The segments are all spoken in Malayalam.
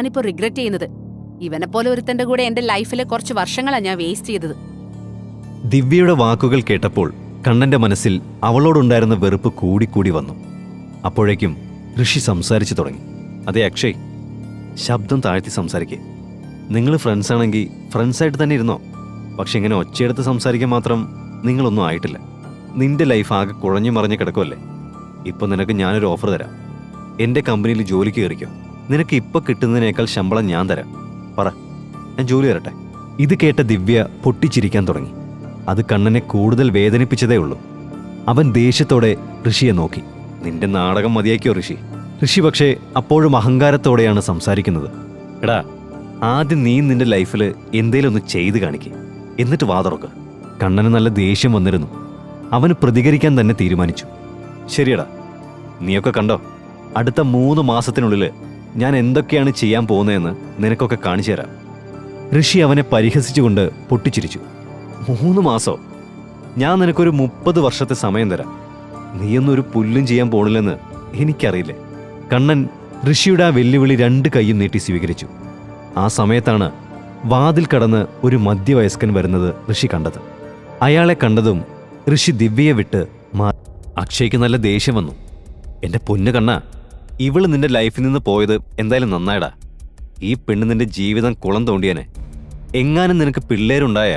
ഞാനിപ്പോ റിഗ്രറ്റ് ചെയ്യുന്നത്. ഇവനെ പോലെ ഒരുത്തന്റെ കൂടെ എന്റെ ലൈഫിലെ കുറച്ച് വർഷങ്ങളാണ് ഞാൻ വേസ്റ്റ് ചെയ്തത്. ദിവ്യയുടെ വാക്കുകൾ കേട്ടപ്പോൾ കണ്ണന്റെ മനസ്സിൽ അവളോടുണ്ടായിരുന്ന വെറുപ്പ് കൂടിക്കൂടി വന്നു. അപ്പോഴേക്കും ഋഷി സംസാരിച്ചു തുടങ്ങി. അതെ അക്ഷയ്, ശബ്ദം താഴ്ത്തി സംസാരിക്കേ. നിങ്ങൾ ഫ്രണ്ട്സാണെങ്കിൽ ഫ്രണ്ട്സായിട്ട് തന്നെ ഇരുന്നോ. പക്ഷെ ഇങ്ങനെ ഒച്ചയെടുത്ത് സംസാരിക്കാൻ മാത്രം നിങ്ങളൊന്നും ആയിട്ടില്ല. നിന്റെ ലൈഫ് ആകെ കുഴഞ്ഞു മറിഞ്ഞ് കിടക്കുമല്ലേ. ഇപ്പം നിനക്ക് ഞാനൊരു ഓഫർ തരാം. എൻ്റെ കമ്പനിയിൽ ജോലിക്ക് കയറിക്കോ. നിനക്ക് ഇപ്പം കിട്ടുന്നതിനേക്കാൾ ശമ്പളം ഞാൻ തരാം. പറ, ഞാൻ ജോലി തരട്ടെ. ഇത് കേട്ട ദിവ്യ പൊട്ടിച്ചിരിക്കാൻ തുടങ്ങി. അത് കണ്ണനെ കൂടുതൽ വേദനിപ്പിച്ചതേ ഉള്ളൂ. അവൻ ദേഷ്യത്തോടെ ഋഷിയെ നോക്കി. നിന്റെ നാടകം മതിയാക്കിയോ ഋഷി? ഋഷി പക്ഷേ അപ്പോഴും അഹങ്കാരത്തോടെയാണ് സംസാരിക്കുന്നത്. എടാ, ആദ്യം നീ നിന്റെ ലൈഫിൽ എന്തേലും ഒന്ന് ചെയ്ത് കാണിക്കേ, എന്നിട്ട് വാതുറക്ക്. കണ്ണന് നല്ല ദേഷ്യം വന്നിരുന്നു. അവന് പ്രതികരിക്കാൻ തന്നെ തീരുമാനിച്ചു. ശരിയടാ, നീയൊക്കെ കണ്ടോ, അടുത്ത 3 മാസത്തിനുള്ളിൽ ഞാൻ എന്തൊക്കെയാണ് ചെയ്യാൻ പോകുന്നതെന്ന് നിനക്കൊക്കെ കാണിച്ചു തരാം. ഋഷി അവനെ പരിഹസിച്ചുകൊണ്ട് പൊട്ടിച്ചിരിച്ചു. 3 മാസോ? ഞാൻ നിനക്കൊരു 30 വർഷത്തെ സമയം തരാം. നീയൊന്നും ഒരു പുല്ലും ചെയ്യാൻ പോണില്ലെന്ന് എനിക്കറിയില്ലേ. കണ്ണൻ ഋഷിയുടെ ആ വെല്ലുവിളി 2 കൈയും നീട്ടി സ്വീകരിച്ചു. ആ സമയത്താണ് വാതിൽ കടന്ന് ഒരു മധ്യവയസ്കൻ വരുന്നത് ഋഷി കണ്ടത്. അയാളെ കണ്ടതും ഋഷി ദിവ്യയെ വിട്ട് അക്ഷയ്ക്ക് നല്ല ദേഷ്യം വന്നു. എൻ്റെ പൊന്നു കണ്ണ, ഇവള് നിന്റെ ലൈഫിൽ നിന്ന് പോയത് എന്തായാലും നന്നായടാ. ഈ പെണ്ണ് നിന്റെ ജീവിതം കുളം തോണ്ടിയനെ. എങ്ങാനും നിനക്ക് പിള്ളേരുണ്ടായ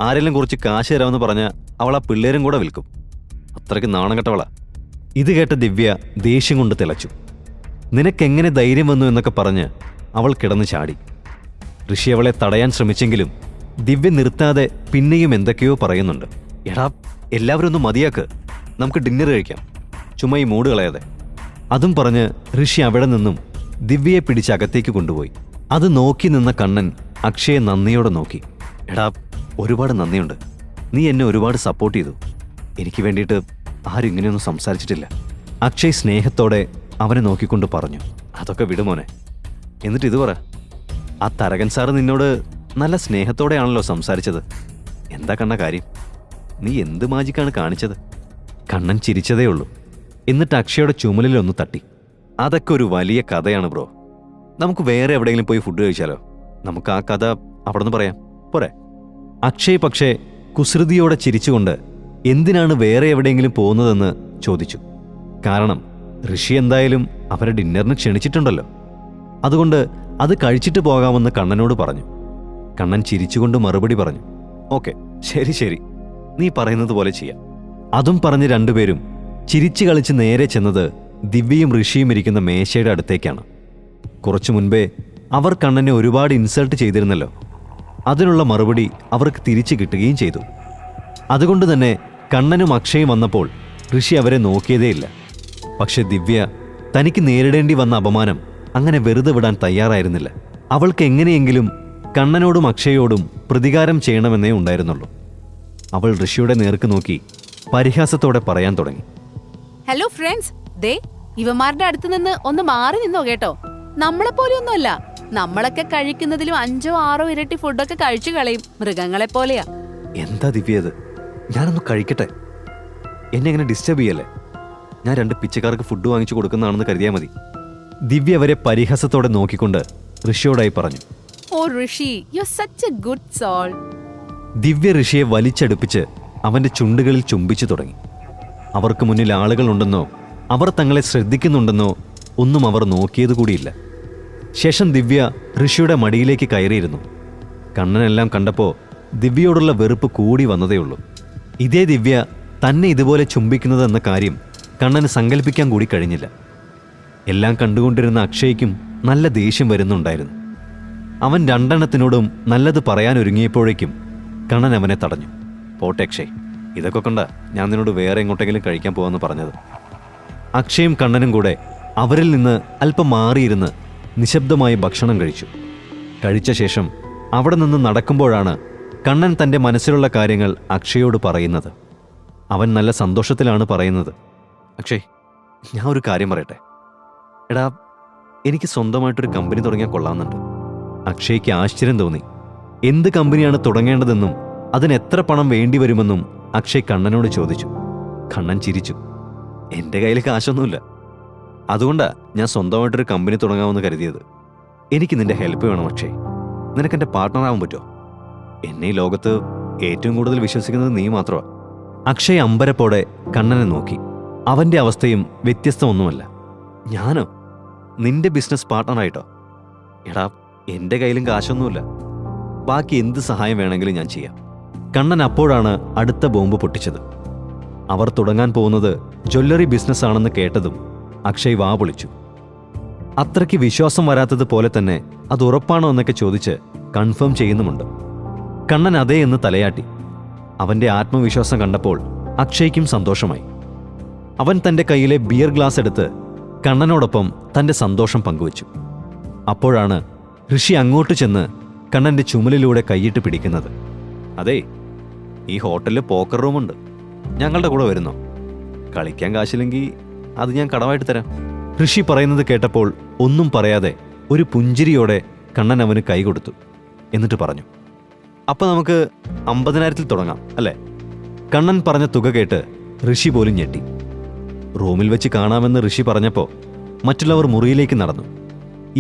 ആരെല്ലാം കുറച്ച് കാശ് തരാമെന്ന് പറഞ്ഞാൽ അവൾ ആ പിള്ളേരും കൂടെ വിൽക്കും. അത്രയ്ക്ക് നാണം കെട്ടവളാ. ഇത് കേട്ട ദിവ്യ ദേഷ്യം കൊണ്ട് തിളച്ചു. നിനക്കെങ്ങനെ ധൈര്യം വന്നു എന്നൊക്കെ പറഞ്ഞ് അവൾ കിടന്ന് ചാടി. ഋഷി അവളെ തടയാൻ ശ്രമിച്ചെങ്കിലും ദിവ്യ നിർത്താതെ പിന്നെയും എന്തൊക്കെയോ പറയുന്നുണ്ട്. എടാ, എല്ലാവരും ഒന്ന് മതിയാക്ക്, നമുക്ക് ഡിന്നർ കഴിക്കാം, ചുമ്മാ ഈ മൂഡ് കളയാതെ. അതും പറഞ്ഞ് ഋഷി അവിടെ നിന്നും ദിവ്യയെ പിടിച്ച് അകത്തേക്ക് കൊണ്ടുപോയി. അത് നോക്കി നിന്ന കണ്ണൻ അക്ഷയെ നന്ദിയോടെ നോക്കി. എടാ, ഒരുപാട് നന്ദിയുണ്ട്. നീ എന്നെ ഒരുപാട് സപ്പോർട്ട് ചെയ്തു. എനിക്ക് വേണ്ടിയിട്ട് ആരും ഇങ്ങനെയൊന്നും സംസാരിച്ചിട്ടില്ല. അക്ഷയ് സ്നേഹത്തോടെ അവനെ നോക്കിക്കൊണ്ട് പറഞ്ഞു. അതൊക്കെ വിടുമോനെ. എന്നിട്ട് ഇത് പറ, ആ തരകൻ സാറ് നിന്നോട് നല്ല സ്നേഹത്തോടെയാണല്ലോ സംസാരിച്ചത്. എന്താ കണ്ണ കാര്യം? നീ എന്ത് മാജിക്കാണ് കാണിച്ചത്? കണ്ണൻ ചിരിച്ചതേ ഉള്ളൂ. എന്നിട്ട് അക്ഷയുടെ ചുമലിലൊന്ന് തട്ടി. അതൊക്കെ ഒരു വലിയ കഥയാണ് ബ്രോ. നമുക്ക് വേറെ എവിടെയെങ്കിലും പോയി ഫുഡ് കഴിച്ചാലോ? നമുക്ക് ആ കഥ അവിടെ നിന്ന് പറയാം, പോരെ? അക്ഷയ് പക്ഷേ കുസൃതിയോടെ ചിരിച്ചുകൊണ്ട് എന്തിനാണ് വേറെ എവിടെയെങ്കിലും പോകുന്നതെന്ന് ചോദിച്ചു. കാരണം ഋഷി എന്തായാലും അവരെ ഡിന്നറിന് ക്ഷണിച്ചിട്ടുണ്ടല്ലോ. അതുകൊണ്ട് അത് കഴിച്ചിട്ട് പോകാമെന്ന് കണ്ണനോട് പറഞ്ഞു. കണ്ണൻ ചിരിച്ചുകൊണ്ട് മറുപടി പറഞ്ഞു. ഓക്കെ, ശരി ശരി, നീ പറയുന്നത് പോലെ ചെയ്യാം. അതും പറഞ്ഞ് രണ്ടുപേരും ചിരിച്ചു കളിച്ച് നേരെ ചെന്നത് ദിവ്യയും ഋഷിയും ഇരിക്കുന്ന മേശയുടെ അടുത്തേക്കാണ്. കുറച്ചു മുൻപേ അവർ കണ്ണനെ ഒരുപാട് ഇൻസൾട്ട് ചെയ്തിരുന്നല്ലോ. അതിനുള്ള മറുപടി അവർക്ക് തിരിച്ചു കിട്ടുകയും ചെയ്തു. അതുകൊണ്ട് തന്നെ കണ്ണനും അക്ഷയും വന്നപ്പോൾ ഋഷി അവരെ നോക്കിയതേയില്ല. പക്ഷെ ദിവ്യ തനിക്ക് നേരിടേണ്ടി വന്ന അപമാനം അങ്ങനെ വെറുതെ വിടാൻ തയ്യാറായിരുന്നില്ല. അവൾക്ക് എങ്ങനെയെങ്കിലും കണ്ണനോടും അക്ഷയോടും പ്രതികാരം ചെയ്യണമെന്നേ ഉണ്ടായിരുന്നുള്ളൂ. അവൾ ഋഷിയുടെ നേർക്ക് നോക്കി പരിഹാസത്തോടെ പറയാൻ തുടങ്ങി. ഹലോ ഫ്രണ്ട്സ്, ദേ ഇവന്മാരുടെ അടുത്ത് നിന്ന് ഒന്ന് മാറി നിന്നോ കേട്ടോ. നമ്മളെപ്പോലെയൊന്നുമല്ല. നമ്മളൊക്കെ കഴിക്കുന്നതിലും 5ഓ 6ഓ ഇരട്ടി ഫുഡൊക്കെ കഴിച്ചു കളയും. മൃഗങ്ങളെ പോലെയാ. എന്താ ദിവ്യത്? ഞാനൊന്ന് കഴിക്കട്ടെ, എന്നെ എങ്ങനെ ഡിസ്റ്റർബ് ചെയ്യല്ലേ. ഞാൻ 2 പിച്ചക്കാർക്ക് ഫുഡ് വാങ്ങിച്ചു കൊടുക്കുന്നതാണെന്ന് കരുതിയാൽ മതി. ദിവ്യ അവരെ പരിഹാസത്തോടെ നോക്കിക്കൊണ്ട് ഋഷിയോടായി പറഞ്ഞു. Oh Rishi, you are such a good soul. Divya ഋഷിയെ വലിച്ചടുപ്പിച്ച് അവന്റെ ചുണ്ടുകളിൽ ചുംബിച്ചു തുടങ്ങി. അവർക്ക് മുന്നിൽ ആളുകളുണ്ടെന്നോ അവർ തങ്ങളെ ശ്രദ്ധിക്കുന്നുണ്ടെന്നോ ഒന്നും അവർ നോക്കിയത് കൂടിയില്ല. ശേഷം ദിവ്യ ഋഷിയുടെ മടിയിലേക്ക് കയറിയിരുന്നു. കണ്ണനെല്ലാം കണ്ടപ്പോൾ ദിവ്യയോടുള്ള വെറുപ്പ് കൂടി വന്നതേയുള്ളൂ. ഇതേ ദിവ്യ തന്നെ ഇതുപോലെ ചുംബിക്കുന്നതെന്ന കാര്യം കണ്ണന് സങ്കല്പിക്കാൻ കൂടി കഴിഞ്ഞില്ല. എല്ലാം കണ്ടുകൊണ്ടിരുന്ന അക്ഷയ്ക്കും നല്ല ദേഷ്യം വരുന്നുണ്ടായിരുന്നു. അവൻ 2 എണ്ണത്തിനോടും നല്ലത് പറയാനൊരുങ്ങിയപ്പോഴേക്കും കണ്ണൻ അവനെ തടഞ്ഞു. പോട്ടെ അക്ഷയ്, ഇതൊക്കെ കൊണ്ടാ ഞാൻ നിന്നോട് വേറെ എങ്ങോട്ടെങ്കിലും കഴിക്കാൻ പോകാമെന്ന് പറഞ്ഞത്. അക്ഷയും കണ്ണനും കൂടെ അവരിൽ നിന്ന് അല്പം മാറിയിരുന്ന് നിശബ്ദമായി ഭക്ഷണം കഴിച്ചു. കഴിച്ച ശേഷം അവിടെ നിന്ന് നടക്കുമ്പോഴാണ് കണ്ണൻ തൻ്റെ മനസ്സിലുള്ള കാര്യങ്ങൾ അക്ഷയോട് പറയുന്നത്. അവൻ നല്ല സന്തോഷത്തിലാണ് പറയുന്നത്. അക്ഷയ്, ഞാൻ ഒരു കാര്യം പറയട്ടെ. എടാ, എനിക്ക് സ്വന്തമായിട്ടൊരു കമ്പനി തുടങ്ങിയാൽ കൊള്ളാമെന്നുണ്ട്. അക്ഷയ്ക്ക് ആശ്ചര്യം തോന്നി. എന്ത് കമ്പനിയാണ് തുടങ്ങേണ്ടതെന്നും അതിന് എത്ര പണം വേണ്ടി വരുമെന്നും അക്ഷയ് കണ്ണനോട് ചോദിച്ചു. കണ്ണൻ ചിരിച്ചു. എൻ്റെ കയ്യിൽ കാശൊന്നുമില്ല, അതുകൊണ്ടാ ഞാൻ സ്വന്തമായിട്ടൊരു കമ്പനി തുടങ്ങാമെന്ന് കരുതിയത്. എനിക്ക് നിന്റെ ഹെൽപ്പ് വേണം അക്ഷയ്. നിനക്കെൻ്റെ പാർട്ട്ണറാവാൻ പറ്റുമോ? എന്നെ ഈ ലോകത്ത് ഏറ്റവും കൂടുതൽ വിശ്വസിക്കുന്നത് നീ മാത്രമാണ്. അക്ഷയ് അമ്പരപ്പോടെ കണ്ണനെ നോക്കി. അവൻ്റെ അവസ്ഥയും വ്യത്യസ്തമൊന്നുമല്ല. ഞാനോ? നിന്റെ ബിസിനസ് പാർട്ട്ണറായിട്ടോ? എടാ, എൻ്റെ കയ്യിലും കാശൊന്നുമില്ല. ബാക്കി എന്ത് സഹായം വേണമെങ്കിലും ഞാൻ ചെയ്യാം. കണ്ണൻ അപ്പോഴാണ് അടുത്ത ബോംബ് പൊട്ടിച്ചത്. അവർ തുടങ്ങാൻ പോകുന്നത് ജ്വല്ലറി ബിസിനസ്സാണെന്ന് കേട്ടതും അക്ഷയ് വാ പൊളിച്ചു. അത്രയ്ക്ക് വിശ്വാസം വരാത്തതുപോലെ തന്നെ അത് ഉറപ്പാണോ എന്നൊക്കെ ചോദിച്ച് കൺഫേം ചെയ്യുന്നുമുണ്ട്. കണ്ണൻ അതേ എന്ന് തലയാട്ടി. അവൻ്റെ ആത്മവിശ്വാസം കണ്ടപ്പോൾ അക്ഷയ്ക്കും സന്തോഷമായി. അവൻ തൻ്റെ കയ്യിലെ ബിയർ ഗ്ലാസ് എടുത്ത് കണ്ണനോടൊപ്പം തൻ്റെ സന്തോഷം പങ്കുവച്ചു. അപ്പോഴാണ് ഋഷി അങ്ങോട്ട് ചെന്ന് കണ്ണൻ്റെ ചുമലിലൂടെ കൈയിട്ട് പിടിക്കുന്നത്. അതെ, ഈ ഹോട്ടലിൽ പോക്കർ റൂമുണ്ട്. ഞങ്ങളുടെ കൂടെ വരുന്നോ? കളിക്കാൻ കാശില്ലെങ്കിൽ അത് ഞാൻ കടമായിട്ട് തരാം. ഋഷി പറയുന്നത് കേട്ടപ്പോൾ ഒന്നും പറയാതെ ഒരു പുഞ്ചിരിയോടെ കണ്ണൻ അവന് കൈ കൊടുത്തു. എന്നിട്ട് പറഞ്ഞു, അപ്പോൾ നമുക്ക് 50,000 തുടങ്ങാം അല്ലേ? കണ്ണൻ പറഞ്ഞ തുക കേട്ട് ഋഷി പോലും ഞെട്ടി. റൂമിൽ വെച്ച് കാണാമെന്ന് ഋഷി പറഞ്ഞപ്പോൾ മറ്റുള്ളവർ മുറിയിലേക്ക് നടന്നു.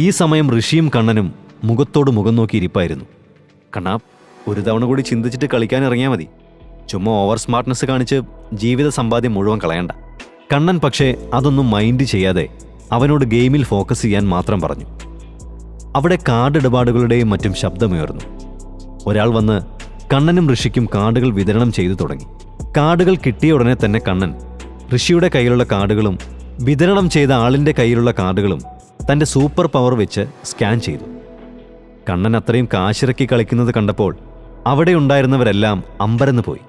ഈ സമയം ഋഷിയും കണ്ണനും മുഖത്തോട് മുഖം നോക്കി ഇരിപ്പായിരുന്നു. കണ്ണാ, ഒരു തവണ കൂടി ചിന്തിച്ചിട്ട് കളിക്കാൻ ഇറങ്ങിയാൽ മതി. ചുമ്മാ ഓവർ സ്മാർട്ട്നെസ് കാണിച്ച് ജീവിത സമ്പാദ്യം മുഴുവൻ കളയണ്ട. കണ്ണൻ പക്ഷേ അതൊന്നും മൈൻഡ് ചെയ്യാതെ അവനോട് ഗെയിമിൽ ഫോക്കസ് ചെയ്യാൻ മാത്രം പറഞ്ഞു. അവിടെ കാർഡ് ഇടപാടുകളുടെയും മറ്റും ശബ്ദമുയർന്നു. ഒരാൾ വന്ന് കണ്ണനും ഋഷിക്കും കാർഡുകൾ വിതരണം ചെയ്തു തുടങ്ങി. കാർഡുകൾ കിട്ടിയ ഉടനെ തന്നെ കണ്ണൻ ഋഷിയുടെ കയ്യിലുള്ള കാർഡുകളും വിതരണം ചെയ്ത ആളിൻ്റെ കയ്യിലുള്ള കാർഡുകളും തൻ്റെ സൂപ്പർ പവർ വെച്ച് സ്കാൻ ചെയ്തു. കണ്ണൻ അത്രയും കാശിറക്കി കളിക്കുന്നത് കണ്ടപ്പോൾ അവിടെ ഉണ്ടായിരുന്നവരെല്ലാം അമ്പരന്ന് പോയി.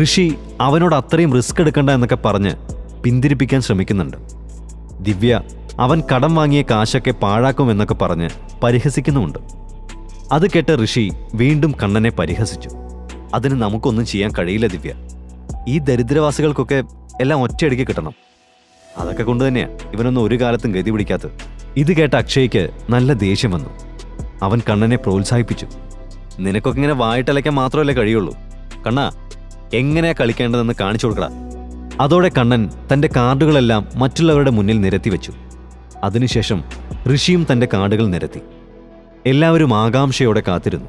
ഋഷി അവനോട് അത്രയും റിസ്ക് എടുക്കണ്ട എന്നൊക്കെ പറഞ്ഞ് പിന്തിരിപ്പിക്കാൻ ശ്രമിക്കുന്നുണ്ട്. ദിവ്യ അവൻ കടം വാങ്ങിയ കാശൊക്കെ പാഴാക്കുമെന്നൊക്കെ പറഞ്ഞ് പരിഹസിക്കുന്നുമുണ്ട്. അത് കേട്ട ഋഷി വീണ്ടും കണ്ണനെ പരിഹസിച്ചു. അതിന് നമുക്കൊന്നും ചെയ്യാൻ കഴിയില്ല ദിവ്യ. ഈ ദരിദ്രവാസികൾക്കൊക്കെ എല്ലാം ഒറ്റയടിക്ക് കിട്ടണം. അതൊക്കെ കൊണ്ട് തന്നെയാ ഇവനൊന്നും ഒരു കാലത്തും ഗതി പിടിക്കാത്തത്. ഇത് കേട്ട അക്ഷയ്ക്ക് നല്ല ദേഷ്യം വന്നു. അവൻ കണ്ണനെ പ്രോത്സാഹിപ്പിച്ചു. നിനക്കൊക്കെ ഇങ്ങനെ വായിട്ടലയ്ക്കാൻ മാത്രമല്ലേ കഴിയുള്ളൂ. കണ്ണാ, എങ്ങനെയാ കളിക്കേണ്ടതെന്ന് കാണിച്ചു കൊടുക്കടാ. അതോടെ കണ്ണൻ തൻ്റെ കാർഡുകളെല്ലാം മറ്റുള്ളവരുടെ മുന്നിൽ നിരത്തി വെച്ചു. അതിനുശേഷം ഋഷിയും തൻ്റെ കാർഡുകൾ നിരത്തി. എല്ലാവരും ആകാംക്ഷയോടെ കാത്തിരുന്നു.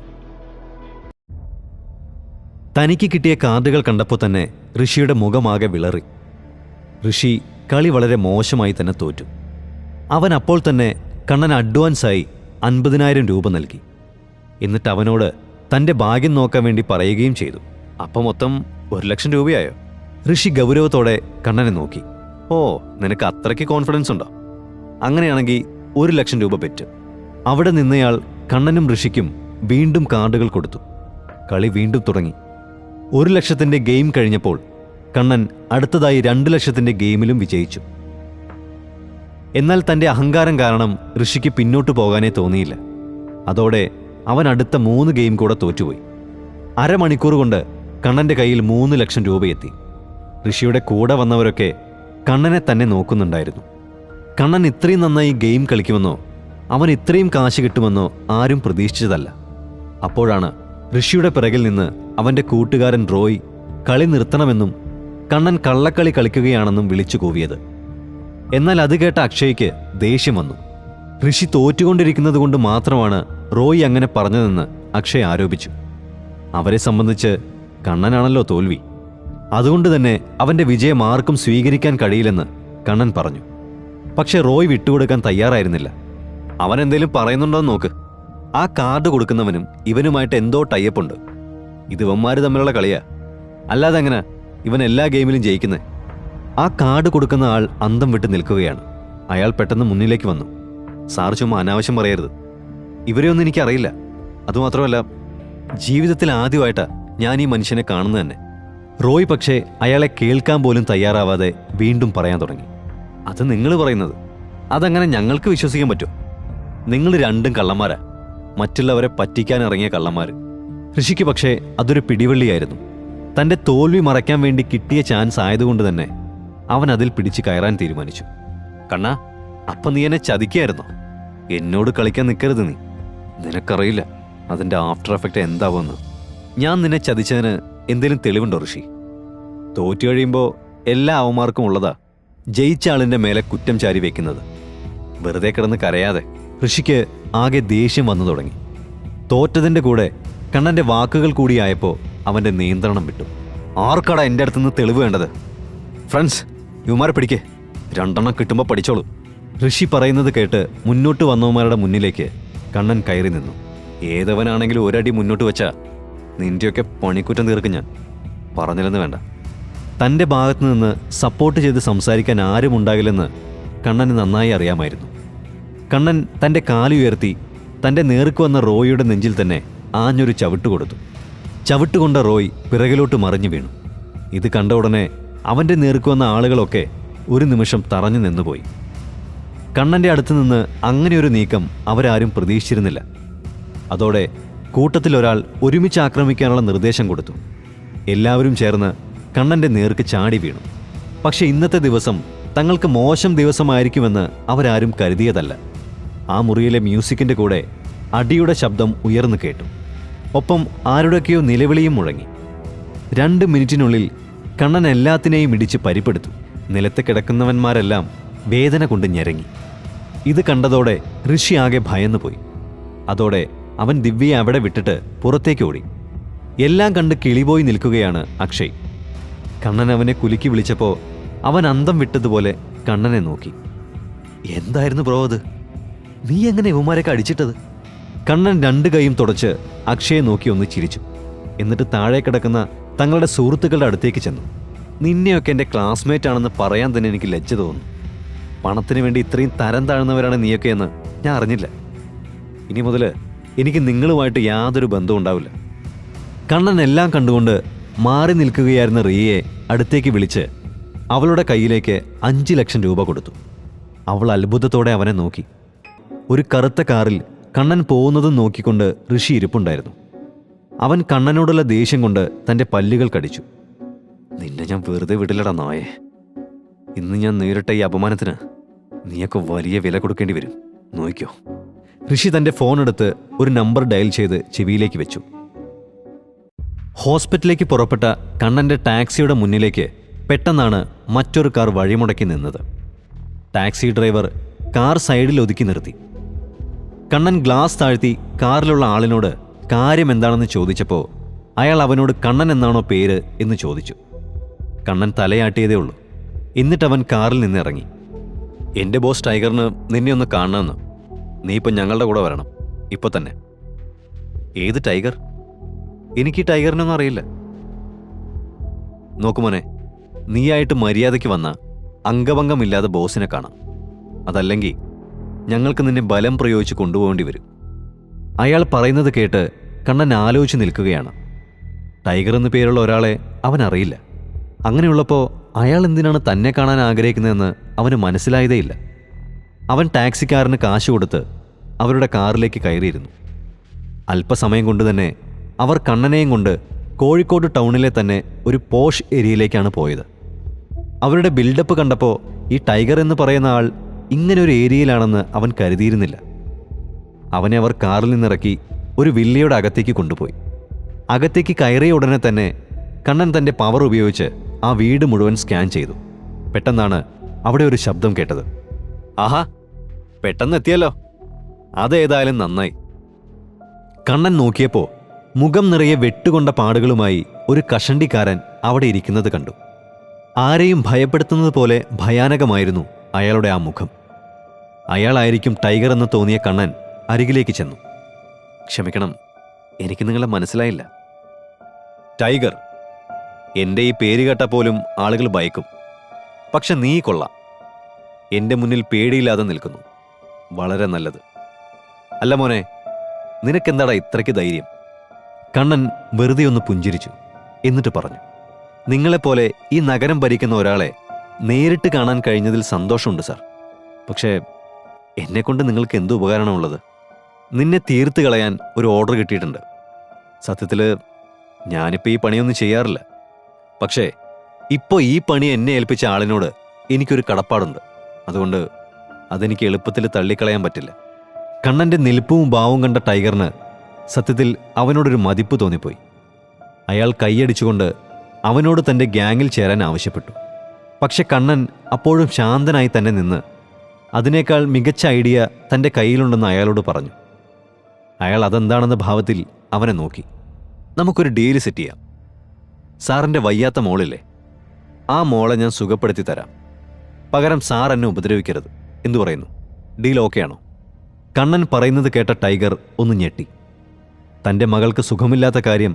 തനിക്ക് കിട്ടിയ കാർഡുകൾ കണ്ടപ്പോൾ തന്നെ ഋഷിയുടെ മുഖമാകെ വിളറി. ഋഷി കളി വളരെ മോശമായി തന്നെ തോറ്റു. അവൻ അപ്പോൾ തന്നെ കണ്ണൻ അഡ്വാൻസായി 50,000 രൂപ നൽകി. എന്നിട്ട് അവനോട് തൻ്റെ ഭാഗ്യം നോക്കാൻ വേണ്ടി പറയുകയും ചെയ്തു. അപ്പം മൊത്തം 1,00,000 രൂപയായോ? ഋഷി ഗൗരവത്തോടെ കണ്ണനെ നോക്കി. ഓ, നിനക്ക് അത്രയ്ക്ക് കോൺഫിഡൻസ് ഉണ്ടോ? അങ്ങനെയാണെങ്കിൽ 1,00,000 രൂപ പെറ്റ്. അവിടെ നിന്നയാൾ കണ്ണനും ഋഷിക്കും വീണ്ടും കാർഡുകൾ കൊടുത്തു. കളി വീണ്ടും തുടങ്ങി. 1,00,000 ഗെയിം കഴിഞ്ഞപ്പോൾ കണ്ണൻ അടുത്തതായി 2,00,000 ഗെയിമിലും വിജയിച്ചു. എന്നാൽ തൻ്റെ അഹങ്കാരം കാരണം ഋഷിക്ക് പിന്നോട്ടു പോകാനേ തോന്നിയില്ല. അതോടെ അവൻ അടുത്ത 3 ഗെയിം കൂടെ തോറ്റുപോയി. അരമണിക്കൂർ കൊണ്ട് കണ്ണൻ്റെ കയ്യിൽ 3,00,000 രൂപയെത്തി. ഋഷിയുടെ കൂടെ വന്നവരൊക്കെ കണ്ണനെ തന്നെ നോക്കുന്നുണ്ടായിരുന്നു. കണ്ണൻ ഇത്രയും നന്നായി ഗെയിം കളിക്കുമെന്നോ അവൻ ഇത്രയും കാശ് കിട്ടുമെന്നോ ആരും പ്രതീക്ഷിച്ചതല്ല. അപ്പോഴാണ് ഋഷിയുടെ പിറകിൽ നിന്ന് അവൻ്റെ കൂട്ടുകാരൻ റോയ് കളി നിർത്തണമെന്നും കണ്ണൻ കള്ളക്കളി കളിക്കുകയാണെന്നും വിളിച്ചു കൂവിയത്. എന്നാൽ അത് കേട്ട അക്ഷയ്ക്ക് ദേഷ്യം വന്നു. ഋഷി തോറ്റുകൊണ്ടിരിക്കുന്നത് കൊണ്ട് മാത്രമാണ് റോയ് അങ്ങനെ പറഞ്ഞതെന്ന് അക്ഷയ് ആരോപിച്ചു. അവരെ സംബന്ധിച്ച് കണ്ണനാണല്ലോ തോൽവി. അതുകൊണ്ട് തന്നെ അവൻ്റെ വിജയം ആർക്കും സ്വീകരിക്കാൻ കഴിയില്ലെന്ന് കണ്ണൻ പറഞ്ഞു. പക്ഷെ റോയ് വിട്ടുകൊടുക്കാൻ തയ്യാറായിരുന്നില്ല. അവൻ എന്തേലും പറയുന്നുണ്ടോന്ന് നോക്ക്. ആ കാർഡ് കൊടുക്കുന്നവനും ഇവനുമായിട്ട് എന്തോ ടൈപ്പുണ്ട്. ഇത് ഇവന്മാര് തമ്മിലുള്ള കളിയാ. അല്ലാതെ എങ്ങനെ ഇവൻ എല്ലാ ഗെയിമിലും ജയിക്കുന്നത്? ആ കാർഡ് കൊടുക്കുന്ന ആൾ അന്തം വിട്ട് നിൽക്കുകയാണ്. അയാൾ പെട്ടെന്ന് മുന്നിലേക്ക് വന്നു. സാർ ചുമ്മാ അനാവശ്യം പറയരുത്. ഇവരെയൊന്നും എനിക്കറിയില്ല. അതുമാത്രമല്ല, ജീവിതത്തിൽ ആദ്യമായിട്ടാ ഞാൻ ഈ മനുഷ്യനെ കാണുന്നത് തന്നെ. റോയ് പക്ഷേ അയാളെ കേൾക്കാൻ പോലും തയ്യാറാവാതെ വീണ്ടും പറയാൻ തുടങ്ങി. അത് നിങ്ങൾ പറയുന്നത് അതങ്ങനെ ഞങ്ങൾക്ക് വിശ്വസിക്കാൻ പറ്റുമോ? നിങ്ങൾ രണ്ടും കള്ളന്മാരാ, മറ്റുള്ളവരെ പറ്റിക്കാൻ ഇറങ്ങിയ കള്ളന്മാർ. ഋഷിക്ക് പക്ഷേ അതൊരു പിടിവള്ളിയായിരുന്നു. തൻ്റെ തോൽവി മറയ്ക്കാൻ വേണ്ടി കിട്ടിയ ചാൻസ് ആയതുകൊണ്ട് തന്നെ അവൻ അതിൽ പിടിച്ച് കയറാൻ തീരുമാനിച്ചു. കണ്ണാ, അപ്പം നീ എന്നെ ചതിക്കായിരുന്നോ? എന്നോട് കളിക്കാൻ നിൽക്കരുത്. നിനക്കറിയില്ല അതിൻ്റെ ആഫ്റ്റർ എഫക്റ്റ് എന്താവുമെന്ന്. ഞാൻ നിന്നെ ചതിച്ചതിന് എന്തെങ്കിലും തെളിവുണ്ടോ ഋഷി? തോറ്റു കഴിയുമ്പോൾ എല്ലാ അവന്മാർക്കും ഉള്ളതാ ജയിച്ച ആളിൻ്റെ മേലെ കുറ്റം ചാരി വെക്കുന്നത്. വെറുതെ കിടന്ന് കരയാതെ. ഋഷിക്ക് ആകെ ദേഷ്യം വന്നു തുടങ്ങി. തോറ്റതിൻ്റെ കൂടെ കണ്ണൻ്റെ വാക്കുകൾ കൂടിയായപ്പോൾ അവൻ്റെ നിയന്ത്രണം വിട്ടു. ആർക്കടാ എൻ്റെ അടുത്തുനിന്ന് തെളിവ് വേണ്ടത്? ഫ്രണ്ട്സ്, ഇവന്മാരെ പിടിക്കേ, 2 കിട്ടുമ്പോൾ പഠിച്ചോളൂ. ഋഷി പറയുന്നത് കേട്ട് മുന്നോട്ട് വന്നവന്മാരുടെ മുന്നിലേക്ക് കണ്ണൻ കയറി നിന്നു. ഏതവനാണെങ്കിലും ഒരടി മുന്നോട്ട് വെച്ചാൽ നിൻ്റെയൊക്കെ പണിക്കുറ്റം തീർക്കും ഞാൻ. പറഞ്ഞില്ലെന്ന് വേണ്ട. തൻ്റെ ഭാഗത്തു നിന്ന് സപ്പോർട്ട് ചെയ്ത് സംസാരിക്കാൻ ആരും ഉണ്ടാകില്ലെന്ന് കണ്ണന് നന്നായി അറിയാമായിരുന്നു. കണ്ണൻ തൻ്റെ കാലുയർത്തി തൻ്റെ നേർക്ക് വന്ന റോയിയുടെ നെഞ്ചിൽ തന്നെ ആഞ്ഞൊരു ചവിട്ട് കൊടുത്തു. ചവിട്ടുകൊണ്ട റോയ് പിറകിലോട്ട് മറിഞ്ഞു വീണു. ഇത് കണ്ട ഉടനെ അവൻ്റെ നേർക്ക് വന്ന ആളുകളൊക്കെ ഒരു നിമിഷം തറഞ്ഞു നിന്നുപോയി. കണ്ണൻ്റെ അടുത്ത് നിന്ന് അങ്ങനെയൊരു നീക്കം അവരാരും പ്രതീക്ഷിച്ചിരുന്നില്ല. അതോടെ കൂട്ടത്തിലൊരാൾ ഒരുമിച്ച് ആക്രമിക്കാനുള്ള നിർദ്ദേശം കൊടുത്തു. എല്ലാവരും ചേർന്ന് കണ്ണൻ്റെ നേർക്ക് ചാടി വീണു. പക്ഷെ ഇന്നത്തെ ദിവസം തങ്ങൾക്ക് മോശം ദിവസമായിരിക്കുമെന്ന് അവരാരും കരുതിയതല്ല. ആ മുറിയിലെ മ്യൂസിക്കിൻ്റെ കൂടെ അടിയുടെ ശബ്ദം ഉയർന്നു കേട്ടു. ഒപ്പം ആരുടെയൊക്കെയോ നിലവിളിയും മുഴങ്ങി. 2 മിനിറ്റിനുള്ളിൽ കണ്ണൻ എല്ലാത്തിനെയും ഇടിച്ച് പരിപ്പെടുത്തു. നിലത്ത് കിടക്കുന്നവന്മാരെല്ലാം വേദന കൊണ്ട് ഞെരങ്ങി. ഇത് കണ്ടതോടെ ഋഷി ആകെ ഭയന്നുപോയി. അതോടെ അവൻ ദിവ്യയെ അവിടെ വിട്ടിട്ട് പുറത്തേക്ക് ഓടി. എല്ലാം കണ്ട് കിളിപോയി നിൽക്കുകയാണ് അക്ഷയ്. കണ്ണൻ അവനെ കുലുക്കി വിളിച്ചപ്പോൾ അവൻ അന്തം വിട്ടതുപോലെ കണ്ണനെ നോക്കി. എന്തായിരുന്നു ബ്രോ അത്? നീ എങ്ങനെ ഇവന്മാരൊക്കെ അടിച്ചിട്ടത്? കണ്ണൻ 2 കൈയും തുടച്ച് അക്ഷയെ നോക്കി ഒന്ന് ചിരിച്ചു. എന്നിട്ട് താഴെ കിടക്കുന്ന തങ്ങളുടെ സുഹൃത്തുക്കളുടെ അടുത്തേക്ക് ചെന്നു. നിന്നെയൊക്കെ എൻ്റെ ക്ലാസ്മേറ്റ് ആണെന്ന് പറയാൻ തന്നെ എനിക്ക് ലജ്ജ തോന്നുന്നു. പണത്തിന് വേണ്ടി ഇത്രയും തരം താഴ്ന്നവരാണ് നീയൊക്കെ എന്ന് ഞാൻ അറിഞ്ഞില്ല. ഇനി മുതൽ എനിക്ക് നിങ്ങളുമായിട്ട് യാതൊരു ബന്ധവും ഉണ്ടാവില്ല. കണ്ണൻ എല്ലാം കണ്ടുകൊണ്ട് മാറി നിൽക്കുകയായിരുന്ന റിയയെ അടുത്തേക്ക് വിളിച്ച് അവളുടെ കയ്യിലേക്ക് 5 ലക്ഷം രൂപ കൊടുത്തു. അവൾ അത്ഭുതത്തോടെ അവനെ നോക്കി. ഒരു കറുത്ത കാറിൽ കണ്ണൻ പോകുന്നതും നോക്കിക്കൊണ്ട് ഋഷി ഇരിപ്പുണ്ടായിരുന്നു. അവൻ കണ്ണനോടുള്ള ദേഷ്യം കൊണ്ട് തൻ്റെ പല്ലുകൾ കടിച്ചു. നിന്നെ ഞാൻ വെറുതെ വിടില്ലടാ നായേ. ഇന്ന് ഞാൻ നേരിട്ട ഈ അപമാനത്തിന് നീയൊക്കെ വലിയ വില കൊടുക്കേണ്ടി വരും, നോക്കിക്കോ. ഋഷി തൻ്റെ ഫോൺ എടുത്ത് ഒരു നമ്പർ ഡയൽ ചെയ്ത് ചെവിയിലേക്ക് വെച്ചു. ഹോസ്പിറ്റലിലേക്ക് പുറപ്പെട്ട കണ്ണൻ്റെ ടാക്സിയുടെ മുന്നിലേക്ക് പെട്ടെന്നാണ് മറ്റൊരു കാർ വഴിമുടക്കി നിന്നത്. ടാക്സി ഡ്രൈവർ കാർ സൈഡിൽ ഒതുക്കി നിർത്തി. കണ്ണൻ ഗ്ലാസ് താഴ്ത്തി കാറിലുള്ള ആളിനോട് കാര്യം എന്താണെന്ന് ചോദിച്ചപ്പോൾ അയാൾ അവനോട് കണ്ണൻ എന്നാണോ പേര് എന്ന് ചോദിച്ചു. കണ്ണൻ തലയാട്ടിയതേ ഉള്ളൂ. എന്നിട്ടവൻ കാറിൽ നിന്നിറങ്ങി. എൻ്റെ ബോസ് ടൈഗറിന് നിന്നെ ഒന്ന് കാണണമെന്ന്. നീ ഇപ്പം ഞങ്ങളുടെ കൂടെ വരണം, ഇപ്പോൾ തന്നെ. ഏത് ടൈഗർ? എനിക്ക് ടൈഗറിനൊന്നും അറിയില്ല. നോക്കുമോനെ, നീയായിട്ട് മര്യാദയ്ക്ക് വന്ന അംഗഭംഗമില്ലാതെ ബോസിനെ കാണാം. അതല്ലെങ്കിൽ ഞങ്ങൾക്ക് നിന്നെ ബലം പ്രയോഗിച്ച് കൊണ്ടുപോകേണ്ടി വരും. അയാൾ പറയുന്നത് കേട്ട് കണ്ണൻ ആലോചിച്ച് നിൽക്കുകയാണ്. ടൈഗർ എന്ന് പേരുള്ള ഒരാളെ അവൻ അറിയില്ല. അങ്ങനെയുള്ളപ്പോൾ അയാൾ എന്തിനാണ് തന്നെ കാണാൻ ആഗ്രഹിക്കുന്നതെന്ന് അവന് മനസ്സിലായതേയില്ല. അവൻ ടാക്സിക്കാരന് കാശ് കൊടുത്ത് അവരുടെ കാറിലേക്ക് കയറിയിരുന്നു. അല്പസമയം കൊണ്ട് തന്നെ അവർ കണ്ണനെയും കൊണ്ട് കോഴിക്കോട് ടൗണിലെ തന്നെ ഒരു പോഷ് ഏരിയയിലേക്കാണ് പോയത്. അവരുടെ ബിൽഡപ്പ് കണ്ടപ്പോൾ ഈ ടൈഗർ എന്ന് പറയുന്ന ആൾ ഇങ്ങനൊരു ഏരിയയിലാണെന്ന് അവൻ കരുതിയിരുന്നില്ല. അവനെ അവർ കാറിൽ നിന്നിറക്കി ഒരു വില്ലയുടെ അകത്തേക്ക് കൊണ്ടുപോയി. അകത്തേക്ക് കയറിയ ഉടനെ തന്നെ കണ്ണൻ തൻ്റെ പവർ ഉപയോഗിച്ച് ആ വീട് മുഴുവൻ സ്കാൻ ചെയ്തു. പെട്ടെന്നാണ് അവിടെ ഒരു ശബ്ദം കേട്ടത്. ആഹാ, പെട്ടെന്ന് എത്തിയല്ലോ, അതേതായാലും നന്നായി. കണ്ണൻ നോക്കിയപ്പോൾ മുഖം നിറയെ വെട്ടുകൊണ്ട പാടുകളുമായി ഒരു കഷണ്ടിക്കാരൻ അവിടെ ഇരിക്കുന്നത് കണ്ടു. ആരെയും ഭയപ്പെടുത്തുന്നത് പോലെ ഭയാനകമായിരുന്നു അയാളുടെ ആ മുഖം. അയാളായിരിക്കും ടൈഗർ എന്ന് തോന്നിയ കണ്ണൻ അരികിലേക്ക് ചെന്നു. ക്ഷമിക്കണം, എനിക്ക് നിങ്ങളെ മനസ്സിലായില്ല. ടൈഗർ, എൻ്റെ ഈ പേര് കേട്ടാൽ പോലും ആളുകൾ ഭയക്കും. പക്ഷെ നീ കൊള്ളാം, എൻ്റെ മുന്നിൽ പേടിയില്ലാതെ നിൽക്കുന്നു. വളരെ നല്ലത്. അല്ല മോനെ, നിനക്കെന്താടാ ഇത്രയ്ക്ക് ധൈര്യം? കണ്ണൻ വെറുതെ ഒന്ന് പുഞ്ചിരിച്ചു. എന്നിട്ട് പറഞ്ഞു, നിങ്ങളെപ്പോലെ ഈ നഗരം ഭരിക്കുന്ന ഒരാളെ നേരിട്ട് കാണാൻ കഴിഞ്ഞതിൽ സന്തോഷമുണ്ട് സാർ. പക്ഷേ എന്നെക്കൊണ്ട് നിങ്ങൾക്ക് എന്ത് ഉപകാരമാണുള്ളത്? നിന്നെ തീർത്ത് കളയാൻ ഒരു ഓർഡർ കിട്ടിയിട്ടുണ്ട്. സത്യത്തിൽ ഞാനിപ്പോൾ ഈ പണിയൊന്നും ചെയ്യാറില്ല. പക്ഷേ ഇപ്പോൾ ഈ പണി എന്നെ ഏൽപ്പിച്ച ആളിനോട് എനിക്കൊരു കടപ്പാടുണ്ട്. അതുകൊണ്ട് അതെനിക്ക് എളുപ്പത്തിൽ തള്ളിക്കളയാൻ പറ്റില്ല. കണ്ണൻ്റെ നിൽപ്പും ഭാവവും കണ്ട ടൈഗറിന് സത്യത്തിൽ അവനോടൊരു മതിപ്പ് തോന്നിപ്പോയി. അയാൾ കൈയടിച്ചുകൊണ്ട് അവനോട് തൻ്റെ ഗ്യാങ്ങിൽ ചേരാൻ ആവശ്യപ്പെട്ടു. പക്ഷെ കണ്ണൻ അപ്പോഴും ശാന്തനായി തന്നെ നിന്ന് അതിനേക്കാൾ മികച്ച ഐഡിയ തൻ്റെ കയ്യിലുണ്ടെന്ന് അയാളോട് പറഞ്ഞു. അയാൾ അതെന്താണെന്ന ഭാവത്തിൽ അവനെ നോക്കി. നമുക്കൊരു ഡീല് സെറ്റ് ചെയ്യാം. സാറിൻ്റെ വയ്യാത്ത മോളില്ലേ, ആ മോളെ ഞാൻ സുഖപ്പെടുത്തി തരാം. പകരം സാർ എന്നെ ഉപദ്രവിക്കരുത്. എന്തു പറയുന്നു? ഡീൽ ഓക്കെ ആണോ? കണ്ണൻ പറയുന്നത് കേട്ട ടൈഗർ ഒന്ന് ഞെട്ടി. തൻ്റെ മകൾക്ക് സുഖമില്ലാത്ത കാര്യം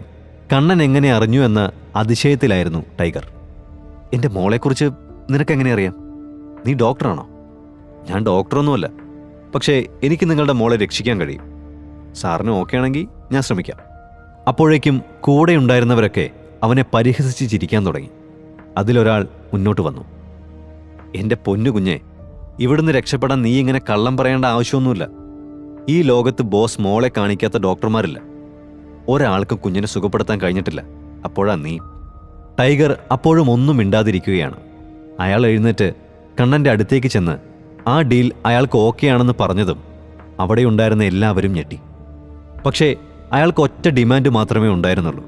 കണ്ണൻ എങ്ങനെ അറിഞ്ഞു എന്ന അതിശയത്തിലായിരുന്നു ടൈഗർ. എൻ്റെ മോളെക്കുറിച്ച് നിനക്കെങ്ങനെ അറിയാം? നീ ഡോക്ടറാണോ? ഞാൻ ഡോക്ടറൊന്നുമല്ല, പക്ഷേ എനിക്ക് നിങ്ങളുടെ മോളെ രക്ഷിക്കാൻ കഴിയും. സാറിന് ഓക്കെ ആണെങ്കിൽ ഞാൻ ശ്രമിക്കാം. അപ്പോഴേക്കും കൂടെയുണ്ടായിരുന്നവരൊക്കെ അവനെ പരിഹസിച്ച് ചിരിക്കാൻ തുടങ്ങി. അതിലൊരാൾ മുന്നോട്ട് വന്നു. എൻ്റെ പൊന്നു കുഞ്ഞെ, ഇവിടുന്ന് രക്ഷപ്പെടാൻ നീ ഇങ്ങനെ കള്ളം പറയേണ്ട ആവശ്യമൊന്നുമില്ല. ഈ ലോകത്ത് ബോസ് മോളെ കാണിക്കാത്ത ഡോക്ടർമാരില്ല. ഒരാൾക്കും കുഞ്ഞിനെ സുഖപ്പെടുത്താൻ കഴിഞ്ഞിട്ടില്ല. അപ്പോഴാ നീ. ടൈഗർ അപ്പോഴും ഒന്നും മിണ്ടാതിരിക്കുകയാണ്. അയാൾ എഴുന്നേറ്റ് കണ്ണൻ്റെ അടുത്തേക്ക് ചെന്ന് ആ ഡീൽ അയാൾക്ക് ഓക്കെയാണെന്ന് പറഞ്ഞതും അവിടെയുണ്ടായിരുന്ന എല്ലാവരും ഞെട്ടി. പക്ഷേ അയാൾക്ക് ഒറ്റ ഡിമാൻഡ് മാത്രമേ ഉണ്ടായിരുന്നുള്ളൂ.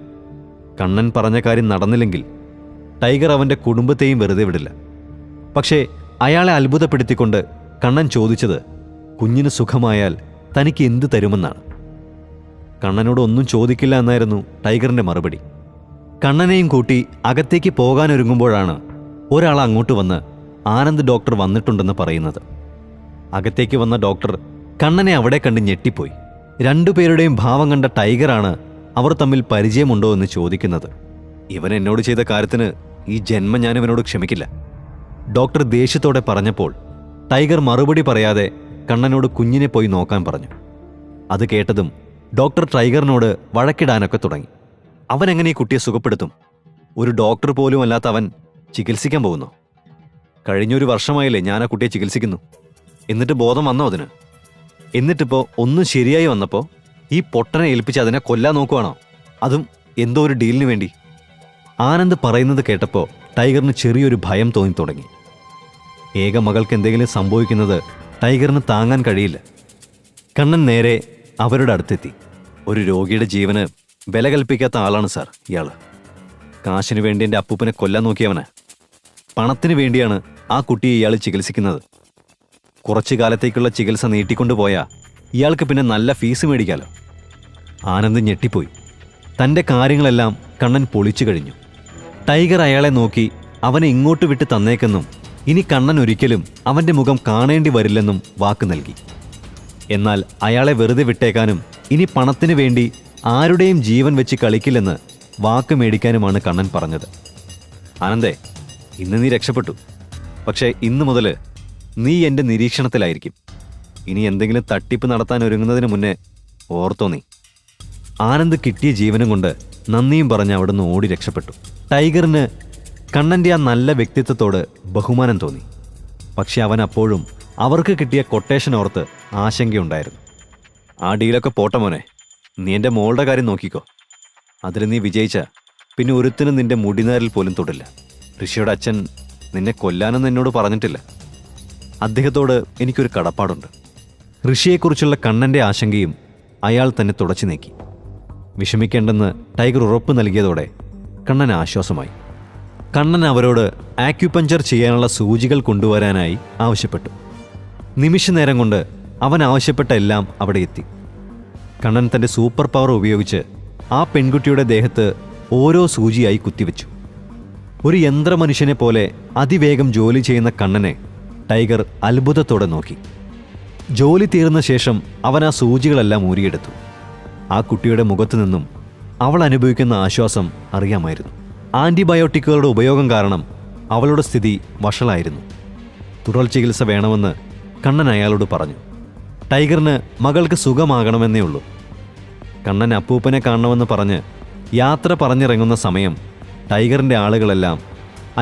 കണ്ണൻ പറഞ്ഞ കാര്യം നടന്നില്ലെങ്കിൽ ടൈഗർ അവൻ്റെ കുടുംബത്തെയും വെറുതെ വിടില്ല. പക്ഷേ അയാളെ അത്ഭുതപ്പെടുത്തിക്കൊണ്ട് കണ്ണൻ ചോദിച്ചത് കുഞ്ഞിന് സുഖമായാൽ തനിക്ക് എന്ത് തരുമെന്നാണ്. കണ്ണനോട് ഒന്നും ചോദിക്കില്ല എന്നായിരുന്നു ടൈഗറിൻ്റെ മറുപടി. കണ്ണനെയും കൂട്ടി അകത്തേക്ക് പോകാനൊരുങ്ങുമ്പോഴാണ് ഒരാൾ അങ്ങോട്ട് വന്ന് ആനന്ദ് ഡോക്ടർ വന്നിട്ടുണ്ടെന്ന് പറയുന്നത്. അകത്തേക്ക് വന്ന ഡോക്ടർ കണ്ണനെ അവിടെ കണ്ട് ഞെട്ടിപ്പോയി. രണ്ടുപേരുടെയും ഭാവം കണ്ട ടൈഗറാണ് അവർ തമ്മിൽ പരിചയമുണ്ടോ എന്ന് ചോദിക്കുന്നത്. ഇവൻ എന്നോട് ചെയ്ത കാര്യത്തിന് ഈ ജന്മം ഞാനിവനോട് ക്ഷമിക്കില്ല, ഡോക്ടർ ദേഷ്യത്തോടെ പറഞ്ഞപ്പോൾ ടൈഗർ മറുപടി പറയാതെ കണ്ണനോട് കുഞ്ഞിനെ പോയി നോക്കാൻ പറഞ്ഞു. അത് കേട്ടതും ഡോക്ടർ ടൈഗറിനോട് വഴക്കിടാനൊക്കെ തുടങ്ങി. അവൻ എങ്ങനെ ഈ കുട്ടിയെ സുഖപ്പെടുത്തും? ഒരു ഡോക്ടർ പോലും അല്ലാത്ത അവൻ ചികിത്സിക്കാൻ പോകുന്നു. കഴിഞ്ഞൊരു വർഷമായില്ലേ ഞാൻ ആ കുട്ടിയെ ചികിത്സിക്കുന്നു. എന്നിട്ട് ബോധം വന്നോ അതിന്? എന്നിട്ടിപ്പോൾ ഒന്നും ശരിയായി വന്നപ്പോൾ ഈ പൊട്ടനെ ഏൽപ്പിച്ച് അതിനെ കൊല്ലാൻ നോക്കുവാണോ? അതും എന്തോ ഒരു ഡീലിന് വേണ്ടി. ആനന്ദ് പറയുന്നത് കേട്ടപ്പോൾ ടൈഗറിന് ചെറിയൊരു ഭയം തോന്നി തുടങ്ങി. ഏക മകൾക്ക് എന്തെങ്കിലും സംഭവിക്കുന്നത് ടൈഗറിന് താങ്ങാൻ കഴിയില്ല. കണ്ണൻ നേരെ അവരുടെ അടുത്തെത്തി. ഒരു രോഗിയുടെ ജീവന് വില കൽപ്പിക്കാത്ത ആളാണ് സാർ ഇയാൾ. കാശിന് വേണ്ടി എൻ്റെ അപ്പൂപ്പനെ കൊല്ലാൻ നോക്കിയവന്. പണത്തിന് വേണ്ടിയാണ് ആ കുട്ടിയെ ഇയാൾ ചികിത്സിക്കുന്നത്. കുറച്ചു കാലത്തേക്കുള്ള ചികിത്സ നീട്ടിക്കൊണ്ടുപോയാൽ ഇയാൾക്ക് പിന്നെ നല്ല ഫീസ് മേടിക്കാലോ. ആനന്ദ് ഞെട്ടിപ്പോയി. തൻ്റെ കാര്യങ്ങളെല്ലാം കണ്ണൻ പൊളിച്ചു കഴിഞ്ഞു. ടൈഗർ അയാളെ നോക്കി അവനെ ഇങ്ങോട്ട് വിട്ട് തന്നേക്കെന്നും ഇനി കണ്ണൻ ഒരിക്കലും അവൻ്റെ മുഖം കാണേണ്ടി വരില്ലെന്നും വാക്ക് നൽകി. എന്നാൽ അയാളെ വെറുതെ വിട്ടേക്കാനും ഇനി പണത്തിന് വേണ്ടി ആരുടെയും ജീവൻ വെച്ച് കളിക്കില്ലെന്ന് വാക്ക് മേടിക്കാനുമാണ് കണ്ണൻ പറഞ്ഞത്. ആനന്ദേ, ഇന്ന് നീ രക്ഷപ്പെട്ടു. പക്ഷേ ഇന്നു മുതൽ നീ എൻ്റെ നിരീക്ഷണത്തിലായിരിക്കും. ഇനി എന്തെങ്കിലും തട്ടിപ്പ് നടത്താൻ ഒരുങ്ങുന്നതിന് മുന്നേ ഓർത്തോ നീ. ആനന്ദ് കിട്ടിയ ജീവനും കൊണ്ട് നന്ദിയും പറഞ്ഞ് അവിടുന്ന് ഓടി രക്ഷപ്പെട്ടു. ടൈഗറിന് കണ്ണൻ്റെ ആ നല്ല വ്യക്തിത്വത്തോട് ബഹുമാനം തോന്നി. പക്ഷെ അവൻ അപ്പോഴും അവർക്ക് കിട്ടിയ കൊട്ടേഷൻ ഓർത്ത് ആശങ്കയുണ്ടായിരുന്നു. ആ ഡീലൊക്കെ പോട്ടെ മോനെ, നീ എൻ്റെ മോളുടെ കാര്യം നോക്കിക്കോ. അതിൽ നീ വിജയിച്ച പിന്നെ ഒരുത്തിനും നിന്റെ മുടിനാരിൽ പോലും തൊടില്ല. ഋഷിയുടെ അച്ഛൻ നിന്നെ കൊല്ലാനൊന്നും എന്നോട് പറഞ്ഞിട്ടില്ല. അദ്ദേഹത്തോട് എനിക്കൊരു കടപ്പാടുണ്ട്. ഋഷിയെക്കുറിച്ചുള്ള കണ്ണൻ്റെ ആശങ്കയും അയാൾ തന്നെ തുടച്ചു നീക്കി. വിഷമിക്കേണ്ടെന്ന് ടൈഗർ ഉറപ്പ് നൽകിയതോടെ കണ്ണൻ ആശ്വാസമായി. കണ്ണൻ അവരോട് ആക്യുപഞ്ചർ ചെയ്യാനുള്ള സൂചികൾ കൊണ്ടുവരാനായി ആവശ്യപ്പെട്ടു. നിമിഷനേരം കൊണ്ട് അവൻ ആവശ്യപ്പെട്ട എല്ലാം അവിടെ എത്തി. കണ്ണൻ തൻ്റെ സൂപ്പർ പവർ ഉപയോഗിച്ച് ആ പെൺകുട്ടിയുടെ ദേഹത്ത് ഓരോ സൂചിയായി കുത്തിവെച്ചു. ഒരു യന്ത്രമനുഷ്യനെ പോലെ അതിവേഗം ജോലി ചെയ്യുന്ന കണ്ണനെ ടൈഗർ അത്ഭുതത്തോടെ നോക്കി. ജോലി തീർന്ന ശേഷം അവൻ ആ സൂചികളെല്ലാം ഊരിയെടുത്തു. ആ കുട്ടിയുടെ മുഖത്തു നിന്നും അവൾ അനുഭവിക്കുന്ന ആശ്വാസം അറിയാമായിരുന്നു. ആൻറ്റിബയോട്ടിക്കുകളുടെ ഉപയോഗം കാരണം അവളുടെ സ്ഥിതി വഷളായിരുന്നു. തുടർ ചികിത്സ വേണമെന്ന് കണ്ണൻ അയാളോട് പറഞ്ഞു. ടൈഗറിന് മകൾക്ക് സുഖമാകണമെന്നേ ഉള്ളൂ. കണ്ണൻ അപ്പൂപ്പനെ കാണണമെന്ന് പറഞ്ഞ് യാത്ര പറഞ്ഞിറങ്ങുന്ന സമയം ടൈഗറിൻ്റെ ആളുകളെല്ലാം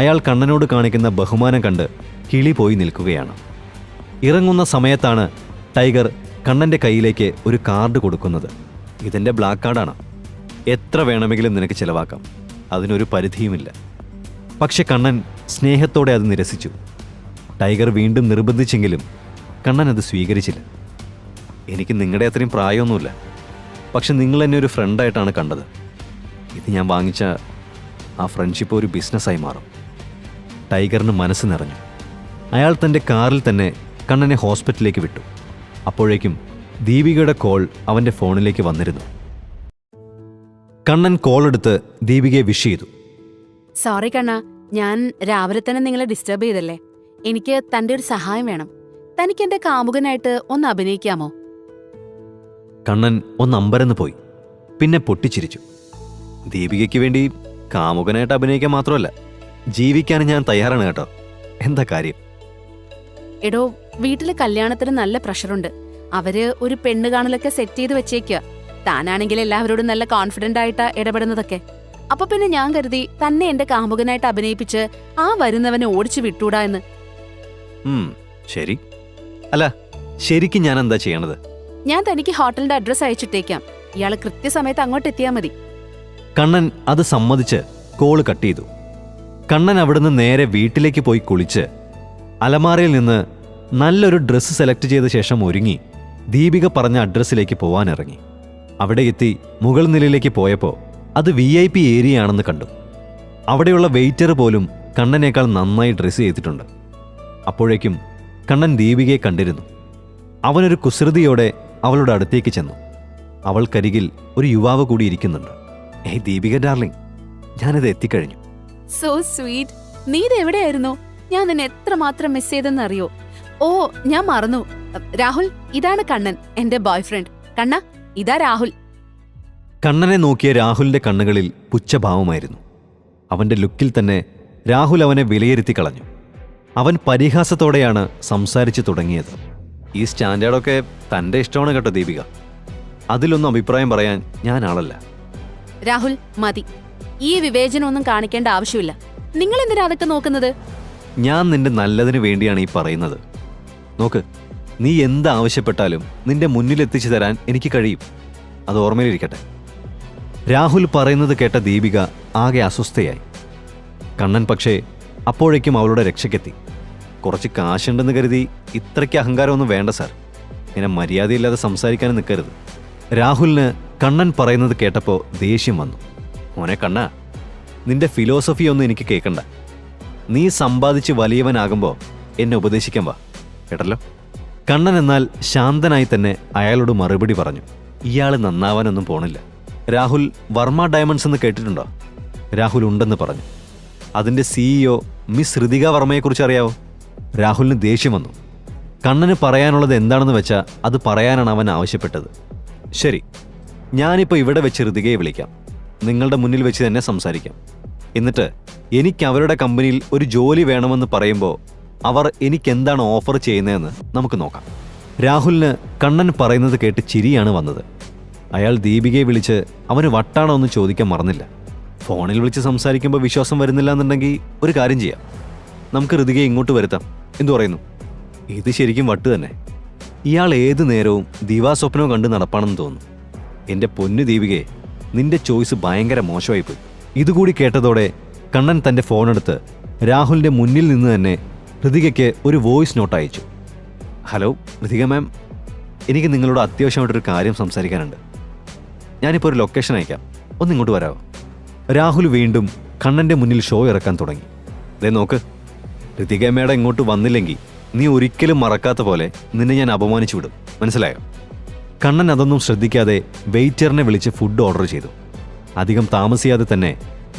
അയാൾ കണ്ണനോട് കാണിക്കുന്ന ബഹുമാനം കണ്ട് കിളി പോയി നിൽക്കുകയാണ്. ഇറങ്ങുന്ന സമയത്താണ് ടൈഗർ കണ്ണൻ്റെ കയ്യിലേക്ക് ഒരു കാർഡ് കൊടുക്കുന്നത്. ഇതെൻ്റെ ബ്ലാക്ക് കാർഡാണ്. എത്ര വേണമെങ്കിലും നിനക്ക് ചിലവാക്കാം, അതിനൊരു പരിധിയുമില്ല. പക്ഷെ കണ്ണൻ സ്നേഹത്തോടെ അത് നിരസിച്ചു. ടൈഗർ വീണ്ടും നിർബന്ധിച്ചെങ്കിലും കണ്ണൻ അത് സ്വീകരിച്ചില്ല. എനിക്ക് നിങ്ങളുടെ അത്രയും പ്രായമൊന്നുമില്ല, പക്ഷെ നിങ്ങൾ എന്നെ ഒരു ഫ്രണ്ടായിട്ടാണ് കണ്ടത്. ഇത് ഞാൻ വാങ്ങിച്ച ആ ഫ്രണ്ട്ഷിപ്പ് ഒരു ബിസിനസ്സായി മാറും. ടൈഗറിന് മനസ്സ് നിറഞ്ഞു. അയാൾ തൻ്റെ കാറിൽ തന്നെ കണ്ണനെ ഹോസ്പിറ്റലിലേക്ക് വിട്ടു. അപ്പോഴേക്കും ദീപികയുടെ കോൾ അവൻ്റെ ഫോണിലേക്ക് വന്നിരുന്നു. കണ്ണൻ കോൾ എടുത്ത് ദീപികയെ വിഷ് ചെയ്തു. സോറി കണ്ണ, ഞാൻ രാവിലെ തന്നെ നിങ്ങളെ ഡിസ്റ്റർബ് ചെയ്തല്ലേ. എനിക്ക് തന്റെ ഒരു സഹായം വേണം. തനിക്ക് എന്റെ കാമുകനായിട്ട് ഒന്ന് അഭിനയിക്കാമോ? കണ്ണൻ ഒന്ന് അമ്പരന്ന് പോയി. പിന്നെ പൊട്ടിച്ചിരിച്ചു. ദീപികയ്ക്ക് വേണ്ടി കാമുകനായിട്ട് അഭിനയിക്കാൻ മാത്രമല്ല, ജീവിക്കാൻ ഞാൻ തയ്യാറാണ് കേട്ടോ. എന്താ കാര്യം? എടോ, വീട്ടില് കല്യാണത്തിന് നല്ല പ്രഷറുണ്ട്. അവര് ഒരു പെണ്ണ് കാണലൊക്കെ സെറ്റ് ചെയ്ത് വെച്ചേക്കുക. താനാണെങ്കിൽ എല്ലാവരോടും നല്ല കോൺഫിഡന്റ് ആയിട്ടാ ഇടപെടുന്നതൊക്കെ. അപ്പൊ പിന്നെ ഞാൻ കരുതി തന്നെ എന്റെ കാമുകനായിട്ട് അഭിനയിപ്പിച്ച് ആ വരുന്നവനെ ഓടിച്ചു വിട്ടൂടാ എന്ന്. ശരി. അല്ല, ശരിക്കും ഞാൻ എന്താ ചെയ്യണത്? ഞാൻ തനിക്ക് ഹോട്ടലിന്റെ അഡ്രസ് അയച്ചിട്ടേക്കാം. ഇയാള് കൃത്യസമയത്ത് അങ്ങോട്ട് എത്തിയാ മതി. കണ്ണൻ അത് സമ്മതിച്ച് കോള് കട്ട് ചെയ്തു. കണ്ണൻ അവിടുന്ന് നേരെ വീട്ടിലേക്ക് പോയി കുളിച്ച് അലമാരയിൽ നിന്ന് നല്ലൊരു ഡ്രസ്സ് സെലക്ട് ചെയ്ത ശേഷം ഒരുങ്ങി ദീപിക പറഞ്ഞ അഡ്രസ്സിലേക്ക് പോവാനിറങ്ങി. അവിടെ എത്തി മുകൾ നിലയിലേക്ക് പോയപ്പോൾ അത് VIP ഏരിയ ആണെന്ന് കണ്ടു. അവിടെയുള്ള വെയിറ്റർ പോലും കണ്ണനേക്കാൾ നന്നായി ഡ്രസ്സ് ചെയ്തിട്ടുണ്ട്. അപ്പോഴേക്കും കണ്ണൻ ദീപികയെ കണ്ടിരുന്നു. അവനൊരു കുസൃതിയോടെ അവളുടെ അടുത്തേക്ക് ചെന്നു. അവൾക്കരികിൽ ഒരു യുവാവ് കൂടി ഇരിക്കുന്നുണ്ട്. ഏയ് ദീപിക ഡാർലിംഗ്, ഞാനിത് എത്തിക്കഴിഞ്ഞു. So sweet. നീ ഇത് എവിടെയായിരുന്നു? ഞാൻ നിന്നെ എത്രമാത്രം മിസ് ചെയ്തെന്നറിയോ? ഓ, ഞാൻ മറന്നു. രാഹുൽ, ഇതാണ് കണ്ണൻ, എന്റെ ബോയ്ഫ്രണ്ട്. കണ്ണ, ഇതാ രാഹുൽ. കണ്ണനെ നോക്കിയ രാഹുലിന്റെ കണ്ണുകളിൽ പുച്ഛഭാവമായിരുന്നു. അവന്റെ ലുക്കിൽ തന്നെ രാഹുൽ അവനെ വിലയിരുത്തി കളഞ്ഞു. അവൻ പരിഹാസത്തോടെയാണ് സംസാരിച്ചു തുടങ്ങിയത്. ഈ സ്റ്റാൻഡേർഡൊക്കെ തന്റെ ഇഷ്ടമാണ് കേട്ടോ ദീപിക. അതിലൊന്നും അഭിപ്രായം പറയാൻ ഞാൻ ആളല്ല. രാഹുൽ, മതി. ഈ വിവേചനമൊന്നും കാണിക്കേണ്ട ആവശ്യമില്ല. നിങ്ങൾ എന്തിനാ അതൊക്കെ നോക്കുന്നത്? ഞാൻ നിന്റെ നല്ലതിന് വേണ്ടിയാണ് ഈ പറയുന്നത്. നോക്ക്, നീ എന്താവശ്യപ്പെട്ടാലും നിന്റെ മുന്നിലെത്തിച്ചു തരാൻ എനിക്ക് കഴിയും. അത് ഓർമ്മയിലിരിക്കട്ടെ. രാഹുൽ പറയുന്നത് കേട്ട ദീപിക ആകെ അസ്വസ്ഥയായി. കണ്ണൻ പക്ഷേ അപ്പോഴേക്കും അവളുടെ രക്ഷയ്ക്കെത്തി. കുറച്ച് കാശുണ്ടെന്ന് കരുതി ഇത്രയ്ക്ക് അഹങ്കാരമൊന്നും വേണ്ട സാർ. ഇങ്ങനെ മര്യാദയില്ലാതെ സംസാരിക്കാനും നിൽക്കരുത്. രാഹുലിന് കണ്ണൻ പറയുന്നത് കേട്ടപ്പോൾ ദേഷ്യം വന്നു. മോനെ കണ്ണ, നിന്റെ ഫിലോസഫിയൊന്നും എനിക്ക് കേൾക്കണ്ട. നീ സമ്പാദിച്ച് വലിയവനാകുമ്പോൾ എന്നെ ഉപദേശിക്കാൻ വാ, കേട്ടല്ലോ. കണ്ണൻ എന്നാൽ ശാന്തനായി തന്നെ അയാളോട് മറുപടി പറഞ്ഞു. ഇയാൾ നന്നാവാനൊന്നും പോണില്ല. രാഹുൽ വർമ്മ ഡയമണ്ട്സ് എന്ന് കേട്ടിട്ടുണ്ടോ? രാഹുൽ ഉണ്ടെന്ന് പറഞ്ഞു. അതിൻ്റെ CEO മിസ് ഋതിക വർമ്മയെക്കുറിച്ച് അറിയാവോ? രാഹുലിന് ദേഷ്യം വന്നു. കണ്ണന് പറയാനുള്ളത് എന്താണെന്ന് വെച്ചാൽ അത് പറയാനാണ് അവൻ ആവശ്യപ്പെട്ടത്. ശരി, ഞാനിപ്പോൾ ഇവിടെ വെച്ച് ഋതികയെ വിളിക്കാം. നിങ്ങളുടെ മുന്നിൽ വെച്ച് തന്നെ സംസാരിക്കാം. എന്നിട്ട് എനിക്ക് അവരുടെ കമ്പനിയിൽ ഒരു ജോലി വേണമെന്ന് പറയുമ്പോൾ അവർ എനിക്കെന്താണ് ഓഫർ ചെയ്യുന്നതെന്ന് നമുക്ക് നോക്കാം. രാഹുലിന് കണ്ണൻ പറയുന്നത് കേട്ട് ചിരിയാണ് വന്നത്. അയാൾ ദീപികയെ വിളിച്ച് അവന് വട്ടാണോ എന്ന് ചോദിക്കാൻ മറന്നില്ല. ഫോണിൽ വിളിച്ച് സംസാരിക്കുമ്പോൾ വിശ്വാസം വരുന്നില്ല എന്നുണ്ടെങ്കിൽ ഒരു കാര്യം ചെയ്യാം, നമുക്ക് ഋതികയെ ഇങ്ങോട്ട് വരുത്താം. എന്തു പറയുന്നു? ഇത് ശരിക്കും വട്ട് തന്നെ. ഇയാൾ ഏതു നേരവും ദിവാസ്വപ്നവും കണ്ട് നടപ്പാണെന്ന് തോന്നുന്നു. എൻ്റെ പൊന്നു ദീപികയെ, നിന്റെ ചോയ്സ് ഭയങ്കര മോശമായിപ്പോയി. ഇതുകൂടി കേട്ടതോടെ കണ്ണൻ തൻ്റെ ഫോണെടുത്ത് രാഹുലിൻ്റെ മുന്നിൽ നിന്ന് തന്നെ ഋതികയ്ക്ക് ഒരു വോയിസ് നോട്ട് അയച്ചു. ഹലോ ഋതിക മാം, എനിക്ക് നിങ്ങളോട് അത്യാവശ്യമായിട്ടൊരു കാര്യം സംസാരിക്കാനുണ്ട്. ഞാനിപ്പോൾ ഒരു ലൊക്കേഷൻ അയക്കാം, ഒന്നിങ്ങോട്ട് വരാമോ? രാഹുൽ വീണ്ടും കണ്ണൻ്റെ മുന്നിൽ ഷോ ഇറക്കാൻ തുടങ്ങി. ദേ നോക്ക്, ഋതിക മേഡം ഇങ്ങോട്ട് വന്നില്ലെങ്കിൽ നീ ഒരിക്കലും മറക്കാത്ത പോലെ നിന്നെ ഞാൻ അപമാനിച്ചു വിടും, മനസ്സിലായോ? കണ്ണൻ അതൊന്നും ശ്രദ്ധിക്കാതെ വെയിറ്ററിനെ വിളിച്ച് ഫുഡ് ഓർഡർ ചെയ്തു. അധികം താമസിയാതെ തന്നെ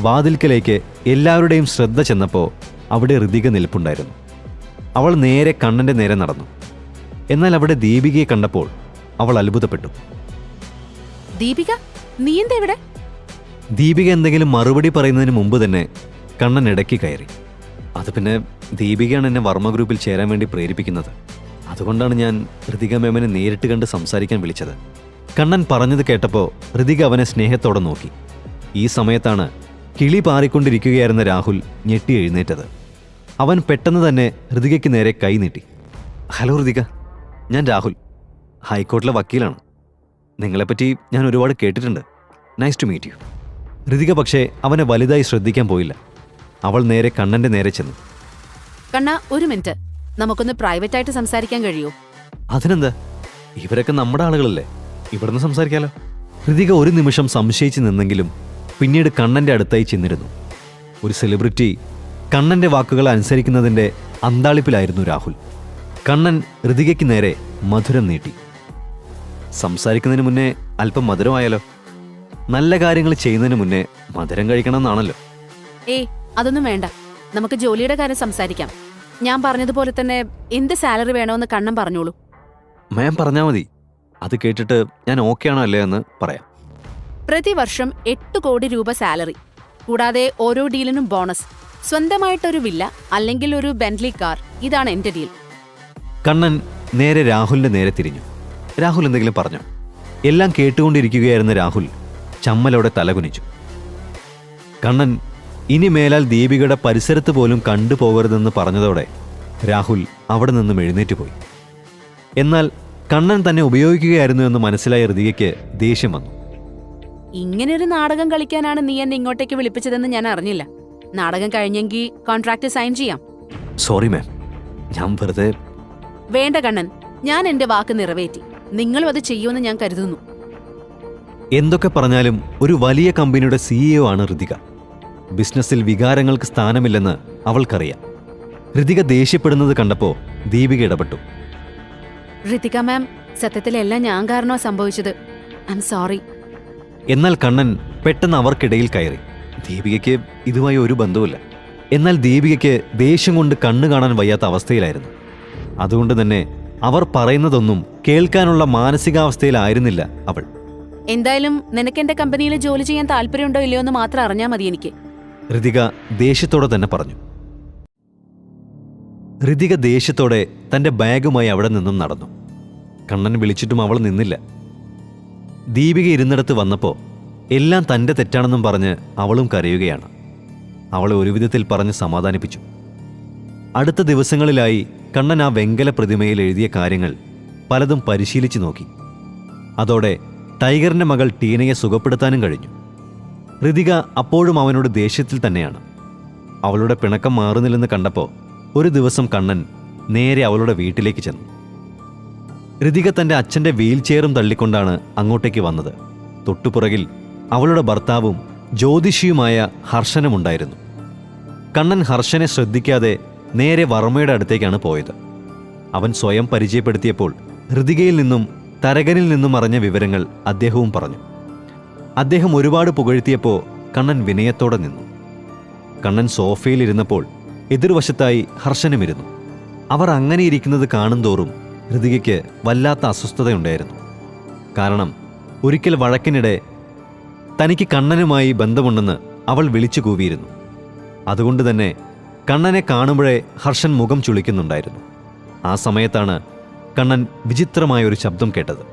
വാതിൽക്കലേക്ക് എല്ലാവരുടെയും ശ്രദ്ധ ചെന്നപ്പോൾ അവിടെ ഋതിക നിൽപ്പുണ്ടായിരുന്നു. അവൾ നേരെ കണ്ണൻ്റെ നേരെ നടന്നു. എന്നാൽ അവിടെ ദീപികയെ കണ്ടപ്പോൾ അവൾ അത്ഭുതപ്പെട്ടു. ദീപിക, നീ എന്താ ഇവിടെ? ദീപിക എന്തെങ്കിലും മറുപടി പറയുന്നതിന് മുമ്പ് തന്നെ കണ്ണൻ ഇടയ്ക്ക് കയറി. അത് പിന്നെ ദീപികയാണ് എന്നെ വർമ്മ ഗ്രൂപ്പിൽ ചേരാൻ വേണ്ടി പ്രേരിപ്പിക്കുന്നത്. അതുകൊണ്ടാണ് ഞാൻ ഋതിക മേമനെ നേരിട്ട് കണ്ട് സംസാരിക്കാൻ വിളിച്ചത്. കണ്ണൻ പറഞ്ഞത് കേട്ടപ്പോൾ ഋതിക അവനെ സ്നേഹത്തോടെ നോക്കി. ഈ സമയത്താണ് കിളി പാറിക്കൊണ്ടിരിക്കുകയായിരുന്ന രാഹുൽ ഞെട്ടി എഴുന്നേറ്റത്. അവൻ പെട്ടെന്ന് തന്നെ ഋതികയ്ക്ക് നേരെ കൈ നീട്ടി. ഹലോ ഋതിക, ഞാൻ രാഹുൽ, ഹൈക്കോർട്ടിലെ വക്കീലാണ്. നിങ്ങളെപ്പറ്റി ഞാൻ ഒരുപാട് കേട്ടിട്ടുണ്ട്. Nice to meet you. Ritika പക്ഷേ അവനെ വലുതായി ശ്രദ്ധിക്കാൻ പോയില്ല. അവൾ നേരെ കണ്ണൻ്റെ നേരെ ചെന്നു. കണ്ണ, ഒരു മിനിറ്റ്, നമുക്കൊന്ന് പ്രൈവറ്റ് ആയിട്ട് സംസാരിക്കാൻ കഴിയോ? അതിനെന്താ, ഇവരൊക്കെ നമ്മുടെ ആളുകളല്ലേ, ഇവിടുന്ന് സംസാരിക്കാലോ. ഋതിക ഒരു നിമിഷം സംശയിച്ച് നിന്നെങ്കിലും പിന്നീട് കണ്ണൻ്റെ അടുത്തായി ചെന്നിരുന്നു. ഒരു സെലിബ്രിറ്റി കണ്ണൻ്റെ വാക്കുകൾ അനുസരിക്കുന്നതിൻ്റെ അന്താളിപ്പിലായിരുന്നു രാഹുൽ. കണ്ണൻ ഋതികയ്ക്ക് നേരെ മധുരം നീട്ടി. സംസാരിക്കുന്നതിന് മുന്നേ അല്പം മധുരമായാലോ? നല്ല കാര്യങ്ങൾ ചെയ്യുന്നതിന് മുന്നേ മധുരം കഴിക്കണമെന്നാണല്ലോ. ഏയ് അതൊന്നും വേണ്ട, നമുക്ക് ജോലിയുടെ കാര്യം സംസാരിക്കാം. ഞാൻ പറഞ്ഞതുപോലെ തന്നെ എന്ത് സാലറി വേണമെന്ന് കണ്ണൻ പറഞ്ഞോളൂ. മാം പറഞ്ഞാൽ മതി. അത് കേട്ടിട്ട് ഞാൻ ഓക്കെ ആണോ അല്ലേ എന്ന് പറയാം. പ്രതിവർഷം 8 കോടി രൂപ സാലറി, കൂടാതെ ഓരോ ഡീലിനും ബോണസ്, സ്വന്തമായിട്ടൊരു വില്ല അല്ലെങ്കിൽ ഒരു ബെന്റ്ലി കാർ. ഇതാണ് എന്റെ ഡീൽ. കണ്ണൻ നേരെ രാഹുലിന്റെ നേരെ തിരിഞ്ഞു. രാഹുൽ എന്തെങ്കിലും പറഞ്ഞോ? എല്ലാം കേട്ടുകൊണ്ടിരിക്കുകയായിരുന്ന രാഹുൽ ചമ്മലോടെ തലകുനിച്ചു. കണ്ണൻ ഇനി മേലാൽ ദീപികയുടെ പരിസരത്ത് പോലും കണ്ടുപോകരുതെന്ന് പറഞ്ഞതോടെ രാഹുൽ അവിടെ നിന്നും എഴുന്നേറ്റ് പോയി. എന്നാൽ കണ്ണൻ തന്നെ ഉപയോഗിക്കുകയായിരുന്നു എന്ന് മനസ്സിലായ ഋതികയ്ക്ക് ദേഷ്യം വന്നു. ഇങ്ങനൊരു നാടകം കളിക്കാനാണ് നീ എന്നെ ഇങ്ങോട്ടേക്ക് വിളിപ്പിച്ചതെന്ന് ഞാൻ അറിഞ്ഞില്ല. നാടകം കഴിഞ്ഞെങ്കിൽ കോൺട്രാക്ട് സൈൻ ചെയ്യാം. സോറി മാം, ഞാൻ വെറുതെ. വേണ്ട കണ്ണൻ, ഞാൻ എന്റെ വാക്ക് നിറവേറ്റി. നിങ്ങളും അത് ചെയ്യുമെന്ന് ഞാൻ കരുതുന്നു. എന്തൊക്കെ പറഞ്ഞാലും ഒരു വലിയ കമ്പനിയുടെ CEO ആണ് ഋതിക. ബിസിനസ്സിൽ വികാരങ്ങൾക്ക് സ്ഥാനമില്ലെന്ന് അവൾക്കറിയാം. ഋതിക ദേഷ്യപ്പെടുന്നത് കണ്ടപ്പോൾ ദീപിക ഇടപെട്ടു. ഋതിക മാം, സത്യത്തിലെല്ലാം ഞാൻ കാരണമാ സംഭവിച്ചത്. I am sorry. എന്നാൽ കണ്ണൻ പെട്ടെന്ന് അവർക്കിടയിൽ കയറി. ദീപികയ്ക്ക് ഇതുമായി ഒരു ബന്ധവുമില്ല. എന്നാൽ ദീപികയ്ക്ക് ദേഷ്യം കൊണ്ട് കണ്ണു കാണാൻ വയ്യാത്ത അവസ്ഥയിലായിരുന്നു. അതുകൊണ്ട് തന്നെ അവർ പറയുന്നതൊന്നും കേൾക്കാനുള്ള മാനസികാവസ്ഥയിലായിരുന്നില്ല അവൾ. എന്തായാലും നിനക്ക് എന്റെ കമ്പനിയിൽ ജോലി ചെയ്യാൻ താല്പര്യമുണ്ടോ ഇല്ലയോ എന്ന് മാത്രം അറിഞ്ഞാൽ മതി എനിക്ക്. ഋതിക ദേഷ്യത്തോടെ തന്നെ പറഞ്ഞു. ഋതിക ദേഷ്യത്തോടെ തന്റെ ബാഗുമായി അവിടെ നിന്നും നടന്നു. കണ്ണൻ വിളിച്ചിട്ടും അവൾ നിന്നില്ല. ദീപിക ഇരുന്നിടത്ത് വന്നപ്പോൾ എല്ലാം തന്റെ തെറ്റാണെന്നും പറഞ്ഞ് അവളും കരയുകയാണ്. അവളെ ഒരു വിധത്തിൽ പറഞ്ഞ് സമാധാനിപ്പിച്ചു. അടുത്ത ദിവസങ്ങളിലായി കണ്ണൻ ആ വെങ്കല പ്രതിമയിൽ എഴുതിയ കാര്യങ്ങൾ പലതും പരിശീലിച്ചു നോക്കി. അതോടെ ടൈഗറിന്റെ മകൾ ടീനയെ സുഖപ്പെടുത്താനും കഴിഞ്ഞു. ഋതിക അപ്പോഴും അവനോട് ദേഷ്യത്തിൽ തന്നെയാണ്. അവളുടെ പിണക്കം മാറുന്നില്ലെന്ന് കണ്ടപ്പോൾ ഒരു ദിവസം കണ്ണൻ നേരെ അവളുടെ വീട്ടിലേക്ക് ചെന്നു. ഋതിക തന്റെ അച്ഛന്റെ വീൽ ചെയറും തള്ളിക്കൊണ്ടാണ് അങ്ങോട്ടേക്ക് വന്നത്. തൊട്ടുപുറകിൽ അവളുടെ ഭർത്താവും ജ്യോതിഷിയുമായ ഹർഷനുമുണ്ടായിരുന്നു. കണ്ണൻ ഹർഷനെ ശ്രദ്ധിക്കാതെ നേരെ വർമ്മയുടെ അടുത്തേക്കാണ് പോയത്. അവൻ സ്വയം പരിചയപ്പെടുത്തിയപ്പോൾ ഋതികയിൽ നിന്നും തരകനിൽ നിന്നും അറിഞ്ഞ വിവരങ്ങൾ അദ്ദേഹവും പറഞ്ഞു. അദ്ദേഹം ഒരുപാട് പുകഴ്ത്തിയപ്പോൾ കണ്ണൻ വിനയത്തോടെ നിന്നു. കണ്ണൻ സോഫയിലിരുന്നപ്പോൾ എതിർവശത്തായി ഹർഷനുമിരുന്നു. അവർ അങ്ങനെ ഇരിക്കുന്നത് കാണുന്തോറും ഋതികയ്ക്ക് വല്ലാത്ത അസ്വസ്ഥതയുണ്ടായിരുന്നു. കാരണം ഒരിക്കൽ വഴക്കിനിടെ തനിക്ക് കണ്ണനുമായി ബന്ധമുണ്ടെന്ന് അവൾ വിളിച്ചു കൂവിയിരുന്നു. അതുകൊണ്ട് തന്നെ കണ്ണനെ കാണുമ്പോഴേ ഹർഷൻ മുഖം ചുളിക്കുന്നുണ്ടായിരുന്നു. ആ സമയത്താണ് കണ്ണൻ വിചിത്രമായൊരു ശബ്ദം കേട്ടത്.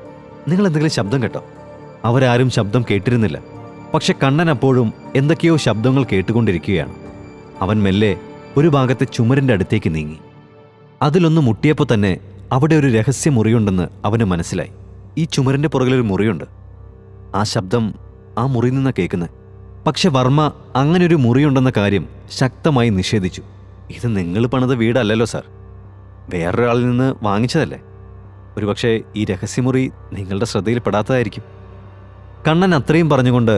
നിങ്ങൾ എന്തെങ്കിലും ശബ്ദം കേട്ടോ? അവരാരും ശബ്ദം കേട്ടിരുന്നില്ല. പക്ഷെ കണ്ണൻ അപ്പോഴും എന്തൊക്കെയോ ശബ്ദങ്ങൾ കേട്ടുകൊണ്ടിരിക്കുകയാണ്. അവൻ മെല്ലെ ഒരു ഭാഗത്തെ ചുമരിൻ്റെ അടുത്തേക്ക് നീങ്ങി. അതിലൊന്ന് മുട്ടിയപ്പോൾ തന്നെ അവിടെ ഒരു രഹസ്യ മുറിയുണ്ടെന്ന് അവന് മനസ്സിലായി. ഈ ചുമരിൻ്റെ പുറകിലൊരു മുറിയുണ്ട്. ആ ശബ്ദം ആ മുറിയിൽ നിന്നാണ് കേൾക്കുന്നത്. പക്ഷെ വർമ്മ അങ്ങനൊരു മുറിയുണ്ടെന്ന കാര്യം ശക്തമായി നിഷേധിച്ചു. ഇത് നിങ്ങൾ പണിത വീടല്ലല്ലോ സാർ, വേറൊരാളിൽ നിന്ന് വാങ്ങിച്ചതല്ലേ. ഒരുപക്ഷെ ഈ രഹസ്യമുറി നിങ്ങളുടെ ശ്രദ്ധയിൽപ്പെടാത്തതായിരിക്കും. കണ്ണൻ അത്രയും പറഞ്ഞുകൊണ്ട്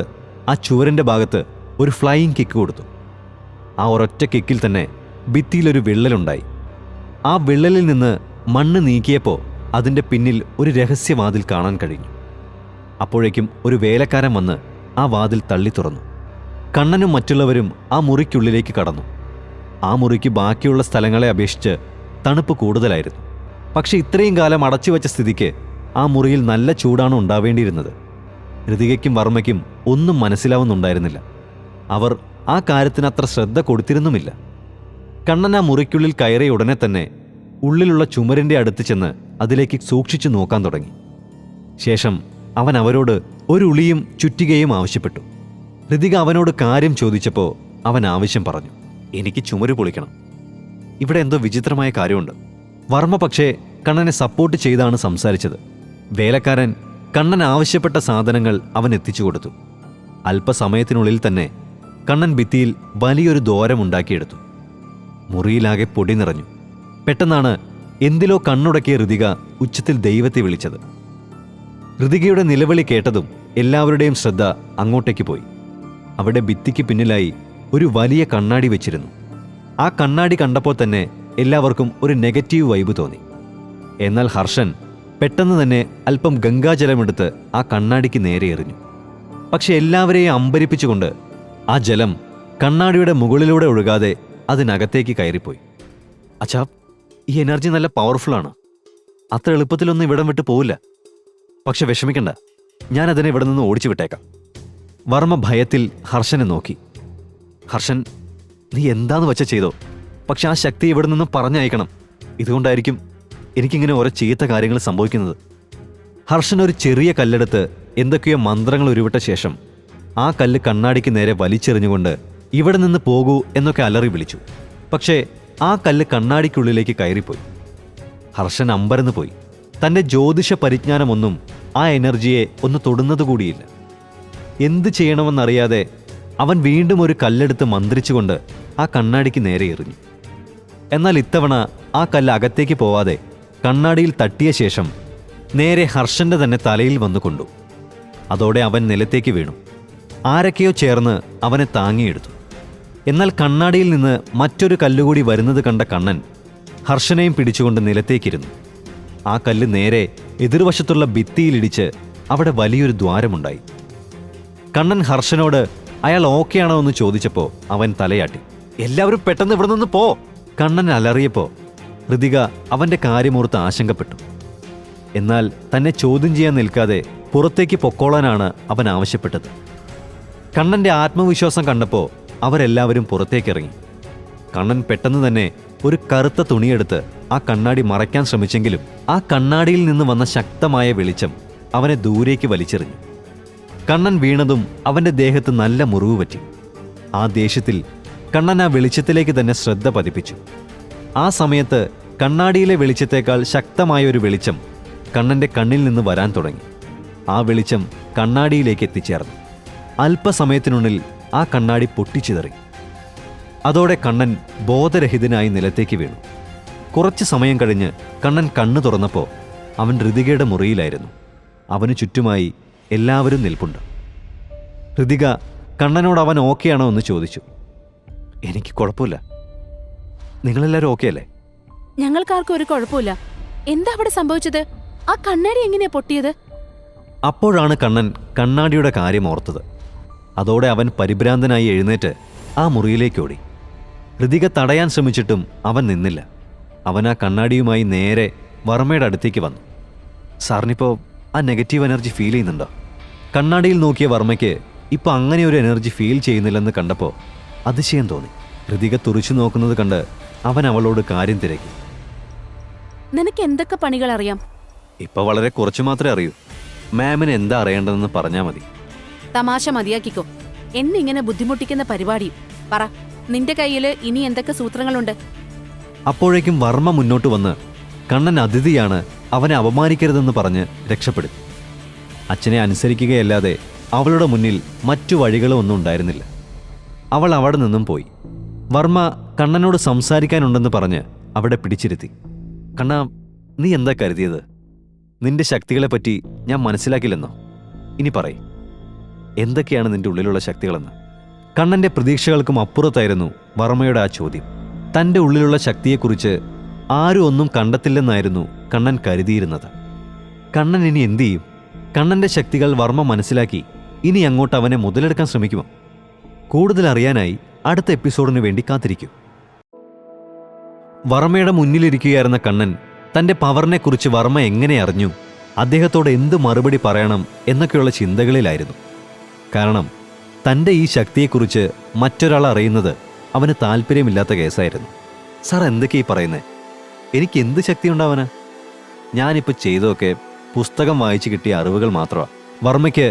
ആ ചുവരിൻ്റെ ഭാഗത്ത് ഒരു ഫ്ലൈയിങ് കിക്ക് കൊടുത്തു. ആ ഒരൊറ്റ കിക്കിൽ തന്നെ ഭിത്തിയിലൊരു വിള്ളലുണ്ടായി. ആ വിള്ളലിൽ നിന്ന് മണ്ണ് നീക്കിയപ്പോൾ അതിൻ്റെ പിന്നിൽ ഒരു രഹസ്യവാതിൽ കാണാൻ കഴിഞ്ഞു. അപ്പോഴേക്കും ഒരു വേലക്കാരൻ വന്ന് ആ വാതിൽ തള്ളി തുറന്നു. കണ്ണനും മറ്റുള്ളവരും ആ മുറിക്കുള്ളിലേക്ക് കടന്നു. ആ മുറിക്ക് ബാക്കിയുള്ള സ്ഥലങ്ങളെ അപേക്ഷിച്ച് തണുപ്പ് കൂടുതലായിരുന്നു. പക്ഷെ ഇത്രയും കാലം അടച്ചുവെച്ച സ്ഥിതിക്ക് ആ മുറിയിൽ നല്ല ചൂടാണ് ഉണ്ടാവേണ്ടിയിരുന്നത്. ഋതികയ്ക്കും വർമ്മയ്ക്കും ഒന്നും മനസ്സിലാവുന്നുണ്ടായിരുന്നില്ല. അവർ ആ കാര്യത്തിന് അത്ര ശ്രദ്ധ കൊടുത്തിരുന്നുമില്ല. കണ്ണൻ ആ മുറിക്കുള്ളിൽ കയറിയ ഉടനെ തന്നെ ഉള്ളിലുള്ള ചുമരിൻ്റെ അടുത്ത് ചെന്ന് അതിലേക്ക് സൂക്ഷിച്ചു നോക്കാൻ തുടങ്ങി. ശേഷം അവൻ അവരോട് ഒരു ഉളിയും ചുറ്റികയും ആവശ്യപ്പെട്ടു. ഋതിക അവനോട് കാര്യം ചോദിച്ചപ്പോൾ അവൻ ആവശ്യം പറഞ്ഞു. എനിക്ക് ചുമര് പൊളിക്കണം, ഇവിടെ എന്തോ വിചിത്രമായ കാര്യമുണ്ട്. വർമ്മ പക്ഷേ കണ്ണനെ സപ്പോർട്ട് ചെയ്താണ് സംസാരിച്ചത്. വേലക്കാരൻ കണ്ണൻ ആവശ്യപ്പെട്ട സാധനങ്ങൾ അവൻ എത്തിച്ചു കൊടുത്തു. അല്പസമയത്തിനുള്ളിൽ തന്നെ കണ്ണൻ ഭിത്തിയിൽ വലിയൊരു ദ്വാരമുണ്ടാക്കിയെടുത്തു. മുറിയിലാകെ പൊടി നിറഞ്ഞു. പെട്ടെന്നാണ് എന്തിലോ കണ്ണുടക്കിയ ഋതിക ഉച്ചത്തിൽ ദൈവത്തെ വിളിച്ചത്. ഋതികയുടെ നിലവിളി കേട്ടതും എല്ലാവരുടെയും ശ്രദ്ധ അങ്ങോട്ടേക്ക് പോയി. അവിടെ ഭിത്തിക്ക് പിന്നിലായി ഒരു വലിയ കണ്ണാടി വെച്ചിരുന്നു. ആ കണ്ണാടി കണ്ടപ്പോൾ തന്നെ എല്ലാവർക്കും ഒരു നെഗറ്റീവ് വൈബ് തോന്നി. എന്നാൽ ഹർഷൻ പെട്ടെന്ന് തന്നെ അല്പം ഗംഗാജലമെടുത്ത് ആ കണ്ണാടിക്ക് നേരെ എറിഞ്ഞു. പക്ഷെ എല്ലാവരെയും അമ്പരിപ്പിച്ചുകൊണ്ട് ആ ജലം കണ്ണാടിയുടെ മുകളിലൂടെ ഒഴുകാതെ അതിനകത്തേക്ക് കയറിപ്പോയി. അച്ഛാ, ഈ എനർജി നല്ല പവർഫുള്ളാണ്. അത്ര എളുപ്പത്തിലൊന്നും ഇവിടം വിട്ട് പോവില്ല. പക്ഷെ വിഷമിക്കണ്ട, ഞാൻ അതിനെ ഇവിടെ നിന്ന് ഓടിച്ചു വിട്ടേക്കാം. വർമ്മ ഭയത്തിൽ ഹർഷനെ നോക്കി. ഹർഷൻ, നീ എന്താന്ന് വെച്ച ചെയ്തോ, പക്ഷെ ആ ശക്തി ഇവിടെ നിന്നും പറഞ്ഞയക്കണം. ഇതുകൊണ്ടായിരിക്കും എനിക്കിങ്ങനെ ഓരോ ചീത്ത കാര്യങ്ങൾ സംഭവിക്കുന്നത്. ഹർഷൻ ഒരു ചെറിയ കല്ലെടുത്ത് എന്തൊക്കെയോ മന്ത്രങ്ങൾ ഉരുവിട്ട ശേഷം ആ കല്ല് കണ്ണാടിക്ക് നേരെ വലിച്ചെറിഞ്ഞുകൊണ്ട് ഇവിടെ നിന്ന് പോകൂ എന്നൊക്കെ അലറി വിളിച്ചു. പക്ഷേ ആ കല്ല് കണ്ണാടിക്കുള്ളിലേക്ക് കയറിപ്പോയി. ഹർഷൻ അമ്പരന്ന് പോയി. തൻ്റെ ജ്യോതിഷ പരിജ്ഞാനമൊന്നും ആ എനർജിയെ ഒന്ന് തൊടുന്നതുകൂടിയില്ല. എന്ത് ചെയ്യണമെന്നറിയാതെ അവൻ വീണ്ടും ഒരു കല്ലെടുത്ത് മന്ത്രിച്ചുകൊണ്ട് ആ കണ്ണാടിക്ക് നേരെ എറിഞ്ഞു. എന്നാൽ ഇത്തവണ ആ കല്ല് അകത്തേക്ക് പോവാതെ കണ്ണാടിയിൽ തട്ടിയ ശേഷം നേരെ ഹർഷന്റെ തന്നെ തലയിൽ വന്നു കൊണ്ടു. അതോടെ അവൻ നിലത്തേക്ക് വീണു. ആരൊക്കെയോ ചേർന്ന് അവനെ താങ്ങിയെടുത്തു. എന്നാൽ കണ്ണാടിയിൽ നിന്ന് മറ്റൊരു കല്ലുകൂടി വരുന്നത് കണ്ട കണ്ണൻ ഹർഷനെയും പിടിച്ചുകൊണ്ട് നിലത്തേക്കിരുന്നു. ആ കല്ല് നേരെ എതിർവശത്തുള്ള ഭിത്തിയിലിടിച്ച് അവിടെ വലിയൊരു ദ്വാരമുണ്ടായി. കണ്ണൻ ഹർഷനോട് അയാൾ ഓക്കെയാണോ എന്ന് ചോദിച്ചപ്പോൾ അവൻ തലയാട്ടി. എല്ലാവരും പെട്ടെന്ന് ഇവിടെ നിന്ന് പോ! കണ്ണൻ അലറിയപ്പോൾ ഋതിക അവന്റെ കാര്യമോർത്ത് ആശങ്കപ്പെട്ടു. എന്നാൽ തന്നെ ചോദ്യം ചെയ്യാൻ നിൽക്കാതെ പുറത്തേക്ക് പൊക്കോളാനാണ് അവൻ ആവശ്യപ്പെട്ടത്. കണ്ണന്റെ ആത്മവിശ്വാസം കണ്ടപ്പോൾ അവരെല്ലാവരും പുറത്തേക്കിറങ്ങി. കണ്ണൻ പെട്ടെന്ന് തന്നെ ഒരു കറുത്ത തുണിയെടുത്ത് ആ കണ്ണാടി മറയ്ക്കാൻ ശ്രമിച്ചെങ്കിലും ആ കണ്ണാടിയിൽ നിന്ന് വന്ന ശക്തമായ വെളിച്ചം അവനെ ദൂരേക്ക് വലിച്ചെറിഞ്ഞു. കണ്ണൻ വീണതും അവന്റെ ദേഹത്ത് നല്ല മുറിവ് പറ്റി. ആ ദേഷ്യത്തിൽ കണ്ണൻ ആ വെളിച്ചത്തിലേക്ക് തന്നെ ശ്രദ്ധ പതിപ്പിച്ചു. ആ സമയത്ത് കണ്ണാടിയിലെ വെളിച്ചത്തേക്കാൾ ശക്തമായ ഒരു വെളിച്ചം കണ്ണന്റെ കണ്ണിൽ നിന്ന് വരാൻ തുടങ്ങി. ആ വെളിച്ചം കണ്ണാടിയിലേക്ക് എത്തിച്ചേർന്നു. അല്പസമയത്തിനുള്ളിൽ ആ കണ്ണാടി പൊട്ടിച്ചിതറി. അതോടെ കണ്ണൻ ബോധരഹിതനായി നിലത്തേക്ക് വീണു. കുറച്ച് സമയം കഴിഞ്ഞ് കണ്ണൻ കണ്ണു തുറന്നപ്പോൾ അവൻ ഋതികയുടെ മുറിയിലായിരുന്നു. അവന് ചുറ്റുമായി എല്ലാവരും നിൽപ്പുണ്ട്. ഋതിക കണ്ണനോട് അവൻ ഓക്കെയാണോ എന്ന് ചോദിച്ചു. എനിക്ക് കുഴപ്പമില്ല. നിങ്ങളെല്ലാവരും ഓക്കെ അല്ലേ? ഞങ്ങൾക്കാർക്കും ഒരു കുഴപ്പമില്ല. എന്താ അവിടെ സംഭവിച്ചത്? ആ കണ്ണാടി എങ്ങനെയാ പൊട്ടിയത്? അപ്പോഴാണ് കണ്ണൻ കണ്ണാടിയുടെ കാര്യം ഓർത്തത്. അതോടെ അവൻ പരിഭ്രാന്തനായി എഴുന്നേറ്റ് ആ മുറിയിലേക്ക് ഓടി. ഋതിക തടയാൻ ശ്രമിച്ചിട്ടും അവൻ നിന്നില്ല. അവൻ ആ കണ്ണാടിയുമായി നേരെ വർമ്മയുടെ അടുത്തേക്ക് വന്നു. സാറിനിപ്പോൾ ആ നെഗറ്റീവ് എനർജി ഫീൽ ചെയ്യുന്നുണ്ടോ? കണ്ണാടിയിൽ നോക്കിയ വർമ്മയ്ക്ക് ഇപ്പം അങ്ങനെ ഒരു എനർജി ഫീൽ ചെയ്യുന്നില്ലെന്ന് കണ്ടപ്പോൾ അതിശയം തോന്നി. ഋതിക തുറിച്ചു നോക്കുന്നത് കണ്ട് അവൻ അവളോട് കാര്യം തിരക്കി. നിനക്ക് എന്തൊക്കെ പണികൾ അറിയാം? ഇപ്പം വളരെ കുറച്ച് മാത്രമേ അറിയൂ. മാമിന് എന്താ അറിയേണ്ടതെന്ന് പറഞ്ഞാൽ മതി. തമാശ മതിയാക്കിക്കോ. എന്നിങ്ങനെ ബുദ്ധിമുട്ടിക്കുന്ന പരിപാടി പറ. നിന്റെ കയ്യിൽ ഇനി എന്തൊക്കെ സൂത്രങ്ങളുണ്ട്? അപ്പോഴേക്കും വർമ്മ മുന്നോട്ട് വന്ന് കണ്ണൻ അതിഥിയാണ്, അവനെ അപമാനിക്കരുതെന്ന് പറഞ്ഞ് രക്ഷപ്പെടുത്തി. അച്ഛനെ അനുസരിക്കുകയല്ലാതെ അവളുടെ മുന്നിൽ മറ്റു വഴികളും ഒന്നും ഉണ്ടായിരുന്നില്ല. അവൾ അവിടെ നിന്നും പോയി. വർമ്മ കണ്ണനോട് സംസാരിക്കാനുണ്ടെന്ന് പറഞ്ഞ് അവിടെ പിടിച്ചിരുത്തി. കണ്ണ, നീ എന്താ കരുതിയത്? നിന്റെ ശക്തികളെപ്പറ്റി ഞാൻ മനസ്സിലാക്കില്ലെന്നോ? ഇനി പറയ്, എന്തൊക്കെയാണ് നിന്റെ ഉള്ളിലുള്ള ശക്തികളെന്ന്? കണ്ണന്റെ പ്രതീക്ഷകൾക്കും അപ്പുറത്തായിരുന്നു വർമ്മയുടെ ആ ചോദ്യം. തൻ്റെ ഉള്ളിലുള്ള ശക്തിയെക്കുറിച്ച് ആരും ഒന്നും കണ്ടെത്തില്ലെന്നായിരുന്നു കണ്ണൻ കരുതിയിരുന്നത്. കണ്ണൻ ഇനി എന്തു ചെയ്യും? കണ്ണന്റെ ശക്തികൾ വർമ്മ മനസ്സിലാക്കി ഇനി അങ്ങോട്ട് അവനെ മുതലെടുക്കാൻ ശ്രമിക്കുമോ? കൂടുതൽ അറിയാനായി അടുത്ത എപ്പിസോഡിന് വേണ്ടി കാത്തിരിക്കും. വർമ്മയുടെ മുന്നിലിരിക്കുകയായിരുന്ന കണ്ണൻ തൻ്റെ പവറിനെക്കുറിച്ച് വർമ്മ എങ്ങനെ അറിഞ്ഞു, അദ്ദേഹത്തോട് എന്ത് മറുപടി പറയണം എന്നൊക്കെയുള്ള ചിന്തകളിലായിരുന്നു. കാരണം തൻ്റെ ഈ ശക്തിയെക്കുറിച്ച് മറ്റൊരാൾ അറിയുന്നത് അവന് താല്പര്യമില്ലാത്ത കേസായിരുന്നു. സാർ എന്തൊക്കെയായി പറയുന്നേ? എനിക്ക് എന്ത് ശക്തി ഉണ്ടാവാനാ? ഞാനിപ്പോൾ ചെയ്തതൊക്കെ പുസ്തകം വായിച്ച് കിട്ടിയ അറിവുകൾ മാത്രമാണ്. വർമ്മയ്ക്ക്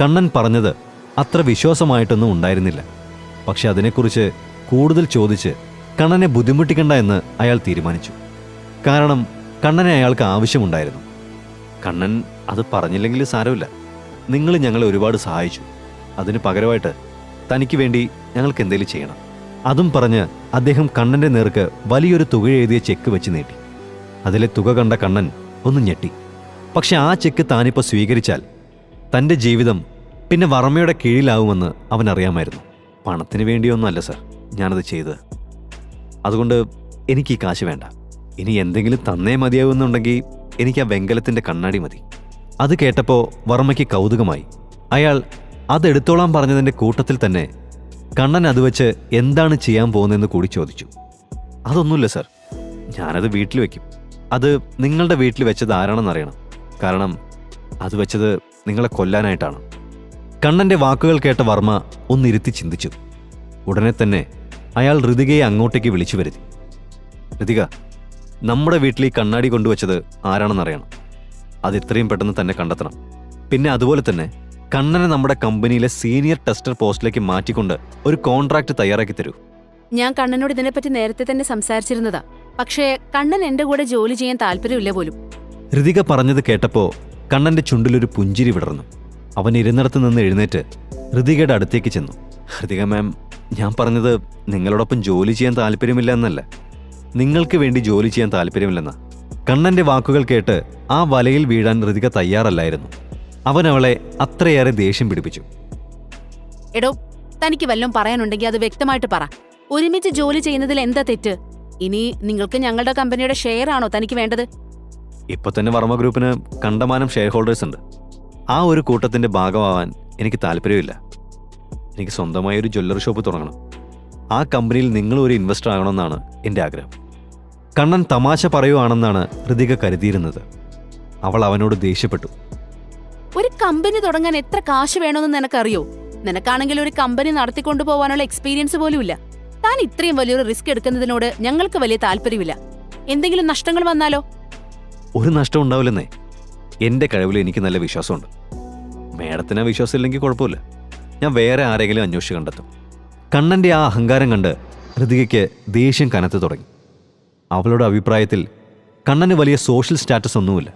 കണ്ണൻ പറഞ്ഞത് അത്ര വിശ്വാസമായിട്ടൊന്നും ഉണ്ടായിരുന്നില്ല. പക്ഷെ അതിനെക്കുറിച്ച് കൂടുതൽ ചോദിച്ച് കണ്ണനെ ബുദ്ധിമുട്ടിക്കണ്ട എന്ന് അയാൾ തീരുമാനിച്ചു. കാരണം കണ്ണനെ അയാൾക്ക് ആവശ്യമുണ്ടായിരുന്നു. കണ്ണൻ അത് പറഞ്ഞില്ലെങ്കിൽ സാരമില്ല, നിങ്ങൾ ഞങ്ങളെ ഒരുപാട് സഹായിച്ചു, അതിന് പകരമായിട്ട് തനിക്ക് വേണ്ടി ഞങ്ങൾക്ക് എന്തെങ്കിലും ചെയ്യണം. അതും പറഞ്ഞ് അദ്ദേഹം കണ്ണൻ്റെ നേർക്ക് വലിയൊരു തുക എഴുതിയ ചെക്ക് വെച്ച് നീട്ടി. അതിലെ തുക കണ്ട കണ്ണൻ ഒന്ന് ഞെട്ടി. പക്ഷെ ആ ചെക്ക് താനിപ്പോൾ സ്വീകരിച്ചാൽ തൻ്റെ ജീവിതം പിന്നെ വർമ്മയുടെ കീഴിലാവുമെന്ന് അവനറിയാമായിരുന്നു. പണത്തിന് വേണ്ടിയൊന്നുമല്ല സർ ഞാനത് ചെയ്തത്. അതുകൊണ്ട് എനിക്ക് ഈ കാശ് വേണ്ട. ഇനി എന്തെങ്കിലും തന്നേ മതിയാവുന്നുണ്ടെങ്കിൽ എനിക്ക് ആ വെങ്കലത്തിൻ്റെ കണ്ണാടി മതി. അത് കേട്ടപ്പോൾ വർമ്മയ്ക്ക് കൗതുകമായി. അയാൾ അതെടുത്തോളാൻ പറഞ്ഞതിൻ്റെ കൂട്ടത്തിൽ തന്നെ കണ്ണൻ അത് വെച്ച് എന്താണ് ചെയ്യാൻ പോകുന്നതെന്ന് കൂടി ചോദിച്ചു. അതൊന്നുമില്ല സർ, ഞാനത് വീട്ടിൽ വെക്കും. അത് നിങ്ങളുടെ വീട്ടിൽ വെച്ചത് ആരാണെന്നറിയണം. കാരണം അത് വെച്ചത് നിങ്ങളെ കൊല്ലാനായിട്ടാണ്. കണ്ണൻ്റെ വാക്കുകൾ കേട്ട വർമ്മ ഒന്നിരുത്തി ചിന്തിച്ചു. ഉടനെ തന്നെ അയാൾ ഋതികയെ അങ്ങോട്ടേക്ക് വിളിച്ചു വരുത്തി. ഋതിക, നമ്മുടെ വീട്ടിൽ ഈ കണ്ണാടി കൊണ്ടുവച്ചത് ആരാണെന്നറിയണം. അത് എത്രയും പെട്ടെന്ന് തന്നെ കണ്ടെത്തണം. പിന്നെ അതുപോലെ തന്നെ കണ്ണനെ നമ്മുടെ കമ്പനിയിലെ സീനിയർ ടെസ്റ്റർ പോസ്റ്റിലേക്ക് മാറ്റിക്കൊണ്ട് ഒരു കോൺട്രാക്ട് തയ്യാറാക്കി തരൂ. ഞാൻ കണ്ണനോട് ഇതിനെപ്പറ്റി നേരത്തെ തന്നെ സംസാരിച്ചിരുന്നതാ. പക്ഷേ കണ്ണൻ എന്റെ കൂടെ ജോലി ചെയ്യാൻ താല്പര്യമില്ല പോലും. ഋതിക പറഞ്ഞത് കേട്ടപ്പോൾ കണ്ണന്റെ ചുണ്ടിലൊരു പുഞ്ചിരി വിടർന്നു. അവൻ ഇരുന്നിടത്ത് നിന്ന് എഴുന്നേറ്റ് ഋതികയുടെ അടുത്തേക്ക് ചെന്നു. ഋതിക മാം, ഞാൻ പറഞ്ഞത് നിങ്ങളോടൊപ്പം ജോലി ചെയ്യാൻ താല്പര്യമില്ല എന്നല്ല, നിങ്ങൾക്ക് വേണ്ടി ജോലി ചെയ്യാൻ താല്പര്യമില്ലെന്നാ. കണ്ണന്റെ വാക്കുകൾ കേട്ട് ആ വലയിൽ വീഴാൻ ഋതിക തയ്യാറല്ലായിരുന്നു. അവൻ അവളെ അത്രയേറെ ദേഷ്യം പിടിപ്പിച്ചു. എടോ, തനിക്ക് വല്ലതും പറയാനുണ്ടെങ്കിൽ അത് വ്യക്തമായിട്ട് പറ. ഒരുമിച്ച് ജോലി ചെയ്യുന്നതിൽ എന്താ തെറ്റ്? ഇനി നിങ്ങൾക്ക് ഞങ്ങളുടെ കമ്പനിയുടെ ഷെയർ ആണോ തനിക്ക് വേണ്ടത്? ഇപ്പൊ തന്നെ വർമ്മ ഗ്രൂപ്പിന് കണ്ടമാനം ഷെയർ ഹോൾഡേഴ്സ് ഉണ്ട്. ആ ഒരു കൂട്ടത്തിന്റെ ഭാഗമാവാൻ എനിക്ക് താല്പര്യമില്ല. എനിക്ക് സ്വന്തമായി ഒരു ജ്വല്ലറി ഷോപ്പ് തുടങ്ങണം. ആ കമ്പനിയിൽ നിങ്ങളും ഒരു ഇൻവെസ്റ്റർ ആകണമെന്നാണ് എൻ്റെ ആഗ്രഹം. കണ്ണൻ തമാശ പറയുവാണെന്നാണ് ഋതിക കരുതിയിരുന്നത്. അവൾ അവനോട് ദേഷ്യപ്പെട്ടു. ഒരു കമ്പനി തുടങ്ങാൻ എത്ര കാശ് വേണമെന്ന് നിനക്കറിയോ? നിനക്കാണെങ്കിൽ ഒരു കമ്പനി നടത്തിക്കൊണ്ടു പോകാനുള്ള എക്സ്പീരിയൻസ് പോലും ഇല്ല. താൻ ഇത്രയും വലിയൊരു റിസ്ക് എടുക്കുന്നതിനോട് ഞങ്ങൾക്ക് വലിയ താല്പര്യമില്ല. എന്തെങ്കിലും നഷ്ടങ്ങൾ വന്നാലോ? ഒരു നഷ്ടം ഉണ്ടാവില്ലെന്നേ. എൻ്റെ കഴിവിൽ എനിക്ക് നല്ല വിശ്വാസമുണ്ട്. മേഡത്തിന് വിശ്വാസം ഇല്ലെങ്കിൽ കുഴപ്പമില്ല, ഞാൻ വേറെ ആരെങ്കിലും അന്വേഷിച്ച് കണ്ടെത്തും. കണ്ണൻ്റെ ആ അഹങ്കാരം കണ്ട് ഋതികയ്ക്ക് ദേഷ്യം കനത്തു തുടങ്ങി. അവളുടെ അഭിപ്രായത്തിൽ കണ്ണന് വലിയ സോഷ്യൽ സ്റ്റാറ്റസ് ഒന്നുമില്ല.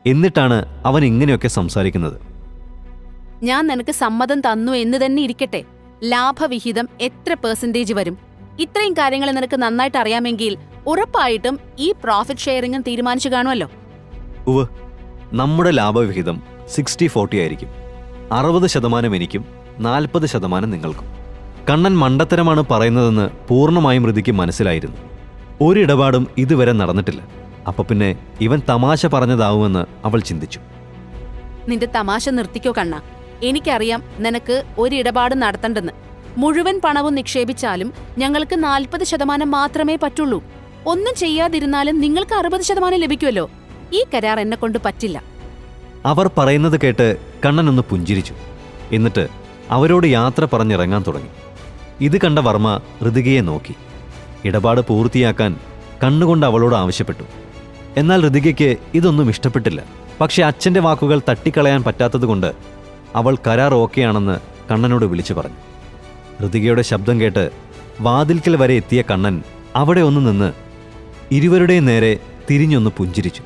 എന്നിട്ടാണ് അവൻ ഇങ്ങനെയൊക്കെ സംസാരിക്കുന്നത്. ഞാൻ നിനക്ക് സമ്മതം തന്നു എന്ന് തന്നെ ഇരിക്കട്ടെ, ലാഭവിഹിതം എത്ര പെർസെന്റേജ് വരും? ഇത്രയും കാര്യങ്ങൾ നിനക്ക് നന്നായിട്ട് അറിയാമെങ്കിൽ ഉറപ്പായിട്ടും ഈ പ്രോഫിറ്റ് ഷെയറിംഗും തീരുമാനിച്ചു കാണുമല്ലോ. ഉവ്വ്, നമ്മുടെ ലാഭവിഹിതം 60-40 ആയിരിക്കും. 60% എനിക്കും 40% നിങ്ങൾക്കും. കണ്ണൻ മണ്ടത്തരമാണ് പറയുന്നതെന്ന് പൂർണ്ണമായും ഋതിക്ക് മനസ്സിലായിരുന്നു. ഒരിടപാടും ഇതുവരെ നടന്നിട്ടില്ല. അപ്പൊ പിന്നെ ഇവൻ തമാശ പറഞ്ഞതാവുമെന്ന് അവൾ ചിന്തിച്ചു. നിന്റെ തമാശ നിർത്തിക്കോ കണ്ണ. എനിക്കറിയാം നിനക്ക് ഒരിടപാട് നടത്തണ്ടെന്ന്. മുഴുവൻ പണവും നിക്ഷേപിച്ചാലും ഞങ്ങൾക്ക് 40% മാത്രമേ പറ്റുള്ളൂ. ഒന്നും ചെയ്യാതിരുന്നാലും നിങ്ങൾക്ക് 60% ലഭിക്കുമല്ലോ. ഈ കരാർ എന്നെ കൊണ്ട് പറ്റില്ല. അവർ പറയുന്നത് കേട്ട് കണ്ണൻ ഒന്ന് പുഞ്ചിരിച്ചു. എന്നിട്ട് അവരോട് യാത്ര പറഞ്ഞിറങ്ങാൻ തുടങ്ങി. ഇത് കണ്ട വർമ്മ ഋതികയെ നോക്കി. ഇടപാട് പൂർത്തിയാക്കാൻ കണ്ണുകൊണ്ട് അവളോട് ആവശ്യപ്പെട്ടു. എന്നാൽ ഋതികയ്ക്ക് ഇതൊന്നും ഇഷ്ടപ്പെട്ടില്ല. പക്ഷെ അച്ഛൻ്റെ വാക്കുകൾ തട്ടിക്കളയാൻ പറ്റാത്തതുകൊണ്ട് അവൾ കരാർ ഓക്കെയാണെന്ന് കണ്ണനോട് വിളിച്ചു പറഞ്ഞു. ഋതികയുടെ ശബ്ദം കേട്ട് വാതിൽക്കൽ വരെ എത്തിയ കണ്ണൻ അവിടെ ഒന്ന് നിന്ന് ഇരുവരുടെയും നേരെ തിരിഞ്ഞൊന്ന് പുഞ്ചിരിച്ചു.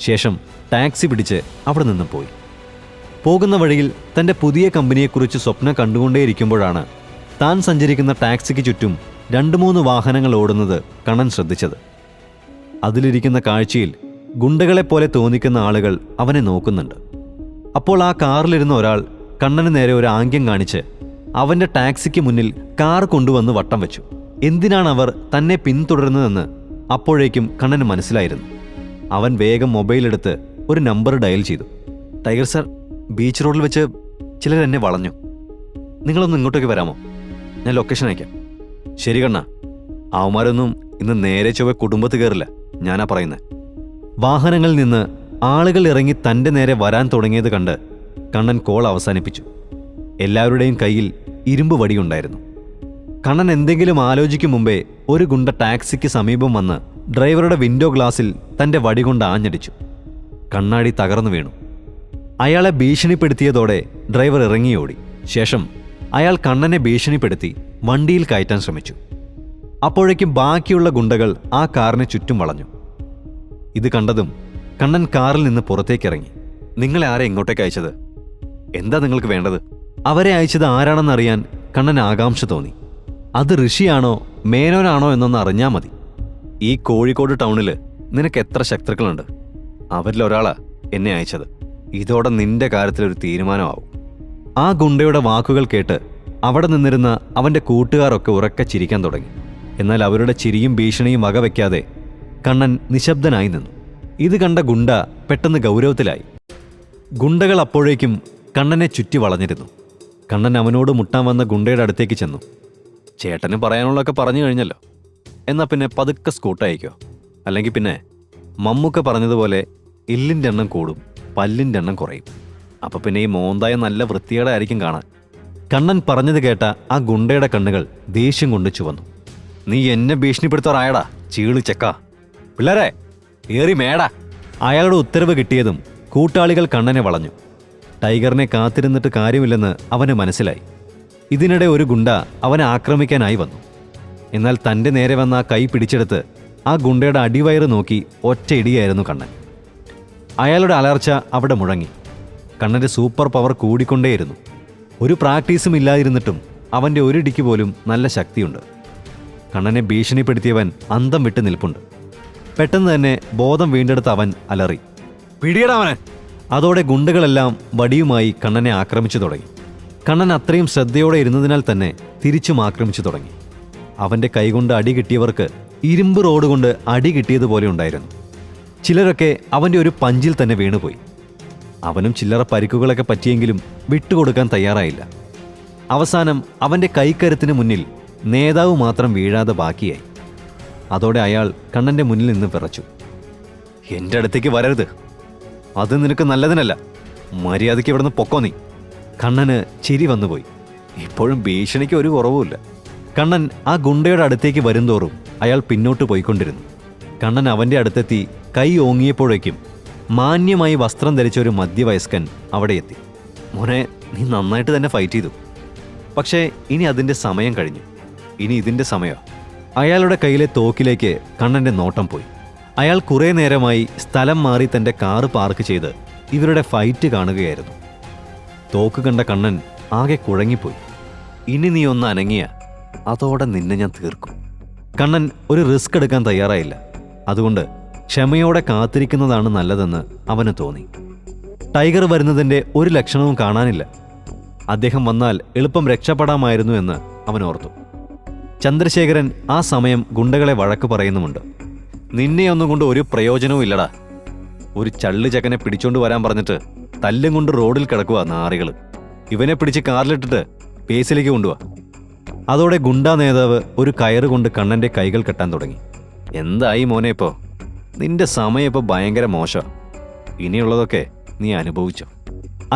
ശേഷം ടാക്സി പിടിച്ച് അവിടെ നിന്ന് പോയി. പോകുന്ന വഴിയിൽ തൻ്റെ പുതിയ കമ്പനിയെക്കുറിച്ച് സ്വപ്നം കണ്ടുകൊണ്ടേയിരിക്കുമ്പോഴാണ് താൻ സഞ്ചരിക്കുന്ന ടാക്സിക്ക് ചുറ്റും 2-3 വാഹനങ്ങൾ ഓടുന്നത് കണ്ണൻ ശ്രദ്ധിച്ചത്. അതിലിരിക്കുന്ന കാഴ്ചയിൽ ഗുണ്ടകളെപ്പോലെ തോന്നിക്കുന്ന ആളുകൾ അവനെ നോക്കുന്നുണ്ട്. അപ്പോൾ ആ കാറിലിരുന്ന ഒരാൾ കണ്ണന് നേരെ ഒരു ആംഗ്യം കാണിച്ച് അവൻ്റെ ടാക്സിക്ക് മുന്നിൽ കാർ കൊണ്ടുവന്ന് വട്ടം വെച്ചു. എന്തിനാണ് അവർ തന്നെ പിന്തുടരുന്നതെന്ന് അപ്പോഴേക്കും കണ്ണന് മനസ്സിലായിരുന്നു. അവൻ വേഗം മൊബൈലെടുത്ത് ഒരു നമ്പർ ഡയൽ ചെയ്തു. ടൈഗർ സാർ, ബീച്ച് റോഡിൽ വെച്ച് ചിലർ എന്നെ വളഞ്ഞു. നിങ്ങളൊന്ന് ഇങ്ങോട്ടേക്ക് വരാമോ? ഞാൻ ലൊക്കേഷൻ അയക്കാം. ശരി കണ്ണ, അവന്മാരൊന്നും ഇന്ന് നേരെ ചൊവ്വെ കുടുംബത്ത് കയറില്ല, ഞാനാ പറയുന്നത്. വാഹനങ്ങളിൽ നിന്ന് ആളുകൾ ഇറങ്ങി തൻ്റെ നേരെ വരാൻ തുടങ്ങിയത് കണ്ട് കണ്ണൻ കോൾ അവസാനിപ്പിച്ചു. എല്ലാവരുടെയും കയ്യിൽ ഇരുമ്പ് വടിയുണ്ടായിരുന്നു. കണ്ണൻ എന്തെങ്കിലും ആലോചിക്കും മുമ്പേ ഒരു ഗുണ്ട ടാക്സിക്ക് സമീപം വന്ന് ഡ്രൈവറുടെ വിൻഡോ ഗ്ലാസിൽ തൻ്റെ വടി കൊണ്ട് ആഞ്ഞടിച്ചു. കണ്ണാടി തകർന്നു വീണു. അയാളെ ഭീഷണിപ്പെടുത്തിയതോടെ ഡ്രൈവർ ഇറങ്ങിയോടി. ശേഷം അയാൾ കണ്ണനെ ഭീഷണിപ്പെടുത്തി വണ്ടിയിൽ കയറ്റാൻ ശ്രമിച്ചു. അപ്പോഴേക്കും ബാക്കിയുള്ള ഗുണ്ടകൾ ആ കാറിന് ചുറ്റും വളഞ്ഞു. ഇത് കണ്ടതും കണ്ണൻ കാറിൽ നിന്ന് പുറത്തേക്കിറങ്ങി. നിങ്ങളെ ആരെ ഇങ്ങോട്ടേക്ക് അയച്ചത്? എന്താ നിങ്ങൾക്ക് വേണ്ടത്? അവരെ അയച്ചത് ആരാണെന്നറിയാൻ കണ്ണൻ ആകാംക്ഷ തോന്നി. അത് ഋഷിയാണോ മേനോനാണോ എന്നൊന്ന് അറിഞ്ഞാൽ മതി. ഈ കോഴിക്കോട് ടൗണിൽ നിനക്ക് എത്ര ശത്രുക്കളുണ്ട്? അവരിലൊരാളാ എന്നെ അയച്ചത്. ഇതോടെ നിന്റെ കാര്യത്തിലൊരു തീരുമാനമാവും. ആ ഗുണ്ടയുടെ വാക്കുകൾ കേട്ട് അവിടെ നിന്നിരുന്ന അവൻ്റെ കൂട്ടുകാരൊക്കെ ഉറക്കെ ചിരിക്കാൻ തുടങ്ങി. എന്നാൽ അവരുടെ ചിരിയും ഭീഷണിയും വകവയ്ക്കാതെ കണ്ണൻ നിശബ്ദനായി നിന്നു. ഇത് കണ്ട ഗുണ്ട പെട്ടെന്ന് ഗൗരവത്തിലായി. ഗുണ്ടകൾ അപ്പോഴേക്കും കണ്ണനെ ചുറ്റി വളഞ്ഞിരുന്നു. കണ്ണൻ അവനോട് മുട്ടാൻ വന്ന ഗുണ്ടയുടെ അടുത്തേക്ക് ചെന്നു. ചേട്ടന് പറയാനുള്ളതൊക്കെ പറഞ്ഞു കഴിഞ്ഞല്ലോ, എന്നാൽ പിന്നെ പതുക്കെ സ്കൂട്ടയക്കോ, അല്ലെങ്കിൽ പിന്നെ മമ്മൂക്ക പറഞ്ഞതുപോലെ എല്ലിൻ്റെ എണ്ണം കൂടും, പല്ലിൻ്റെ എണ്ണം കുറയും. അപ്പം പിന്നെ ഈ മോന്തായ നല്ല വൃത്തിയോടെ ആയിരിക്കും കാണാൻ. കണ്ണൻ പറഞ്ഞത് കേട്ട ആ ഗുണ്ടയുടെ കണ്ണുകൾ ദേഷ്യം കൊണ്ട് ചുവന്നു. നീ എന്നെ ഭീഷണിപ്പെടുത്താറായടാ ചീളി ചെക്ക, പിള്ളേരെ ഏറി മേടാ. അയാളുടെ ഉത്തരവ് കിട്ടിയതും കൂട്ടാളികൾ കണ്ണനെ വളഞ്ഞു. ടൈഗറിനെ കാത്തിരുന്നിട്ട് കാര്യമില്ലെന്ന് അവന് മനസ്സിലായി. ഇതിനിടെ ഒരു ഗുണ്ട അവനെ ആക്രമിക്കാനായി വന്നു. എന്നാൽ തൻ്റെ നേരെ വന്ന ആ കൈ പിടിച്ചെടുത്ത് ആ ഗുണ്ടയുടെ അടിവയറ് നോക്കി ഒറ്റ ഇടിയായിരുന്നു കണ്ണൻ. അയാളുടെ അലർച്ച അവിടെ മുഴങ്ങി. കണ്ണൻ്റെ സൂപ്പർ പവർ കൂടിക്കൊണ്ടേയിരുന്നു. ഒരു പ്രാക്ടീസും ഇല്ലാതിരുന്നിട്ടും അവൻ്റെ ഒരിടിക്ക് പോലും നല്ല ശക്തിയുണ്ട്. കണ്ണനെ ഭീഷണിപ്പെടുത്തിയവൻ അന്തം വിട്ട് നിൽപ്പുണ്ട്. പെട്ടെന്ന് തന്നെ ബോധം വീണ്ടെടുത്ത അവൻ അലറി, പിടിയടാ അവനെ. അതോടെ ഗുണ്ടകളെല്ലാം വടിയുമായി കണ്ണനെ ആക്രമിച്ചു തുടങ്ങി. കണ്ണൻ അത്രയും ശ്രദ്ധയോടെ ഇരുന്നതിനാൽ തന്നെ തിരിച്ചും ആക്രമിച്ചു തുടങ്ങി. അവൻ്റെ കൈകൊണ്ട് അടി കിട്ടിയവർക്ക് ഇരുമ്പ് റോഡ് കൊണ്ട് അടി കിട്ടിയതുപോലെ ഉണ്ടായിരുന്നു. ചിലരൊക്കെ അവൻ്റെ ഒരു പഞ്ചിൽ തന്നെ വീണുപോയി. അവനും ചില്ലറ പരിക്കുകളൊക്കെ പറ്റിയെങ്കിലും വിട്ടുകൊടുക്കാൻ തയ്യാറായില്ല. അവസാനം അവൻ്റെ കൈക്കരുത്തിന് മുന്നിൽ നേതാവ് മാത്രം വീഴാതെ ബാക്കിയായി. അതോടെ അയാൾ കണ്ണൻ്റെ മുന്നിൽ നിന്ന് വിറച്ചു. എൻ്റെ അടുത്തേക്ക് വരരുത്, അത് നിനക്ക് നല്ലതിനല്ല, മര്യാദയ്ക്ക് ഇവിടുന്ന് പൊക്കോ നീ. കണ്ണന് ചിരി വന്നുപോയി. ഇപ്പോഴും ഭീഷണിക്ക് ഒരു കുറവുമില്ല. കണ്ണൻ ആ ഗുണ്ടയുടെ അടുത്തേക്ക് വരുംതോറും അയാൾ പിന്നോട്ട് പോയിക്കൊണ്ടിരുന്നു. കണ്ണൻ അവൻ്റെ അടുത്തെത്തി കൈ ഓങ്ങിയപ്പോഴേക്കും മാന്യമായി വസ്ത്രം ധരിച്ച ഒരു മധ്യവയസ്കൻ അവിടെ എത്തി. മോനെ, നീ നന്നായിട്ട് തന്നെ ഫൈറ്റ് ചെയ്തു, പക്ഷേ ഇനി അതിൻ്റെ സമയം കഴിഞ്ഞു. ഇനി ഇതിൻ്റെ സമയമാണ്. അയാളുടെ കയ്യിലെ തോക്കിലേക്ക് കണ്ണൻ്റെ നോട്ടം പോയി. അയാൾ കുറേ നേരമായി സ്ഥലം മാറി തൻ്റെ കാറ് പാർക്ക് ചെയ്ത് ഇവരുടെ ഫൈറ്റ് കാണുകയായിരുന്നു. തോക്ക് കണ്ട കണ്ണൻ ആകെ കുഴങ്ങിപ്പോയി. ഇനി നീ ഒന്ന് അനങ്ങിയ അതോടെ നിന്നെ ഞാൻ തീർക്കും. കണ്ണൻ ഒരു റിസ്ക് എടുക്കാൻ തയ്യാറായില്ല. അതുകൊണ്ട് ക്ഷമയോടെ കാത്തിരിക്കുന്നതാണ് നല്ലതെന്ന് അവന് തോന്നി. ടൈഗർ വരുന്നതിൻ്റെ ഒരു ലക്ഷണവും കാണാനില്ല. അദ്ദേഹം വന്നാൽ എളുപ്പം രക്ഷപ്പെടാമായിരുന്നു എന്ന് അവൻ ഓർത്തു. ചന്ദ്രശേഖരൻ ആ സമയം ഗുണ്ടകളെ വഴക്ക് പറയുന്നുമുണ്ട്. നിന്നെ ഒന്നും കൊണ്ട് ഒരു പ്രയോജനവും ഇല്ലടാ. ഒരു ചള്ളു ചക്കനെ പിടിച്ചോണ്ട് വരാൻ പറഞ്ഞിട്ട് തല്ലും കൊണ്ട് റോഡിൽ കിടക്കുക നാറികൾ. ഇവനെ പിടിച്ച് കാറിലിട്ടിട്ട് പേസിലേക്ക് കൊണ്ടുപോവാ. അതോടെ ഗുണ്ടാ നേതാവ് ഒരു കയറ് കൊണ്ട് കണ്ണൻ്റെ കൈകൾ കെട്ടാൻ തുടങ്ങി. എന്തായി മോനെ ഇപ്പോൾ? നിന്റെ സമയം ഇപ്പോൾ ഭയങ്കര മോശം. ഇനിയുള്ളതൊക്കെ നീ അനുഭവിച്ചോ.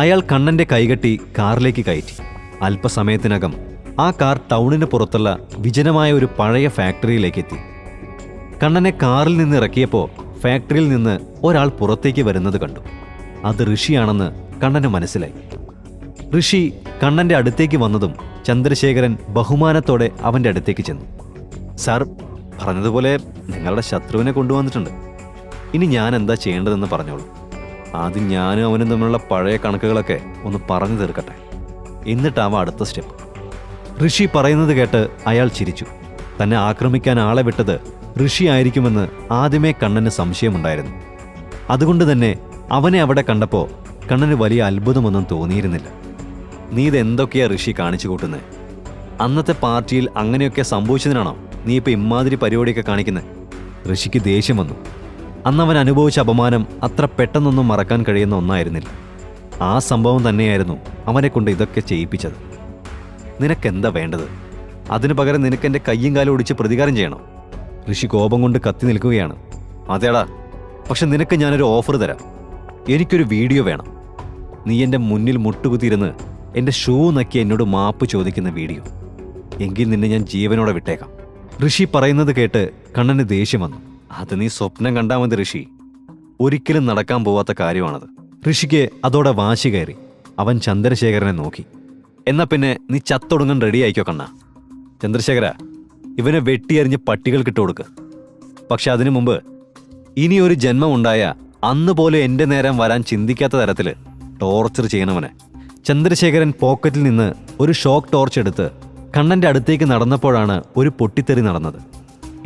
അയാൾ കണ്ണൻ്റെ കൈകെട്ടി കാറിലേക്ക് കയറ്റി. അല്പസമയത്തിനകം ആ കാർ ടൗണിന് പുറത്തുള്ള വിജനമായ ഒരു പഴയ ഫാക്ടറിയിലേക്ക് എത്തി. കണ്ണനെ കാറിൽ നിന്ന് ഇറക്കിയപ്പോൾ ഫാക്ടറിയിൽ നിന്ന് ഒരാൾ പുറത്തേക്ക് വരുന്നത് കണ്ടു. അത് ഋഷിയാണെന്ന് കണ്ണന് മനസ്സിലായി. ഋഷി കണ്ണൻ്റെ അടുത്തേക്ക് വന്നതും ചന്ദ്രശേഖരൻ ബഹുമാനത്തോടെ അവൻ്റെ അടുത്തേക്ക് ചെന്നു. സാർ, പറഞ്ഞതുപോലെ നിങ്ങളുടെ ശത്രുവിനെ കൊണ്ടുവന്നിട്ടുണ്ട്. ഇനി ഞാൻ എന്താ ചെയ്യേണ്ടതെന്ന് പറഞ്ഞോളൂ. ആദ്യം ഞാനും അവനും തമ്മിലുള്ള പഴയ കണക്കുകളൊക്കെ ഒന്ന് പറഞ്ഞു തീർക്കട്ടെ, എന്നിട്ടാവാം അടുത്ത സ്റ്റെപ്പ്. ഋഷി പറയുന്നത് കേട്ട് അയാൾ ചിരിച്ചു. തന്നെ ആക്രമിക്കാൻ ആളെ വിട്ടത് ഋഷി ആയിരിക്കുമെന്ന് ആദ്യമേ കണ്ണന് സംശയമുണ്ടായിരുന്നു. അതുകൊണ്ട് തന്നെ അവനെ അവിടെ കണ്ടപ്പോൾ കണ്ണന് വലിയ അത്ഭുതമൊന്നും തോന്നിയിരുന്നില്ല. നീ ഇതെന്തൊക്കെയാ ഋഷി കാണിച്ചു കൂട്ടുന്നത്? അന്നത്തെ പാർട്ടിയിൽ അങ്ങനെയൊക്കെ സംഭവിച്ചതിനാണോ നീ ഇപ്പോൾ ഇമ്മാതിരി പരിപാടിയൊക്കെ കാണിക്കുന്നത്? ഋഷിക്ക് ദേഷ്യം വന്നു. അന്നവൻ അനുഭവിച്ച അപമാനം അത്ര പെട്ടെന്നൊന്നും മറക്കാൻ കഴിയുന്ന ഒന്നായിരുന്നില്ല. ആ സംഭവം തന്നെയായിരുന്നു അവനെ കൊണ്ട് ഇതൊക്കെ ചെയ്യിപ്പിച്ചത്. നിനക്കെന്താ വേണ്ടത്? അതിനു പകരം നിനക്കെൻ്റെ കയ്യും കാലും ഒടിച്ച് പ്രതികാരം ചെയ്യണം. ഋഷി കോപം കൊണ്ട് കത്തി നിൽക്കുകയാണ്. അതേടാ, പക്ഷെ നിനക്ക് ഞാനൊരു ഓഫർ തരാം. എനിക്കൊരു വീഡിയോ വേണം. നീ എൻ്റെ മുന്നിൽ മുട്ടുകുത്തിയിരുന്ന് എൻ്റെ ഷൂ നക്കി എന്നോട് മാപ്പ് ചോദിക്കുന്ന വീഡിയോ. എങ്കിൽ നിന്നെ ഞാൻ ജീവനോടെ വിട്ടേക്കാം. ഋഷി പറയുന്നത് കേട്ട് കണ്ണന് ദേഷ്യം വന്നു. അത് നീ സ്വപ്നം കണ്ടാൽ മതി ഋഷി, ഒരിക്കലും നടക്കാൻ പോവാത്ത കാര്യമാണത്. ഋഷിക്ക് അതോടെ വാശി കയറി. അവൻ ചന്ദ്രശേഖരനെ നോക്കി. എന്നാ പിന്നെ നീ ചത്തൊടുങ്ങാൻ റെഡി ആയിക്കോ കണ്ണ. ചന്ദ്രശേഖര, ഇവനെ വെട്ടിയറിഞ്ഞ് പട്ടികൾക്കിട്ട് കൊടുക്ക്. പക്ഷെ അതിനു മുമ്പ് ഇനിയൊരു ജന്മം ഉണ്ടായ അന്ന് പോലും എൻ്റെ നേരം വരാൻ ചിന്തിക്കാത്ത തരത്തിൽ ടോർച്ചർ ചെയ്യണവനെ. ചന്ദ്രശേഖരൻ പോക്കറ്റിൽ നിന്ന് ഒരു ഷോക്ക് ടോർച്ച് എടുത്ത് കണ്ണൻ്റെ അടുത്തേക്ക് നടന്നപ്പോഴാണ് ഒരു പൊട്ടിത്തെറി നടന്നത്.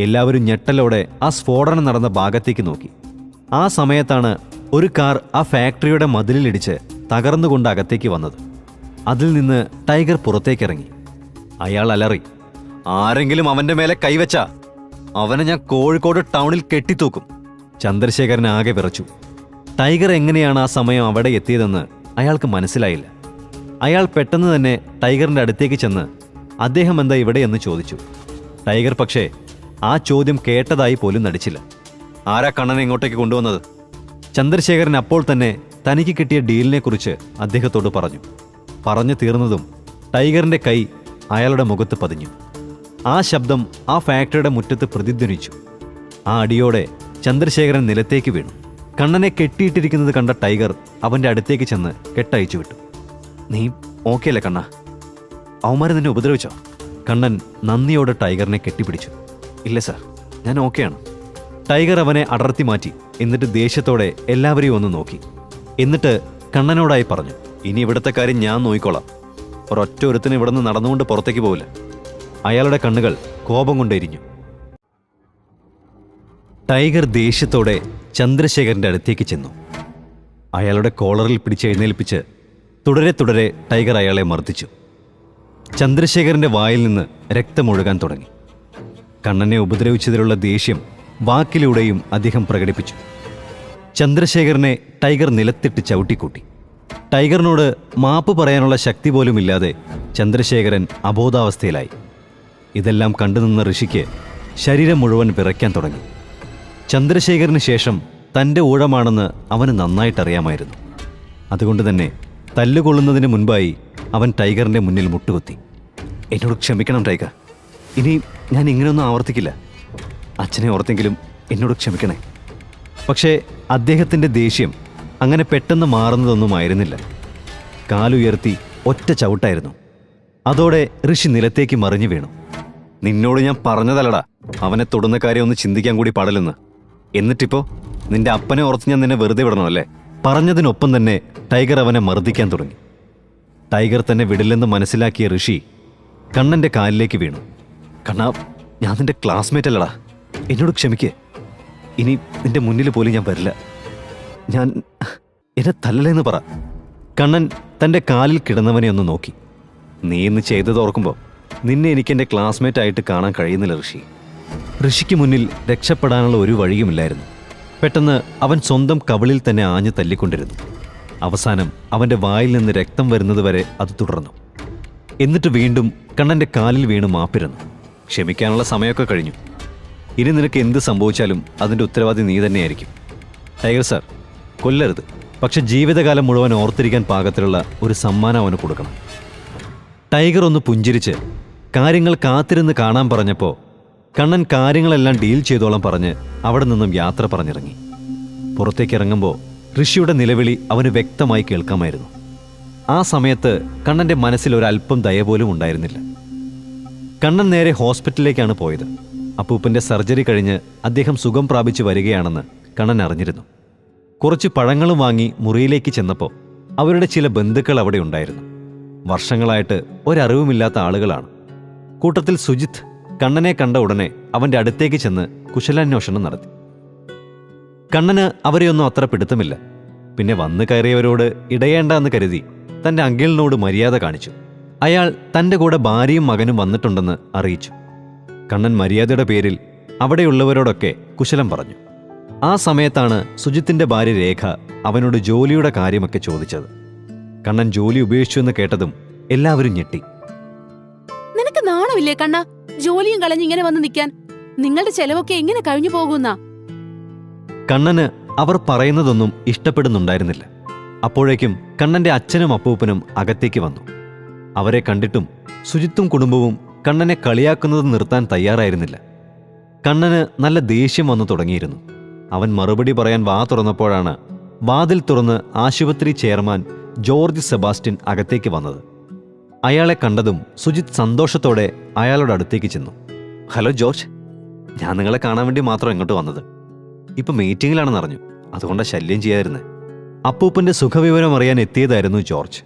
എല്ലാവരും ഞെട്ടലോടെ ആ സ്ഫോടനം നടന്ന ഭാഗത്തേക്ക് നോക്കി. ആ സമയത്താണ് ഒരു കാർ ആ ഫാക്ടറിയുടെ മതിലിലിടിച്ച് തകർന്നുകൊണ്ട് അകത്തേക്ക് വന്നത്. അതിൽ നിന്ന് ടൈഗർ പുറത്തേക്കിറങ്ങി. അയാൾ അലറി, ആരെങ്കിലും അവൻ്റെ മേലെ കൈവച്ചാ അവനെ ഞാൻ കോഴിക്കോട് ടൗണിൽ കെട്ടിത്തൂക്കും. ചന്ദ്രശേഖരൻ ആകെ വിറച്ചു. ടൈഗർ എങ്ങനെയാണ് ആ സമയം അവിടെ എത്തിയതെന്ന് അയാൾക്ക് മനസ്സിലായില്ല. അയാൾ പെട്ടെന്ന് തന്നെ ടൈഗറിന്റെ അടുത്തേക്ക് ചെന്ന് അദ്ദേഹം എന്താ ഇവിടെയെന്ന് ചോദിച്ചു. ടൈഗർ പക്ഷേ ആ ചോദ്യം കേട്ടതായി പോലും നടിച്ചില്ല. ആരാ കണ്ണനെ ഇങ്ങോട്ടേക്ക് കൊണ്ടുവന്നത്? ചന്ദ്രശേഖരൻ അപ്പോൾ തന്നെ തനിക്ക് കിട്ടിയ ഡീലിനെക്കുറിച്ച് അദ്ദേഹത്തോട് പറഞ്ഞു. പറഞ്ഞു തീർന്നതും ടൈഗറിന്റെ കൈ അയാളുടെ മുഖത്ത് പതിഞ്ഞു. ആ ശബ്ദം ആ ഫാക്ടറിയുടെ മുറ്റത്ത് പ്രതിധ്വനിച്ചു. ആ അടിയോടെ ചന്ദ്രശേഖരൻ നിലത്തേക്ക് വീണു. കണ്ണനെ കെട്ടിയിട്ടിരിക്കുന്നത് കണ്ട ടൈഗർ അവന്റെ അടുത്തേക്ക് ചെന്ന് കെട്ടയച്ചു വിട്ടു. നീ ഓക്കെ അല്ലേ കണ്ണ? അവന്മാരെ നിന്നെ ഉപദ്രവിച്ചോ? കണ്ണൻ നന്ദിയോടെ ടൈഗറിനെ കെട്ടിപ്പിടിച്ചു. ഇല്ല സാർ, ഞാൻ ഓക്കെയാണ്. ടൈഗർ അവനെ അടർത്തി മാറ്റി. എന്നിട്ട് ദേഷ്യത്തോടെ എല്ലാവരെയും ഒന്ന് നോക്കി. എന്നിട്ട് കണ്ണനോടായി പറഞ്ഞു, ഇനി ഇവിടുത്തെ കാര്യം ഞാൻ നോക്കിക്കോളാം. ഒരൊറ്റ ഒരുത്തിന് ഇവിടുന്ന് നടന്നുകൊണ്ട് പുറത്തേക്ക് പോവില്ല. അയാളുടെ കണ്ണുകൾ കോപം കൊണ്ടെരിഞ്ഞു. ടൈഗർ ദേഷ്യത്തോടെ ചന്ദ്രശേഖരന്റെ അടുത്തേക്ക് ചെന്നു. അയാളുടെ കോളറിൽ പിടിച്ചെഴുന്നേൽപ്പിച്ച് തുടരെ തുടരെ ടൈഗർ അയാളെ മർദ്ദിച്ചു. ചന്ദ്രശേഖരന്റെ വായിൽ നിന്ന് രക്തമൊഴുകാൻ തുടങ്ങി. കണ്ണനെ ഉപദ്രവിച്ചതിലുള്ള ദേഷ്യം വാക്കിലൂടെയും അദ്ദേഹം പ്രകടിപ്പിച്ചു. ചന്ദ്രശേഖരനെ ടൈഗർ നിലത്തിട്ട് ചവിട്ടിക്കൂട്ടി. ടൈഗറിനോട് മാപ്പ് പറയാനുള്ള ശക്തി പോലുമില്ലാതെ ചന്ദ്രശേഖരൻ അബോധാവസ്ഥയിലായി. ഇതെല്ലാം കണ്ടുനിന്ന ഋഷിക്ക് ശരീരം മുഴുവൻ വിറയ്ക്കാൻ തുടങ്ങി. ചന്ദ്രശേഖരന് ശേഷം തൻ്റെ ഊഴമാണെന്ന് അവന് നന്നായിട്ടറിയാമായിരുന്നു. അതുകൊണ്ട് തന്നെ തല്ലുകൊള്ളുന്നതിന് മുൻപായി അവൻ ടൈഗറിൻ്റെ മുന്നിൽ മുട്ടുകുത്തി. എന്നോട് ക്ഷമിക്കണം ടൈഗർ, ഇനി ഞാൻ ഇങ്ങനെയൊന്നും ആവർത്തിക്കില്ല. അച്ഛനെ ഓർത്തെങ്കിലും എന്നോട് ക്ഷമിക്കണേ. പക്ഷേ അദ്ദേഹത്തിൻ്റെ ദേഷ്യം അങ്ങനെ പെട്ടെന്ന് മാറുന്നതൊന്നുമായിരുന്നില്ല. കാലുയർത്തി ഒറ്റ ചവിട്ടായിരുന്നു. അതോടെ ഋഷി നിലത്തേക്ക് മറിഞ്ഞു വീണു. നിന്നോട് ഞാൻ പറഞ്ഞതല്ലടാ അവനെ തൊടുന്ന കാര്യം ഒന്ന് ചിന്തിക്കാൻ കൂടി പാടില്ലെന്ന്. എന്നിട്ടിപ്പോ നിന്റെ അപ്പനെ ഓർത്ത് ഞാൻ നിന്നെ വെറുതെ വിടണമല്ലേ? പറഞ്ഞതിനൊപ്പം തന്നെ ടൈഗർ അവനെ മർദ്ദിക്കാൻ തുടങ്ങി. ടൈഗർ തന്നെ വിടില്ലെന്ന് മനസ്സിലാക്കിയ ഋഷി കണ്ണൻ്റെ കാലിലേക്ക് വീണു. കണ്ണാ, ഞാൻ നിന്റെ ക്ലാസ്മേറ്റ് അല്ലടാ, എന്നോട് ക്ഷമിക്കേ. ഇനി നിന്റെ മുന്നിൽ പോലും ഞാൻ വരില്ല. എന്നെ തല്ലലെന്ന് പറ. കണ്ണൻ തൻ്റെ കാലിൽ കിടന്നവനെ ഒന്ന് നോക്കി. നീ ഇന്ന് ചെയ്തത് ഓർക്കുമ്പോൾ നിന്നെ എനിക്ക് എൻ്റെ ക്ലാസ്മേറ്റ് ആയിട്ട് കാണാൻ കഴിയുന്നില്ല ഋഷി. ഋഷിക്ക് മുന്നിൽ രക്ഷപ്പെടാനുള്ള ഒരു വഴിയുമില്ലായിരുന്നു. പെട്ടെന്ന് അവൻ സ്വന്തം കവിളിൽ തന്നെ ആഞ്ഞു തല്ലിക്കൊണ്ടിരുന്നു. അവസാനം അവൻ്റെ വായിൽ നിന്ന് രക്തം വരുന്നത് വരെ അത് തുടർന്നു. എന്നിട്ട് വീണ്ടും കണ്ണൻ്റെ കാലിൽ വീണ് മാപ്പിരുന്നു. ക്ഷമിക്കാനുള്ള സമയമൊക്കെ കഴിഞ്ഞു. ഇനി നിനക്ക് എന്ത് സംഭവിച്ചാലും അതിൻ്റെ ഉത്തരവാദി നീ തന്നെയായിരിക്കും. ടൈഗർ സാർ, കൊല്ലരുത്. പക്ഷെ ജീവിതകാലം മുഴുവൻ ഓർത്തിരിക്കാൻ പാകത്തിലുള്ള ഒരു സമ്മാനം അവന് കൊടുക്കണം. ടൈഗർ ഒന്ന് പുഞ്ചിരിച്ച് കാര്യങ്ങൾ കാത്തിരുന്ന് കാണാൻ പറഞ്ഞപ്പോൾ കണ്ണൻ കാര്യങ്ങളെല്ലാം ഡീൽ ചെയ്തോളം പറഞ്ഞ് അവിടെ നിന്നും യാത്ര പറഞ്ഞിറങ്ങി. പുറത്തേക്ക് ഇറങ്ങുമ്പോൾ ഋഷിയുടെ നിലവിളി അവന് വ്യക്തമായി കേൾക്കാമായിരുന്നു. ആ സമയത്ത് കണ്ണൻ്റെ മനസ്സിൽ ഒരല്പം ദയ പോലും ഉണ്ടായിരുന്നില്ല. കണ്ണൻ നേരെ ഹോസ്പിറ്റലിലേക്കാണ് പോയത്. അപ്പൂപ്പൻ്റെ സർജറി കഴിഞ്ഞ് അദ്ദേഹം സുഖം പ്രാപിച്ച് വരികയാണെന്ന് കണ്ണൻ അറിഞ്ഞിരുന്നു. കുറച്ച് പഴങ്ങളും വാങ്ങി മുറിയിലേക്ക് ചെന്നപ്പോൾ അവരുടെ ചില ബന്ധുക്കൾ അവിടെ ഉണ്ടായിരുന്നു. വർഷങ്ങളായിട്ട് ഒരറിവുമില്ലാത്ത ആളുകളാണ്. കൂട്ടത്തിൽ സുജിത്ത് കണ്ണനെ കണ്ട ഉടനെ അവൻ്റെ അടുത്തേക്ക് ചെന്ന് കുശലാന്വേഷണം നടത്തി. കണ്ണന് അവരെയൊന്നും അത്ര പിടുത്തമില്ല. പിന്നെ വന്നു കയറിയവരോട് ഇടയേണ്ട എന്ന് കരുതി തൻ്റെ അങ്കിളിനോട് മര്യാദ കാണിച്ചു. അയാൾ തൻ്റെ കൂടെ ഭാര്യയും മകനും വന്നിട്ടുണ്ടെന്ന് അറിയിച്ചു. കണ്ണൻ മര്യാദയുടെ പേരിൽ അവിടെയുള്ളവരോടൊക്കെ കുശലം പറഞ്ഞു. ആ സമയത്താണ് സുജിത്തിൻ്റെ ഭാര്യ രേഖ അവനോട് ജോലിയുടെ കാര്യമൊക്കെ ചോദിച്ചത്. കണ്ണൻ ജോലി ഉപേക്ഷിച്ചു എന്ന് കേട്ടതും എല്ലാവരും ഞെട്ടി. നിനക്ക് നാണമില്ലേ കണ്ണ, ജോലിയും കളഞ്ഞ് ഇങ്ങനെ വന്ന് നിൽക്കാൻ? നിങ്ങളുടെ ചെലവൊക്കെ എങ്ങനെ കഴിഞ്ഞു പോകുന്ന? കണ്ണന് അവർ പറയുന്നതൊന്നും ഇഷ്ടപ്പെടുന്നുണ്ടായിരുന്നില്ല. അപ്പോഴേക്കും കണ്ണന്റെ അച്ഛനും അപ്പൂപ്പനും അകത്തേക്ക് വന്നു. അവരെ കണ്ടിട്ടും സുജിത്തും കുടുംബവും കണ്ണനെ കളിയാക്കുന്നത് നിർത്താൻ തയ്യാറായിരുന്നില്ല. കണ്ണന് നല്ല ദേഷ്യം വന്നു തുടങ്ങിയിരുന്നു. അവൻ മറുപടി പറയാൻ വാ തുറന്നപ്പോഴാണ് വാതിൽ തുറന്ന് ആശുപത്രി ചെയർമാൻ ജോർജ് സെബാസ്റ്റ്യൻ അകത്തേക്ക് വന്നത്. അയാളെ കണ്ടതും സുജിത്ത് സന്തോഷത്തോടെ അയാളുടെ അടുത്തേക്ക് ചെന്നു. ഹലോ ജോർജ്, ഞാൻ നിങ്ങളെ കാണാൻ വേണ്ടി മാത്രം ഇങ്ങോട്ട് വന്നത്. ഇപ്പം മീറ്റിങ്ങിലാണെന്ന് അറിഞ്ഞു, അതുകൊണ്ടാണ് ശല്യം ചെയ്യാതിരുന്നത്. അപ്പൂപ്പൻ്റെ സുഖവിവരം അറിയാൻ എത്തിയതായിരുന്നു ജോർജ്.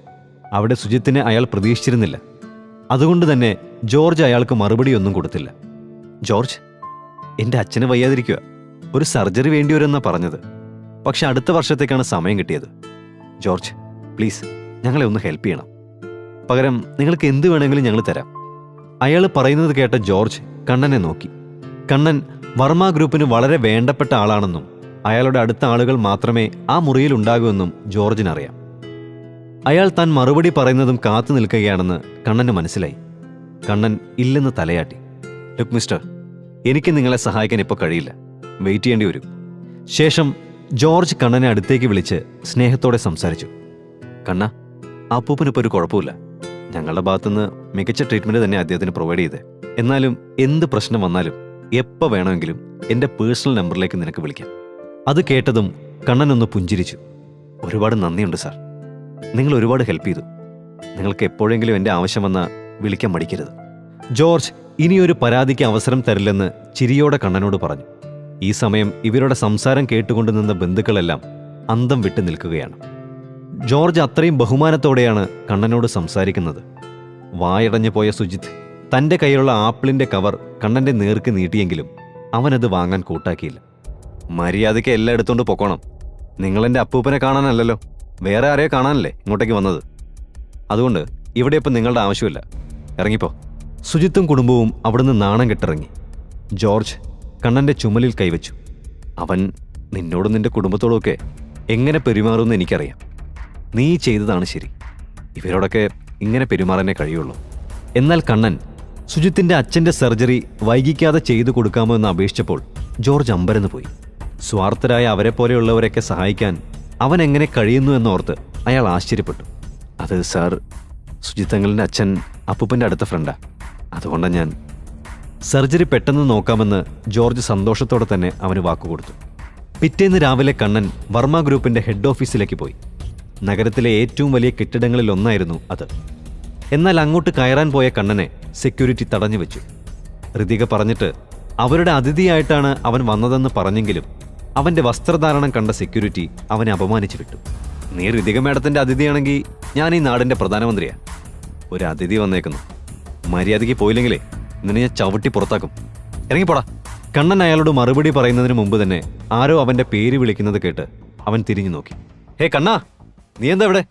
അവിടെ സുജിത്തിനെ അയാൾ പ്രതീക്ഷിച്ചിരുന്നില്ല. അതുകൊണ്ട് തന്നെ ജോർജ് അയാൾക്ക് മറുപടിയൊന്നും കൊടുത്തില്ല. ജോർജ്, എൻ്റെ അച്ഛന് വയ്യാതിരിക്കുക, ഒരു സർജറി വേണ്ടിവരുമെന്നാ പറഞ്ഞത്. പക്ഷെ അടുത്ത വർഷത്തേക്കാണ് സമയം കിട്ടിയത്. ജോർജ്, പ്ലീസ് ഞങ്ങളെ ഒന്ന് ഹെൽപ്പ് ചെയ്യണം. പകരം നിങ്ങൾക്ക് എന്ത് വേണമെങ്കിലും ഞങ്ങൾ തരാം. അയാൾ പറയുന്നത് കേട്ട ജോർജ് കണ്ണനെ നോക്കി. കണ്ണൻ വർമ്മ ഗ്രൂപ്പിന് വളരെ വേണ്ടപ്പെട്ട ആളാണെന്നും അയാളുടെ അടുത്ത ആളുകൾ മാത്രമേ ആ മുറിയിൽ ഉണ്ടാകൂവെന്നും ജോർജിനറിയാം. അയാൾ താൻ മറുപടി പറയുന്നതും കാത്തു നിൽക്കുകയാണെന്ന് കണ്ണന് മനസ്സിലായി. കണ്ണൻ ഇല്ലെന്ന് തലയാട്ടി. ലുക്ക് മിസ്റ്റർ, എനിക്ക് നിങ്ങളെ സഹായിക്കാൻ ഇപ്പോൾ കഴിയില്ല, വെയിറ്റ് ചെയ്യേണ്ടി വരും. ശേഷം ജോർജ് കണ്ണനെ അടുത്തേക്ക് വിളിച്ച് സ്നേഹത്തോടെ സംസാരിച്ചു. കണ്ണ, അപ്പൂപ്പനിപ്പോൾ ഒരു കുഴപ്പമില്ല. ഞങ്ങളുടെ ഭാഗത്തുനിന്ന് മികച്ച ട്രീറ്റ്മെൻറ്റ് തന്നെ അദ്ദേഹത്തിന് പ്രൊവൈഡ് ചെയ്തേ. എന്നാലും എന്ത് പ്രശ്നം വന്നാലും എപ്പോൾ വേണമെങ്കിലും എൻ്റെ പേഴ്സണൽ നമ്പറിലേക്ക് നിനക്ക് വിളിക്കാം. അത് കേട്ടതും കണ്ണനൊന്ന് പുഞ്ചിരിച്ചു. ഒരുപാട് നന്ദിയുണ്ട് സാർ, നിങ്ങൾ ഒരുപാട് ഹെൽപ്പ് ചെയ്തു. നിങ്ങൾക്ക് എപ്പോഴെങ്കിലും എൻ്റെ ആവശ്യം വന്നാൽ വിളിക്കാൻ മടിക്കരുത്. ജോർജ് ഇനിയൊരു പരാതിക്ക് അവസരം തരില്ലെന്ന് ചിരിയോടെ കണ്ണനോട് പറഞ്ഞു. ഈ സമയം ഇവരുടെ സംസാരം കേട്ടുകൊണ്ടു നിന്ന ബന്ധുക്കളെല്ലാം അന്തം വിട്ടു നിൽക്കുകയാണ്. ജോർജ് അത്രയും ബഹുമാനത്തോടെയാണ് കണ്ണനോട് സംസാരിക്കുന്നത്. വായടഞ്ഞു പോയ സുജിത്ത് തൻ്റെ കയ്യിലുള്ള ആപ്പിളിൻ്റെ കവർ കണ്ണൻ്റെ നേർക്ക് നീട്ടിയെങ്കിലും അവനത് വാങ്ങാൻ കൂട്ടാക്കിയില്ല. മര്യാദയ്ക്ക് എല്ലാം എടുത്തുകൊണ്ട് പൊക്കോണം. നിങ്ങളെൻ്റെ അപ്പൂപ്പനെ കാണാനല്ലല്ലോ, വേറെ ആരെയോ കാണാനല്ലേ ഇങ്ങോട്ടേക്ക് വന്നത്. അതുകൊണ്ട് ഇവിടെ ഇപ്പം നിങ്ങളുടെ ആവശ്യമില്ല, ഇറങ്ങിപ്പോ. സുജിത്തും കുടുംബവും അവിടുന്ന് നാണം കെട്ടിറങ്ങി. ജോർജ് കണ്ണൻ്റെ ചുമലിൽ കൈവച്ചു. അവൻ നിന്നോടും നിന്റെ കുടുംബത്തോടുമൊക്കെ എങ്ങനെ പെരുമാറുമെന്ന് എനിക്കറിയാം. നീ ചെയ്തതാണ് ശരി. ഇവരോടൊക്കെ ഇങ്ങനെ പെരുമാറാനേ കഴിയുള്ളൂ. എന്നാൽ കണ്ണൻ സുജിത്തിൻ്റെ അച്ഛൻ്റെ സർജറി വൈകിക്കാതെ ചെയ്തു കൊടുക്കാമോ എന്ന് അപേക്ഷിച്ചപ്പോൾ ജോർജ് അമ്പരന്ന് പോയി. സ്വാർത്ഥരായ അവരെ പോലെയുള്ളവരെയൊക്കെ സഹായിക്കാൻ അവൻ എങ്ങനെ കഴിയുന്നു എന്നോർത്ത് അയാൾ ആശ്ചര്യപ്പെട്ടു. അത് സാർ, സുജിത്തങ്ങളുടെ അച്ഛൻ അപ്പൂപ്പൻ്റെ അടുത്ത ഫ്രണ്ടാ, അതുകൊണ്ടാണ് ഞാൻ സർജറി പെട്ടെന്ന് നോക്കാമെന്ന് ജോർജ് സന്തോഷത്തോടെ തന്നെ അവന് വാക്കുകൊടുത്തു. പിറ്റേന്ന് രാവിലെ കണ്ണൻ വർമ്മ ഗ്രൂപ്പിൻ്റെ ഹെഡ് ഓഫീസിലേക്ക് പോയി. നഗരത്തിലെ ഏറ്റവും വലിയ കെട്ടിടങ്ങളിലൊന്നായിരുന്നു അത്. എന്നാൽ അങ്ങോട്ട് കയറാൻ പോയ കണ്ണനെ സെക്യൂരിറ്റി തടഞ്ഞു വെച്ചു. ഋതിക പറഞ്ഞിട്ട് അവരുടെ അതിഥിയായിട്ടാണ് അവൻ വന്നതെന്ന് പറഞ്ഞെങ്കിലും അവൻ്റെ വസ്ത്രധാരണം കണ്ട സെക്യൂരിറ്റി അവനെ അപമാനിച്ചു വിട്ടു. നീ ഋതിക മേഡത്തിൻ്റെ അതിഥിയാണെങ്കിൽ ഞാൻ ഈ നാടിൻ്റെ പ്രധാനമന്ത്രിയാണ്. ഒരു അതിഥി വന്നേക്കുന്നു, മര്യാദയ്ക്ക് പോയില്ലെങ്കിലേ നിന്നെ ഞാൻ ചവിട്ടി പുറത്താക്കും, ഇറങ്ങിപ്പോടാ. കണ്ണൻ അയാളോട് മറുപടി പറയുന്നതിന് മുമ്പ് തന്നെ ആരോ അവൻ്റെ പേര് വിളിക്കുന്നത് കേട്ട് അവൻ തിരിഞ്ഞു നോക്കി. ഹേ കണ്ണാ, നീ എന്താ ഇവിടെ?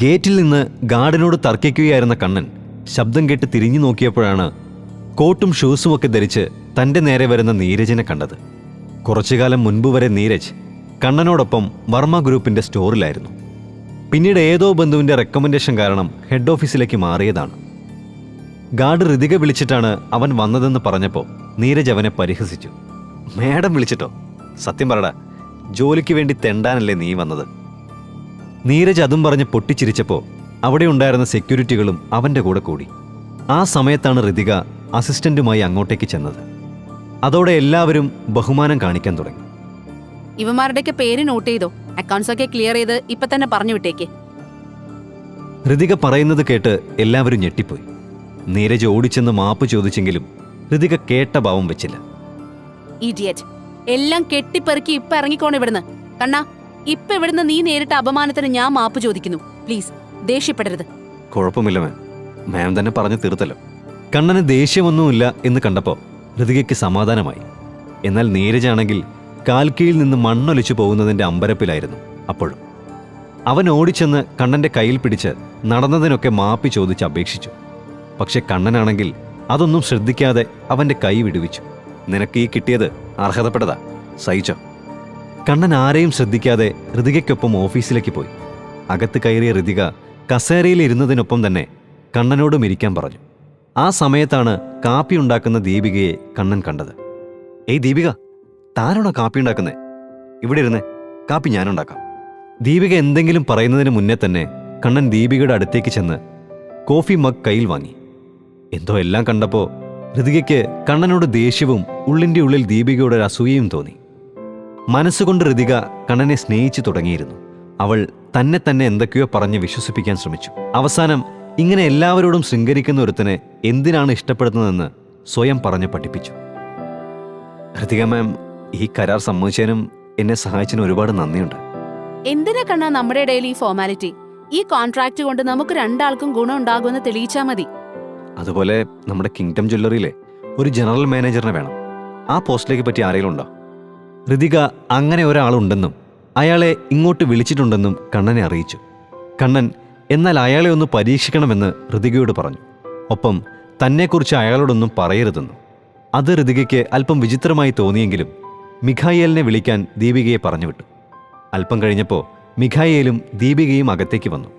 ഗേറ്റിൽ നിന്ന് ഗാർഡിനോട് തർക്കിക്കുകയായിരുന്ന കണ്ണൻ ശബ്ദം കേട്ട് തിരിഞ്ഞു നോക്കിയപ്പോഴാണ് കോട്ടും ഷൂസുമൊക്കെ ധരിച്ച് തൻ്റെ നേരെ വരുന്ന നീരജിനെ കണ്ടത്. കുറച്ചുകാലം മുൻപ് വരെ നീരജ് കണ്ണനോടൊപ്പം വർമ്മ ഗ്രൂപ്പിൻ്റെ സ്റ്റോറിലായിരുന്നു. പിന്നീട് ഏതോ ബന്ധുവിൻ്റെ റെക്കമെൻഡേഷൻ കാരണം ഹെഡ് ഓഫീസിലേക്ക് മാറിയതാണ്. ഗാർഡ് ഋതിക വിളിച്ചിട്ടാണ് അവൻ വന്നതെന്ന് പറഞ്ഞപ്പോൾ നീരജ് അവനെ പരിഹസിച്ചു. മേഡം വിളിച്ചിട്ടോ? സത്യം പറടാ, ജോലിക്ക് വേണ്ടി തെണ്ടാനല്ലേ നീ വന്നത്? നീരജ് അതും പറഞ്ഞ് പൊട്ടിച്ചിരിച്ചപ്പോൾ അവിടെ ഉണ്ടായിരുന്ന സെക്യൂരിറ്റികളും അവൻ്റെ കൂടെ കൂടി. ആ സമയത്താണ് ഋതിക അസിസ്റ്റന്റുമായി അങ്ങോട്ടേക്ക് ചെന്നത്. അതോടെ എല്ലാവരും ബഹുമാനം കാണിക്കാൻ തുടങ്ങി. ഇവന്മാരുടെയൊക്കെ പേര് നോട്ട് ചെയ്തോ, അക്കൗണ്ട്സ് ഒക്കെ ക്ലിയർ ചെയ്ത് ഇപ്പൊ തന്നെ പറഞ്ഞു വിട്ടേക്ക്. ഋതിക പറയുന്നത് കേട്ട് എല്ലാവരും ഞെട്ടിപ്പോയി. നീരജ് ഓടിച്ചെന്ന് മാപ്പ് ചോദിച്ചെങ്കിലും ഋതിക കേട്ട ഭാവം വെച്ചില്ല. ഇഡിയറ്റ്, എല്ലാം കെട്ടിപ്പെറുക്കി ഇപ്പൊ ഇറങ്ങിക്കോണം ഇവിടുന്ന്. കണ്ണാ, ഇപ്പൊ ഇവിടുന്ന് നീ നേരിട്ട അപമാനത്തിന് ഞാൻ മാപ്പ് ചോദിക്കുന്നു. പ്ലീസ് ദേഷ്യപ്പെടരുത്. കുഴപ്പമില്ല മാം തന്നെ പറഞ്ഞു തീർത്തല്ലോ. കണ്ണന് ദേഷ്യമൊന്നുമില്ല എന്ന് കണ്ടപ്പോൾ ഋതികയ്ക്ക് സമാധാനമായി. എന്നാൽ നീരജാണെങ്കിൽ കാൽക്കീഴിൽ നിന്ന് മണ്ണൊലിച്ചു പോകുന്നതിൻ്റെ അമ്പരപ്പിലായിരുന്നു. അപ്പോഴും അവൻ ഓടിച്ചെന്ന് കണ്ണൻ്റെ കയ്യിൽ പിടിച്ച് നടന്നതിനൊക്കെ മാപ്പി ചോദിച്ച് അപേക്ഷിച്ചു. പക്ഷെ കണ്ണനാണെങ്കിൽ അതൊന്നും ശ്രദ്ധിക്കാതെ അവൻ്റെ കൈ വിടുവിച്ചു. നിനക്ക് ഈ കിട്ടിയത് അർഹതപ്പെട്ടതാ, സഹിച്ചോ. കണ്ണൻ ആരെയും ശ്രദ്ധിക്കാതെ ഋതികയ്ക്കൊപ്പം ഓഫീസിലേക്ക് പോയി. അകത്ത് കയറിയ ഋതിക കസേരയിൽ ഇരുന്നതിനൊപ്പം തന്നെ കണ്ണനോടും ഇരിക്കാൻ പറഞ്ഞു. ആ സമയത്താണ് കാപ്പി ഉണ്ടാക്കുന്ന ദീപികയെ കണ്ണൻ കണ്ടത്. ഏയ് ദീപിക, താനാണോ കാപ്പി ഉണ്ടാക്കുന്നേ? ഇവിടെ ഇരുന്നേ, കാപ്പി ഞാനുണ്ടാക്കാം. ദീപിക എന്തെങ്കിലും പറയുന്നതിന് മുന്നേ തന്നെ കണ്ണൻ ദീപികയുടെ അടുത്തേക്ക് ചെന്ന് കോഫി മഗ് കയ്യിൽ വാങ്ങി. എന്തോ എല്ലാം കണ്ടപ്പോൾ ഋതികയ്ക്ക് കണ്ണനോട് ദേഷ്യവും ഉള്ളിൻ്റെ ഉള്ളിൽ ദീപികയുടെ ഒരു അസൂയയും തോന്നി. മനസ്സുകൊണ്ട് ഋതിക കണ്ണനെ സ്നേഹിച്ചു തുടങ്ങിയിരുന്നു. അവൾ തന്നെ തന്നെ എന്തൊക്കെയോ പറഞ്ഞ് വിശ്വസിപ്പിക്കാൻ ശ്രമിച്ചു. അവസാനം ഇങ്ങനെ എല്ലാവരോടും ശൃംഗരിക്കുന്ന ഒരുത്തനെ എന്തിനാണ് ഇഷ്ടപ്പെടുന്നതെന്ന് സ്വയം പറഞ്ഞ് പഠിപ്പിച്ചു. ഋതിക മാം, ഈ കരാർ സമ്മതിച്ചതിനും എന്നെ സഹായിച്ചതിന് ഒരുപാട് നന്ദിയുണ്ട്. എന്തിനാ കണ്ണാ നമ്മുടെ ഇടയിൽ ഈ ഫോർമാലിറ്റി? ഈ കോൺട്രാക്ട് കൊണ്ട് നമുക്ക് രണ്ടാൾക്കും ഗുണം ഉണ്ടാകുമെന്ന് തെളിയിച്ചാൽ മതി. അതുപോലെ നമ്മുടെ കിങ്ഡം ജ്വല്ലറിയിലെ ഒരു ജനറൽ മാനേജറിനെ വേണം. ആ പോസ്റ്റിലേക്ക് പറ്റി ആരെങ്കിലും ഉണ്ടോ? ഋതിക അങ്ങനെ ഒരാളുണ്ടെന്നും അയാളെ ഇങ്ങോട്ട് വിളിച്ചിട്ടുണ്ടെന്നും കണ്ണനെ അറിയിച്ചു. കണ്ണൻ എന്നാൽ അയാളെ ഒന്ന് പരീക്ഷിക്കണമെന്ന് ഋതികയോട് പറഞ്ഞു. ഒപ്പം തന്നെക്കുറിച്ച് അയാളോടൊന്നും പറയരുതെന്നും. അത് ഋതികയ്ക്ക് അല്പം വിചിത്രമായി തോന്നിയെങ്കിലും മിഖായേലിനെ വിളിക്കാൻ ദീപികയെ പറഞ്ഞുവിട്ടു. അല്പം കഴിഞ്ഞപ്പോൾ മിഖായേലും ദീപികയും അകത്തേക്ക് വന്നു.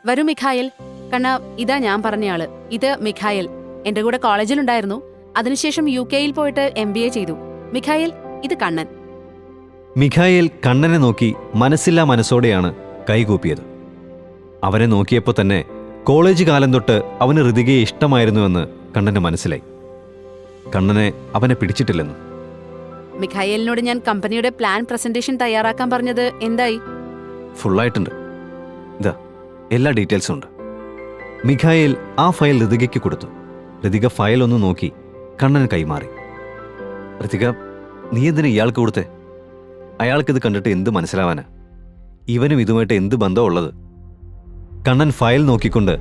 വരൂ മിഖായൽ. കണ്ണ, ഇതാ ഞാൻ പറഞ്ഞയാള്. ഇത് മിഖായൽ. എന്റെ കൂടെ കോളേജിലുണ്ടായിരുന്നു. അതിനുശേഷം UK-യിൽ പോയിട്ട് MBA ചെയ്തു. മിഖായൽ, ഇത് കണ്ണൻ. മിഖായേൽ കണ്ണനെ നോക്കി മനസ്സില്ലാ മനസ്സോടെയാണ് കൈകൂപ്പിയത്. അവനെ നോക്കിയപ്പോൾ തന്നെ കോളേജ് കാലം തൊട്ട് അവന് ഋതികയെ ഇഷ്ടമായിരുന്നുവെന്ന് കണ്ണന് മനസ്സിലായി. കണ്ണനെ അവനെ പിടിച്ചിട്ടില്ലെന്നും. മിഖായലിനോട് ഞാൻ കമ്പനിയുടെ പ്ലാൻ പ്രസന്റേഷൻ തയ്യാറാക്കാൻ പറഞ്ഞത് എന്തായി? ഫുള്ളായിട്ടുണ്ട്. ഇതാ എല്ലാ ഡീറ്റെയിൽസും ഉണ്ട്. മിഖായേൽ ആ ഫയൽ ഋതികയ്ക്ക് കൊടുത്തു. ഋതിക ഫയൽ ഒന്ന് നോക്കി കണ്ണന് കൈമാറി. ഋതിക, നീ എന്തിനാ ഇയാൾക്ക് കൊടുത്തേ? അയാൾക്കിത് കണ്ടിട്ട് എന്ത് മനസ്സിലാവാനാ? ഇവനും ഇതുമായിട്ട് എന്ത് ബന്ധമുള്ളത്? കണ്ണൻ ഫയൽ നോക്കിക്കൊണ്ട്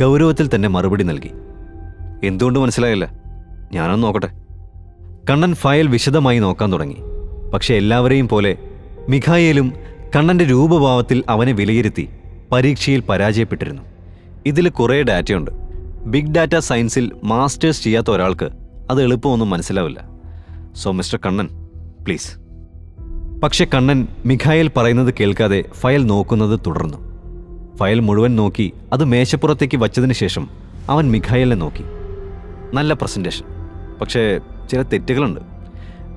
ഗൗരവത്തിൽ തന്നെ മറുപടി നൽകി. എന്തുകൊണ്ട് മനസ്സിലായില്ല? ഞാനൊന്ന് നോക്കട്ടെ. കണ്ണൻ ഫയൽ വിശദമായി നോക്കാൻ തുടങ്ങി. പക്ഷെ എല്ലാവരെയും പോലെ മിഖായേലും കണ്ണന്റെ രൂപഭാവത്തിൽ അവനെ വിലയിരുത്തി പരീക്ഷയിൽ പരാജയപ്പെട്ടിരുന്നു. ഇതിൽ കുറേ ഡാറ്റയുണ്ട്. ബിഗ് ഡാറ്റ സയൻസിൽ മാസ്റ്റേഴ്സ് ചെയ്യാത്ത ഒരാൾക്ക് അത് എളുപ്പമൊന്നും മനസ്സിലാവില്ല. So mister Kannan, please. പക്ഷെ കണ്ണൻ മിഖായേൽ പറയുന്നത് കേൾക്കാതെ ഫയൽ നോക്കുന്നത് തുടർന്നു. ഫയൽ മുഴുവൻ നോക്കി അത് മേശപ്പുറത്തേക്ക് വച്ചതിന് ശേഷം അവൻ മിഖായേലിനെ നോക്കി. നല്ല പ്രസന്റേഷൻ, പക്ഷേ ചില തെറ്റുകളുണ്ട്.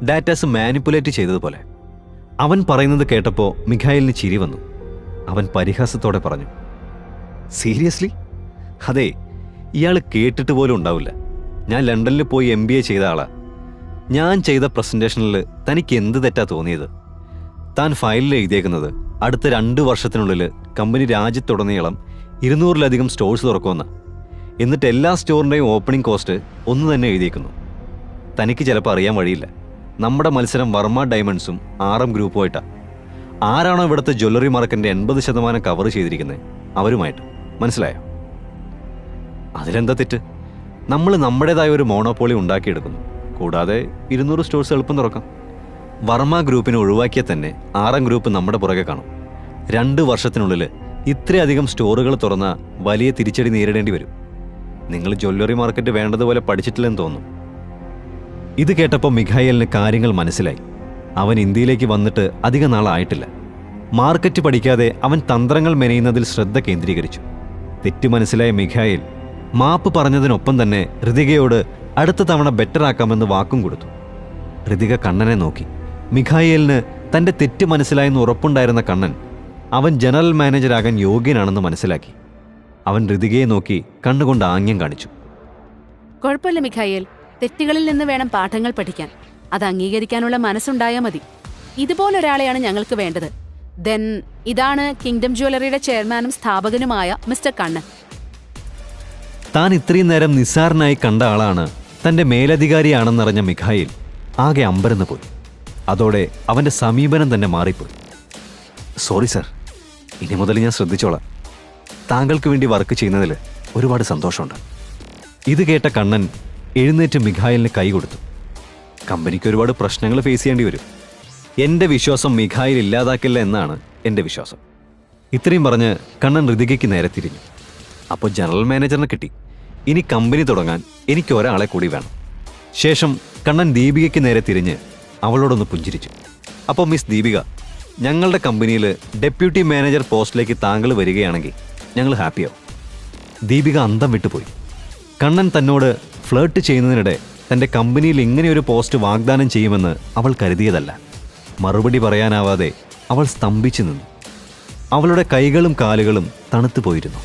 ഡാറ്റാസ് മാനിപ്പുലേറ്റ് ചെയ്തതുപോലെ. അവൻ പറയുന്നത് കേട്ടപ്പോൾ മിഖായേലിന് ചിരി വന്നു. അവൻ പരിഹാസത്തോടെ പറഞ്ഞു, സീരിയസ്ലി? അതെ, ഇയാൾ കേട്ടിട്ട് പോലും ഉണ്ടാവില്ല. ഞാൻ ലണ്ടനിൽ പോയി MBA ചെയ്ത ആളാ. ഞാൻ ചെയ്ത പ്രസന്റേഷനിൽ തനിക്ക് എന്ത് തെറ്റാ തോന്നിയത്? താൻ ഫയലിൽ എഴുതിയേക്കുന്നത് അടുത്ത 2 വർഷത്തിനുള്ളിൽ കമ്പനി രാജ്യത്തുടനീളം 200-ലധികം സ്റ്റോഴ്സ് തുറക്കുമെന്ന്. എന്നിട്ട് എല്ലാ സ്റ്റോറിൻ്റെയും ഓപ്പണിംഗ് കോസ്റ്റ് ഒന്ന് തന്നെ എഴുതിയേക്കുന്നു. തനിക്ക് ചിലപ്പോൾ അറിയാൻ വഴിയില്ല, നമ്മുടെ മത്സരം വർമ്മ ഡയമണ്ട്സും RM ഗ്രൂപ്പുമായിട്ടാണ്. ആരാണോ ഇവിടുത്തെ ജ്വല്ലറി മാർക്കറ്റിൻ്റെ 80% കവർ ചെയ്തിരിക്കുന്നത് അവരുമായിട്ട്. മനസ്സിലായോ? അതിലെന്താ തെറ്റ്? നമ്മൾ നമ്മുടേതായ ഒരു മോണോപോളി ഉണ്ടാക്കിയെടുക്കുന്നു. കൂടാതെ 200 സ്റ്റോഴ്സ് എളുപ്പം തുറക്കാം. വർമ്മ ഗ്രൂപ്പിനെ ഒഴിവാക്കിയാൽ തന്നെ RM ഗ്രൂപ്പ് നമ്മുടെ പുറകെ കാണും. 2 വർഷത്തിനുള്ളിൽ ഇത്രയധികം സ്റ്റോറുകൾ തുറന്ന വലിയ തിരിച്ചടി നേരിടേണ്ടി വരും. നിങ്ങൾ ജ്വല്ലറി മാർക്കറ്റ് വേണ്ടതുപോലെ പഠിച്ചിട്ടില്ലെന്ന് തോന്നുന്നു. ഇത് കേട്ടപ്പോൾ മിഖായേലിന് കാര്യങ്ങൾ മനസ്സിലായി. അവൻ ഇന്ത്യയിലേക്ക് വന്നിട്ട് അധിക നാളായിട്ടില്ല. മാർക്കറ്റ് പഠിക്കാതെ അവൻ തന്ത്രങ്ങൾ മെനയുന്നതിൽ ശ്രദ്ധ കേന്ദ്രീകരിച്ചു. തെറ്റ് മനസ്സിലായ മിഖായേൽ മാപ്പ് പറഞ്ഞതിനൊപ്പം തന്നെ ഋതികയോട് അടുത്ത തവണ ബെറ്റർ ആക്കാമെന്ന് വാക്കും കൊടുത്തു. ഋതിക കണ്ണനെ നോക്കി. മിഖായേലിന് തൻ്റെ തെറ്റ് മനസ്സിലായെന്ന് ഉറപ്പുണ്ടായിരുന്ന കണ്ണൻ അവൻ ജനറൽ മാനേജരാകാൻ യോഗ്യനാണെന്ന് മനസ്സിലാക്കി. അവൻ ഋതികയെ നോക്കി കണ്ണുകൊണ്ട് ആംഗ്യം കാണിച്ചു. കുഴപ്പമില്ല മിഖായേൽ, തെറ്റുകളിൽ നിന്ന് വേണം പാഠങ്ങൾ പഠിക്കാൻ. അത് അംഗീകരിക്കാനുള്ള മനസ്സുണ്ടായാൽ മതി. ഇതുപോലൊരാളെയാണ് ഞങ്ങൾക്ക് വേണ്ടത്. ദെൻ ഇതാണ് കിങ്ഡം ജ്വല്ലറിയുടെ ചെയർമാനും സ്ഥാപകനുമായ മിസ്റ്റർ കണ്ണൻ. താൻ ഇത്രയും നേരം നിസ്സാരനായി കണ്ട ആളാണ് തൻ്റെ മേലധികാരിയാണെന്നറിഞ്ഞ മിഖായേൽ ആകെ അമ്പരന്ന് പോയി. അതോടെ അവൻ്റെ സമീപനം തന്നെ മാറിപ്പോയി. സോറി സർ, ഇനി മുതൽ ഞാൻ ശ്രദ്ധിച്ചോളാം. താങ്കൾക്ക് വേണ്ടി വർക്ക് ചെയ്യുന്നതിൽ ഒരുപാട് സന്തോഷമുണ്ട്. ഇത് കേട്ട കണ്ണൻ എഴുന്നേറ്റ് മിഖായേലിന് കൈ കൊടുത്തു. കമ്പനിക്ക് ഒരുപാട് പ്രശ്നങ്ങൾ ഫേസ് ചെയ്യേണ്ടി വരും. എൻ്റെ വിശ്വാസം മിഖായേൽ ഇല്ലാതാക്കില്ല എന്നാണ് എൻ്റെ വിശ്വാസം. ഇത്രയും പറഞ്ഞ് കണ്ണൻ ഋതികയ്ക്ക് നേരെ തിരിഞ്ഞു. അപ്പോൾ ജനറൽ മാനേജറിനെ കിട്ടി. ഇനി കമ്പനി തുടങ്ങാൻ എനിക്ക് ഒരാളെ കൂടി വേണം. ശേഷം കണ്ണൻ ദീപികയ്ക്ക് നേരെ തിരിഞ്ഞ് അവളോടൊന്ന് പുഞ്ചിരിച്ചു. അപ്പോൾ മിസ് ദീപിക, ഞങ്ങളുടെ കമ്പനിയിൽ ഡെപ്യൂട്ടി മാനേജർ പോസ്റ്റിലേക്ക് താങ്കൾ വരികയാണെങ്കിൽ ഞങ്ങൾ ഹാപ്പിയാവും. ദീപിക അന്തം വിട്ടുപോയി. കണ്ണൻ തന്നോട് ഫ്ലേർട്ട് ചെയ്യുന്നതിനിടെ തൻ്റെ കമ്പനിയിൽ ഇങ്ങനെയൊരു പോസ്റ്റ് വാഗ്ദാനം ചെയ്യുമെന്ന് അവൾ കരുതിയതല്ല. മറുപടി പറയാനാവാതെ അവൾ സ്തംഭിച്ചു നിന്നു. അവളുടെ കൈകളും കാലുകളും തണുത്തു പോയിരുന്നു.